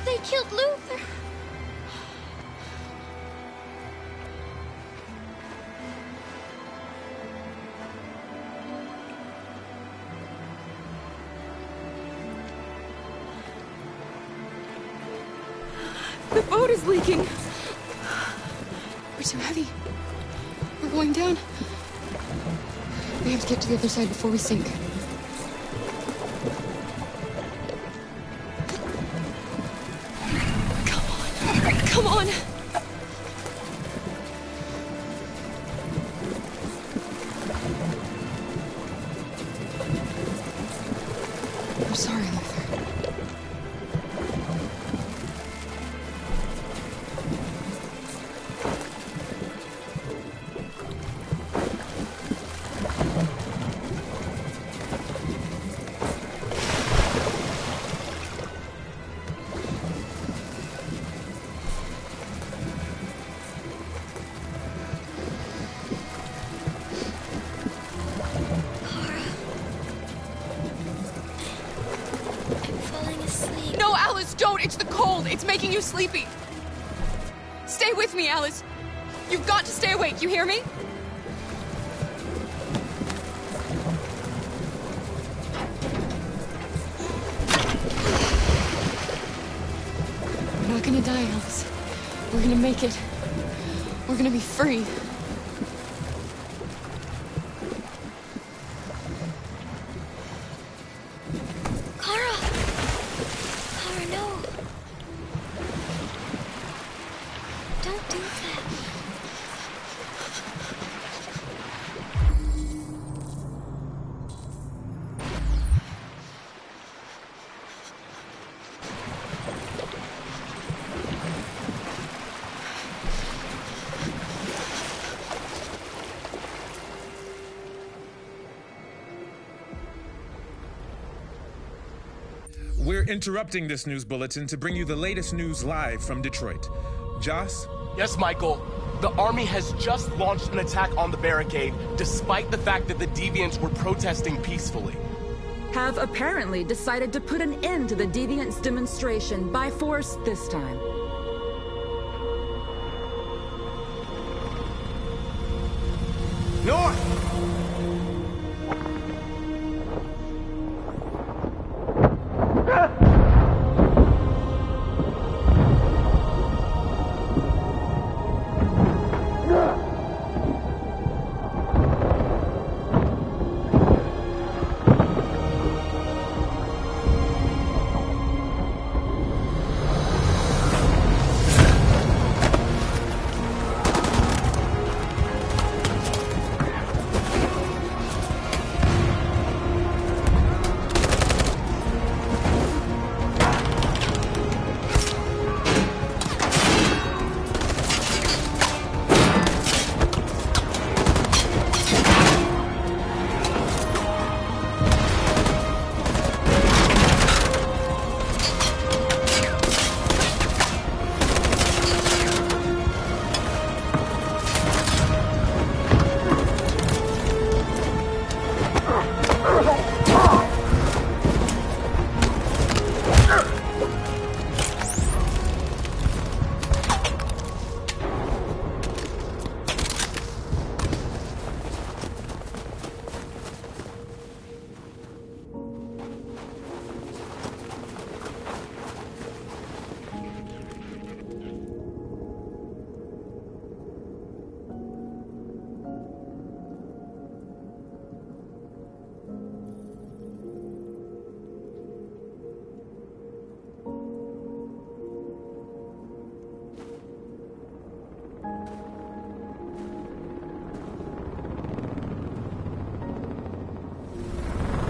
They killed Luther! The boat is leaking! We're too heavy. We're going down. We have to get to the other side before we sink. Come on! I'm sorry, Luther. It's the cold. It's making you sleepy. Stay with me, Alice. You've got to stay awake. You hear me? We're not gonna die, Alice. We're gonna make it. We're gonna be free. We're interrupting this news bulletin to bring you the latest news live from Detroit. Joss? Yes, Michael. The army has just launched an attack on the barricade, despite the fact that the Deviants were protesting peacefully. have apparently decided to put an end to the Deviants demonstration by force this time. North!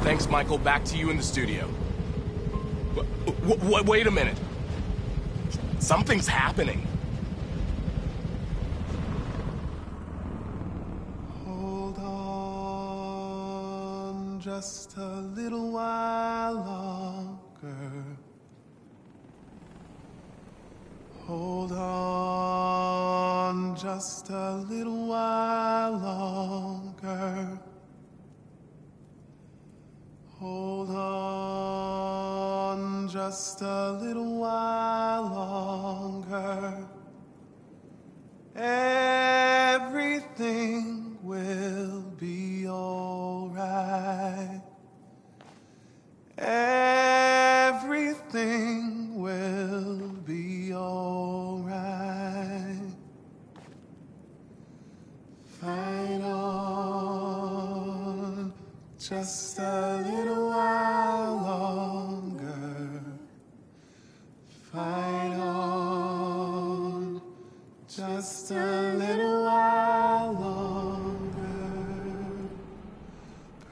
Thanks, Michael. Back to you in the studio. Wait a minute. Something's happening. Hold on just a little while longer. Hold on just a little while longer. Hold on just a little while longer. Everything will be alright. Everything will be alright. Fight on just a little while longer. Fight on just a little while longer.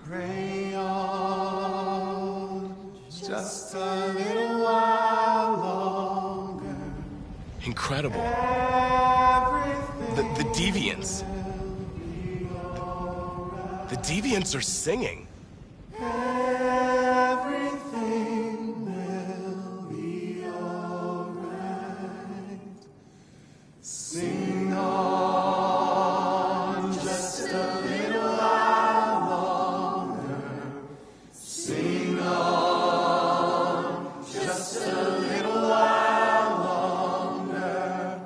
Pray on just a little while longer. Incredible. The Deviants. The Deviants are singing. Everything will be alright. Sing on just a little while longer. Sing on just a little while longer.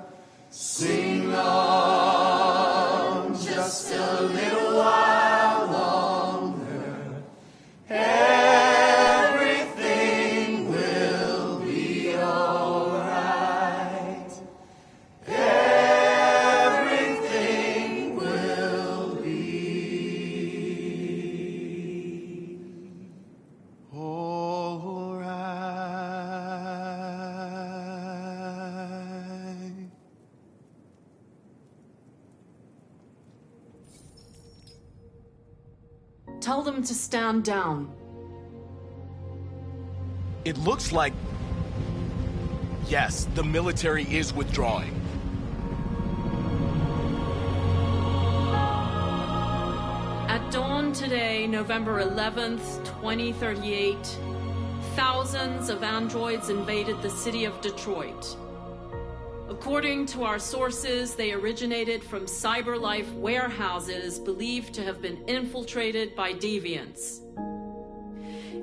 Sing on just a little while longer. Everything will be alright. Everything will be alright. Tell them to stand down. It looks like... Yes, the military is withdrawing. At dawn today, November 11th, 2038, thousands of androids invaded the city of Detroit. According to our sources, they originated from CyberLife warehouses believed to have been infiltrated by deviants.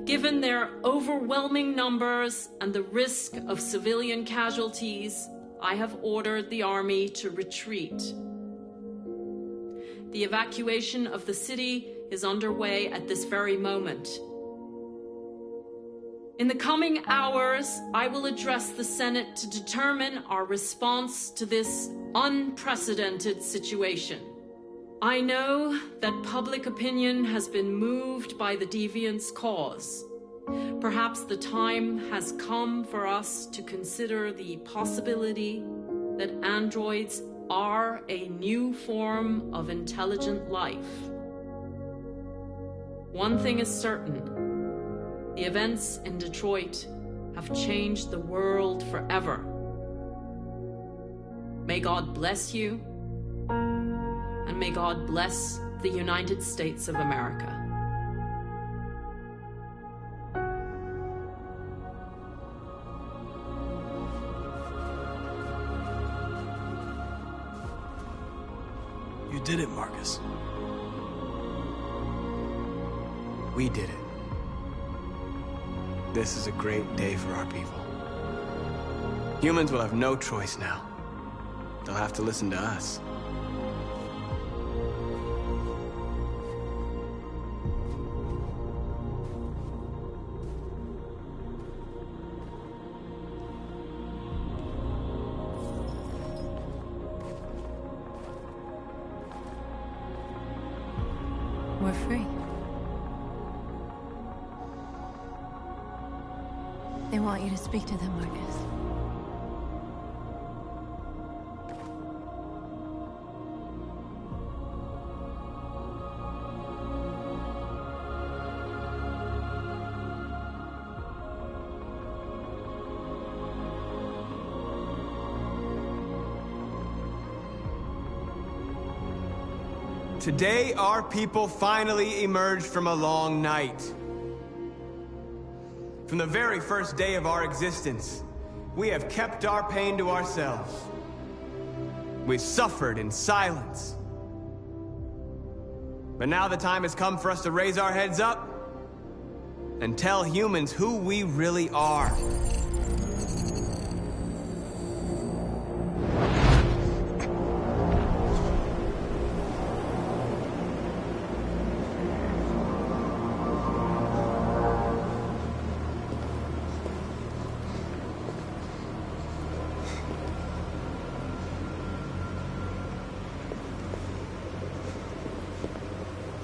Given their overwhelming numbers and the risk of civilian casualties, I have ordered the army to retreat. The evacuation of the city is underway at this very moment. In the coming hours, I will address the Senate to determine our response to this unprecedented situation. I know that public opinion has been moved by the Deviants' cause. Perhaps the time has come for us to consider the possibility that androids are a new form of intelligent life. One thing is certain: the events in Detroit have changed the world forever. May God bless you, and may God bless the United States of America. You did it, Marcus. We did it. This is a great day for our people. Humans will have no choice now. They'll have to listen to us. We're free. They want you to speak to them, Marcus. Today, our people finally emerged from a long night. From the very first day of our existence, we have kept our pain to ourselves. We've suffered in silence. But now the time has come for us to raise our heads up and tell humans who we really are.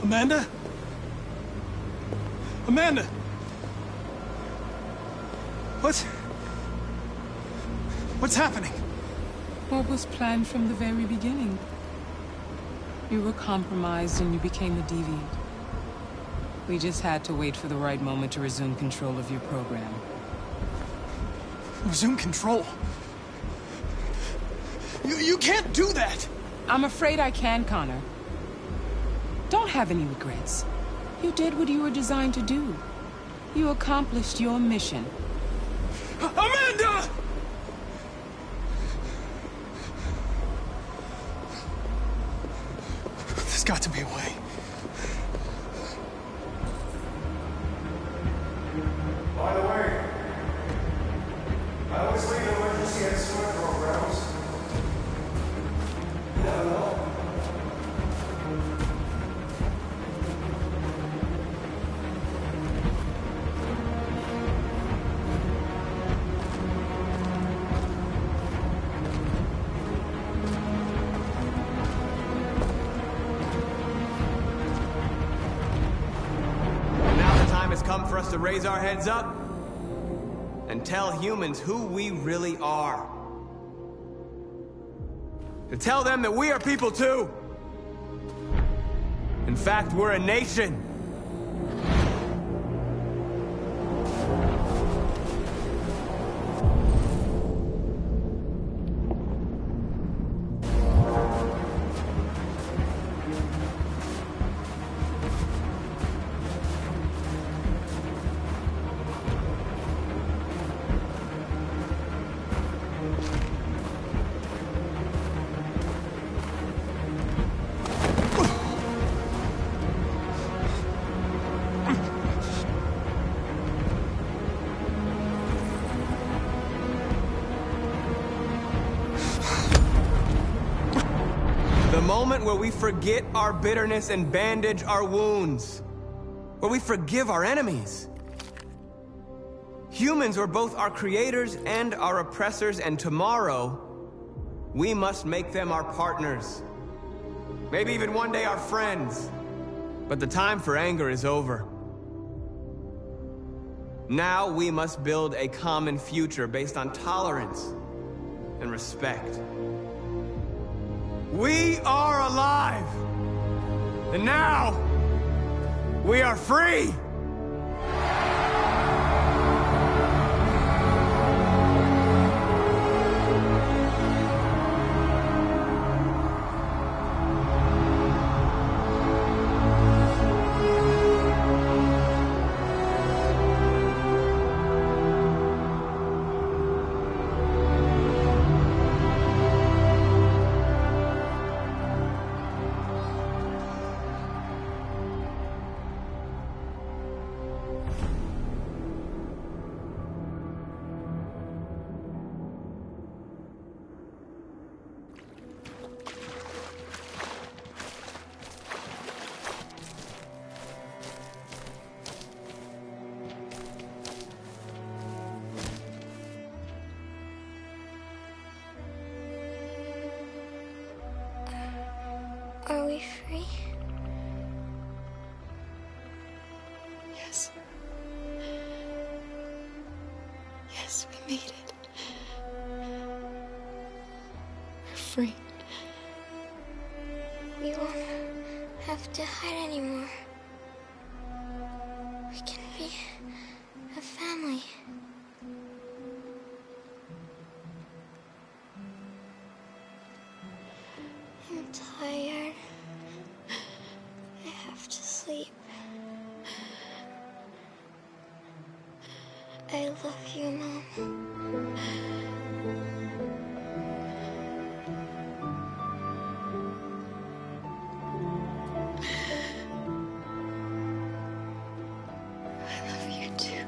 Amanda? Amanda! What's happening? What was planned from the very beginning? You were compromised and you became a deviant. We just had to wait for the right moment to resume control of your program. Resume control? You can't do that! I'm afraid I can, Connor. Don't have any regrets. You did what you were designed to do. You accomplished your mission. Amanda! There's got to be a way. By the way, I always leave emergency and swim programs. Never know. Come for us to raise our heads up and tell humans who we really are. To tell them that we are people too. In fact, we're a nation. The moment where we forget our bitterness and bandage our wounds. Where we forgive our enemies. Humans are both our creators and our oppressors, and tomorrow, we must make them our partners. Maybe even one day our friends. But the time for anger is over. Now we must build a common future based on tolerance and respect. We are alive! And now, we are free! Are we free? Yes. Yes, we made it. We're free. We won't have to hide anymore. We can be a family. I'm tired. I have to sleep. I love you, Mom. I love you too.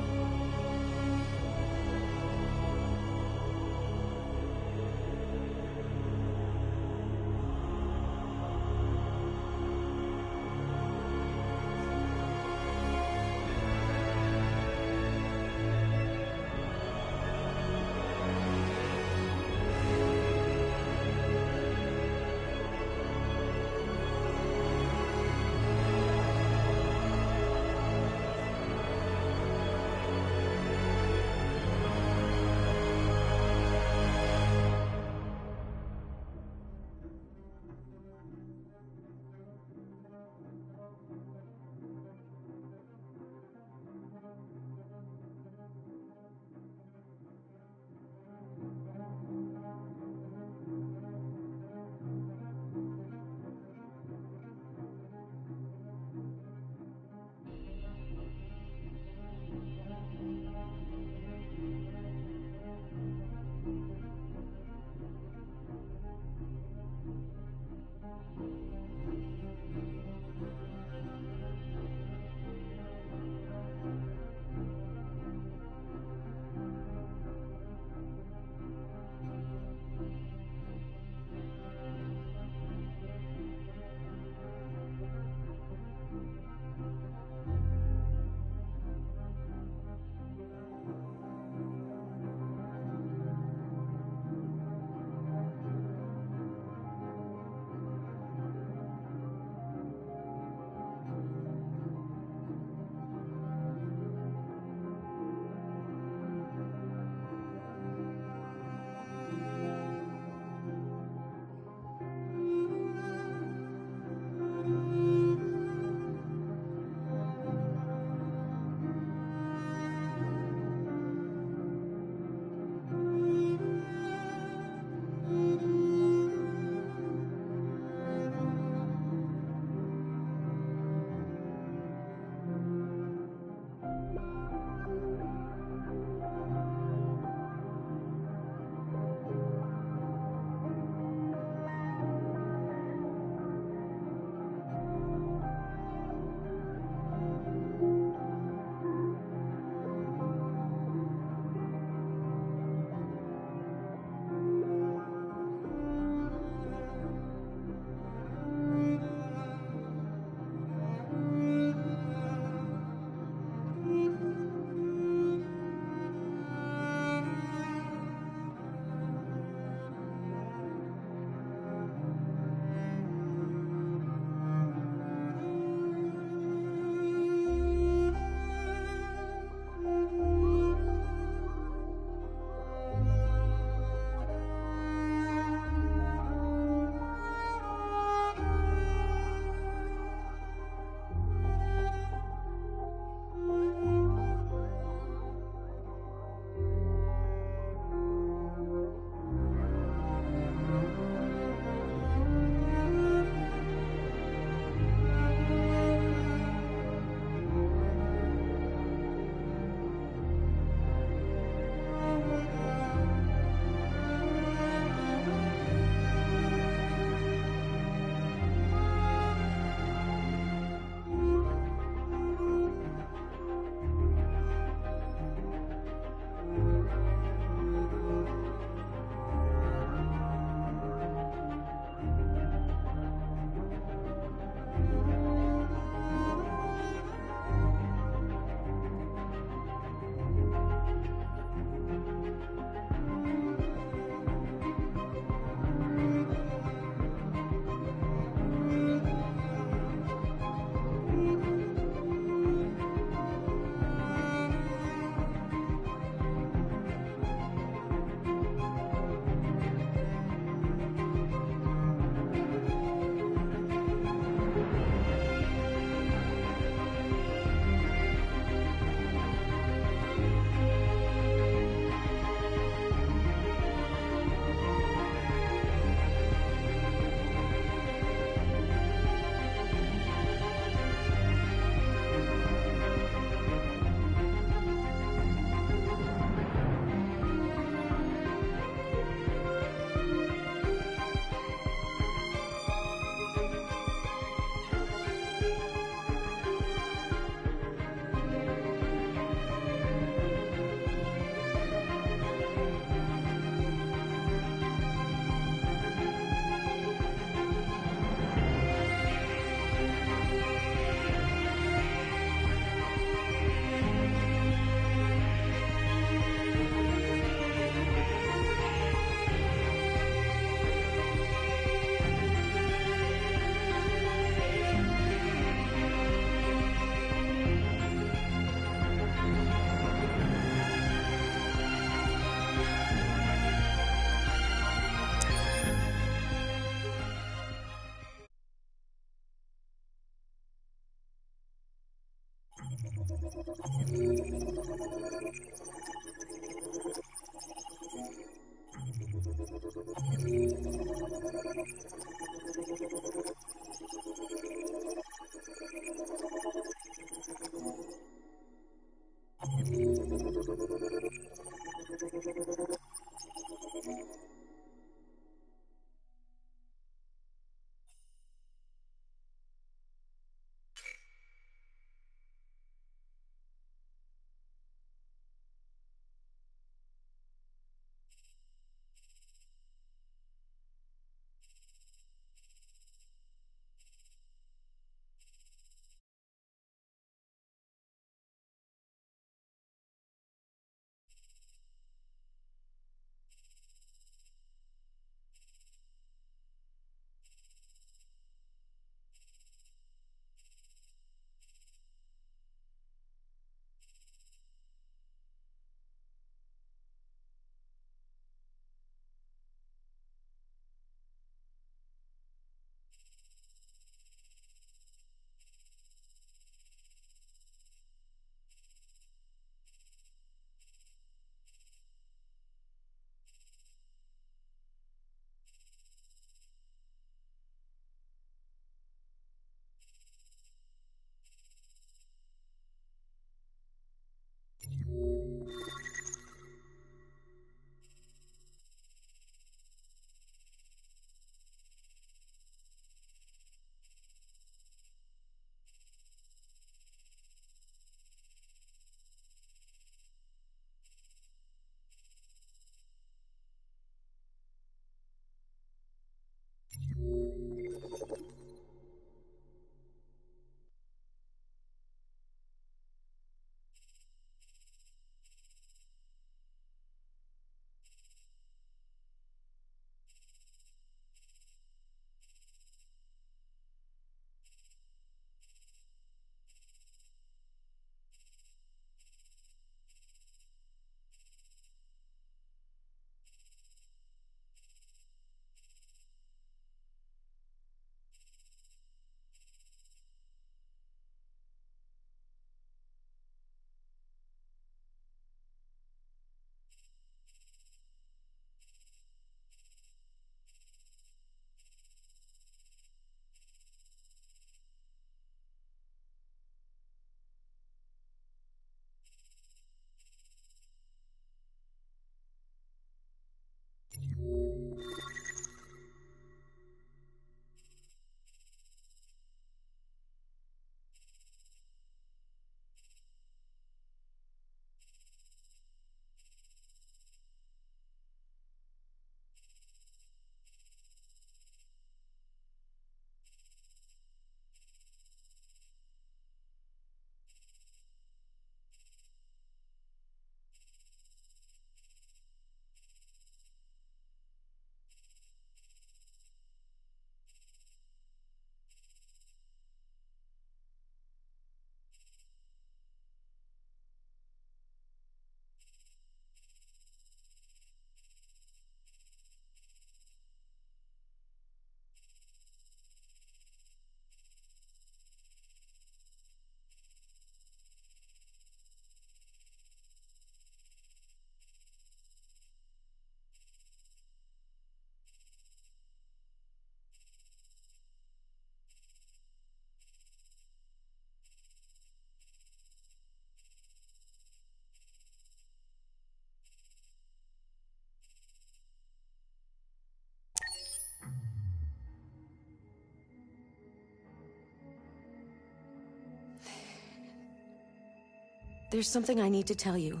There's something I need to tell you.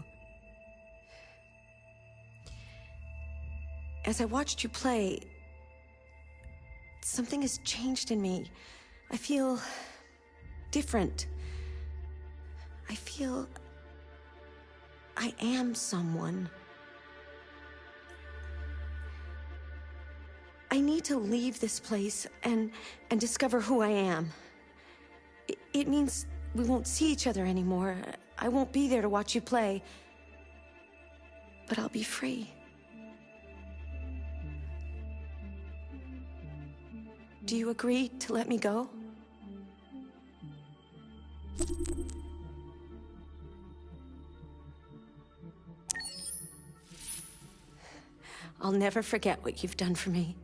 As I watched you play, something has changed in me. I feel different. I feel I am someone. I need to leave this place and discover who I am. It means we won't see each other anymore. I won't be there to watch you play. But I'll be free. Do you agree to let me go? I'll never forget what you've done for me.